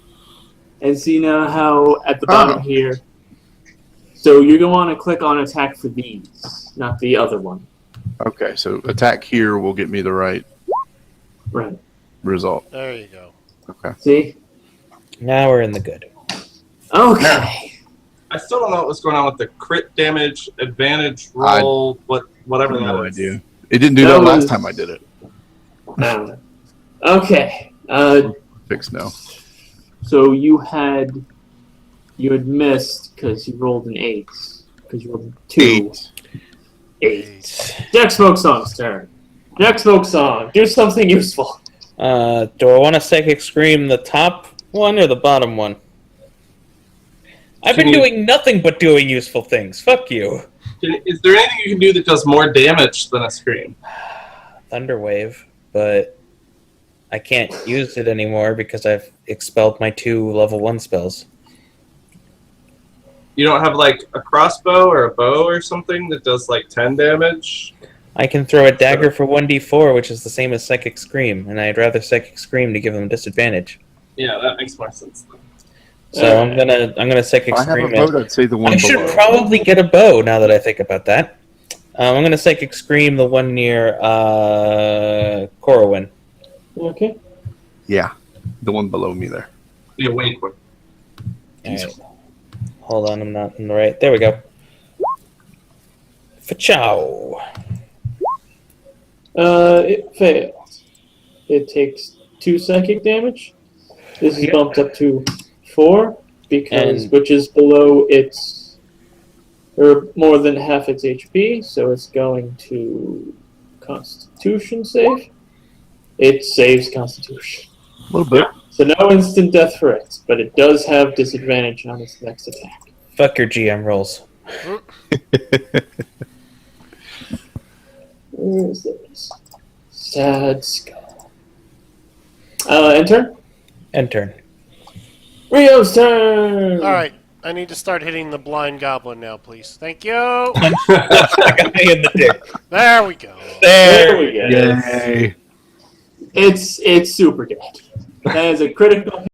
Speaker 3: And see now how at the bottom here. So you're going to want to click on attack for these, not the other one.
Speaker 5: Okay, so attack here will get me the right
Speaker 3: Right.
Speaker 5: result.
Speaker 4: There you go.
Speaker 5: Okay.
Speaker 3: See?
Speaker 2: Now we're in the good.
Speaker 3: Okay.
Speaker 1: I still don't know what was going on with the crit damage, advantage roll, whatever that
Speaker 5: No
Speaker 1: is.
Speaker 5: idea. It didn't do
Speaker 3: That
Speaker 5: that last
Speaker 3: was-
Speaker 5: time I did it.
Speaker 3: Okay.
Speaker 5: Fix now.
Speaker 3: So you had missed because you rolled an 8. Because you rolled a 2. 8. Jack Smoke Song's turn. Jack Smoke Song, do something useful.
Speaker 2: Do I want to Psychic Scream the top one or the bottom one? I've been doing nothing but doing useful things. Fuck you.
Speaker 1: Is there anything you can do that does more damage than a scream?
Speaker 2: Thunderwave, but I can't use it anymore because I've expelled my 2 level 1 spells.
Speaker 1: You don't have like a crossbow or a bow or something that does like 10 damage?
Speaker 2: I can throw a dagger for 1d4, which is the same as Psychic Scream, and I'd rather Psychic Scream to give them disadvantage.
Speaker 1: Yeah, that makes more sense.
Speaker 2: So I'm gonna Psychic
Speaker 5: If I have a
Speaker 2: Scream
Speaker 5: vote,
Speaker 2: it.
Speaker 5: I'd say the one
Speaker 2: I should
Speaker 5: below.
Speaker 2: probably get a bow now that I think about that. I'm gonna Psychic Scream the one near Corwin.
Speaker 3: Okay.
Speaker 5: Yeah, the one below me there.
Speaker 1: The awake one.
Speaker 2: Alright. Hold on, I'm not in the right. There we go. Fa-chow.
Speaker 3: It failed. It takes 2 psychic damage. This is bumped up to 4 because which is below its or more than half its HP, so it's going to Constitution save. It saves Constitution.
Speaker 5: A little bit.
Speaker 3: So no instant death for it, but it does have disadvantage on its next attack.
Speaker 2: Fuck your GM rolls.
Speaker 3: Where is this? Sad skull. Enter.
Speaker 2: Enter.
Speaker 3: Rio's turn!
Speaker 4: Alright, I need to start hitting the blind goblin now, please. Thank you!
Speaker 2: Punch the guy in the dick.
Speaker 4: There we go.
Speaker 3: There we go.
Speaker 5: Yay!
Speaker 3: It's super dead. That is a critical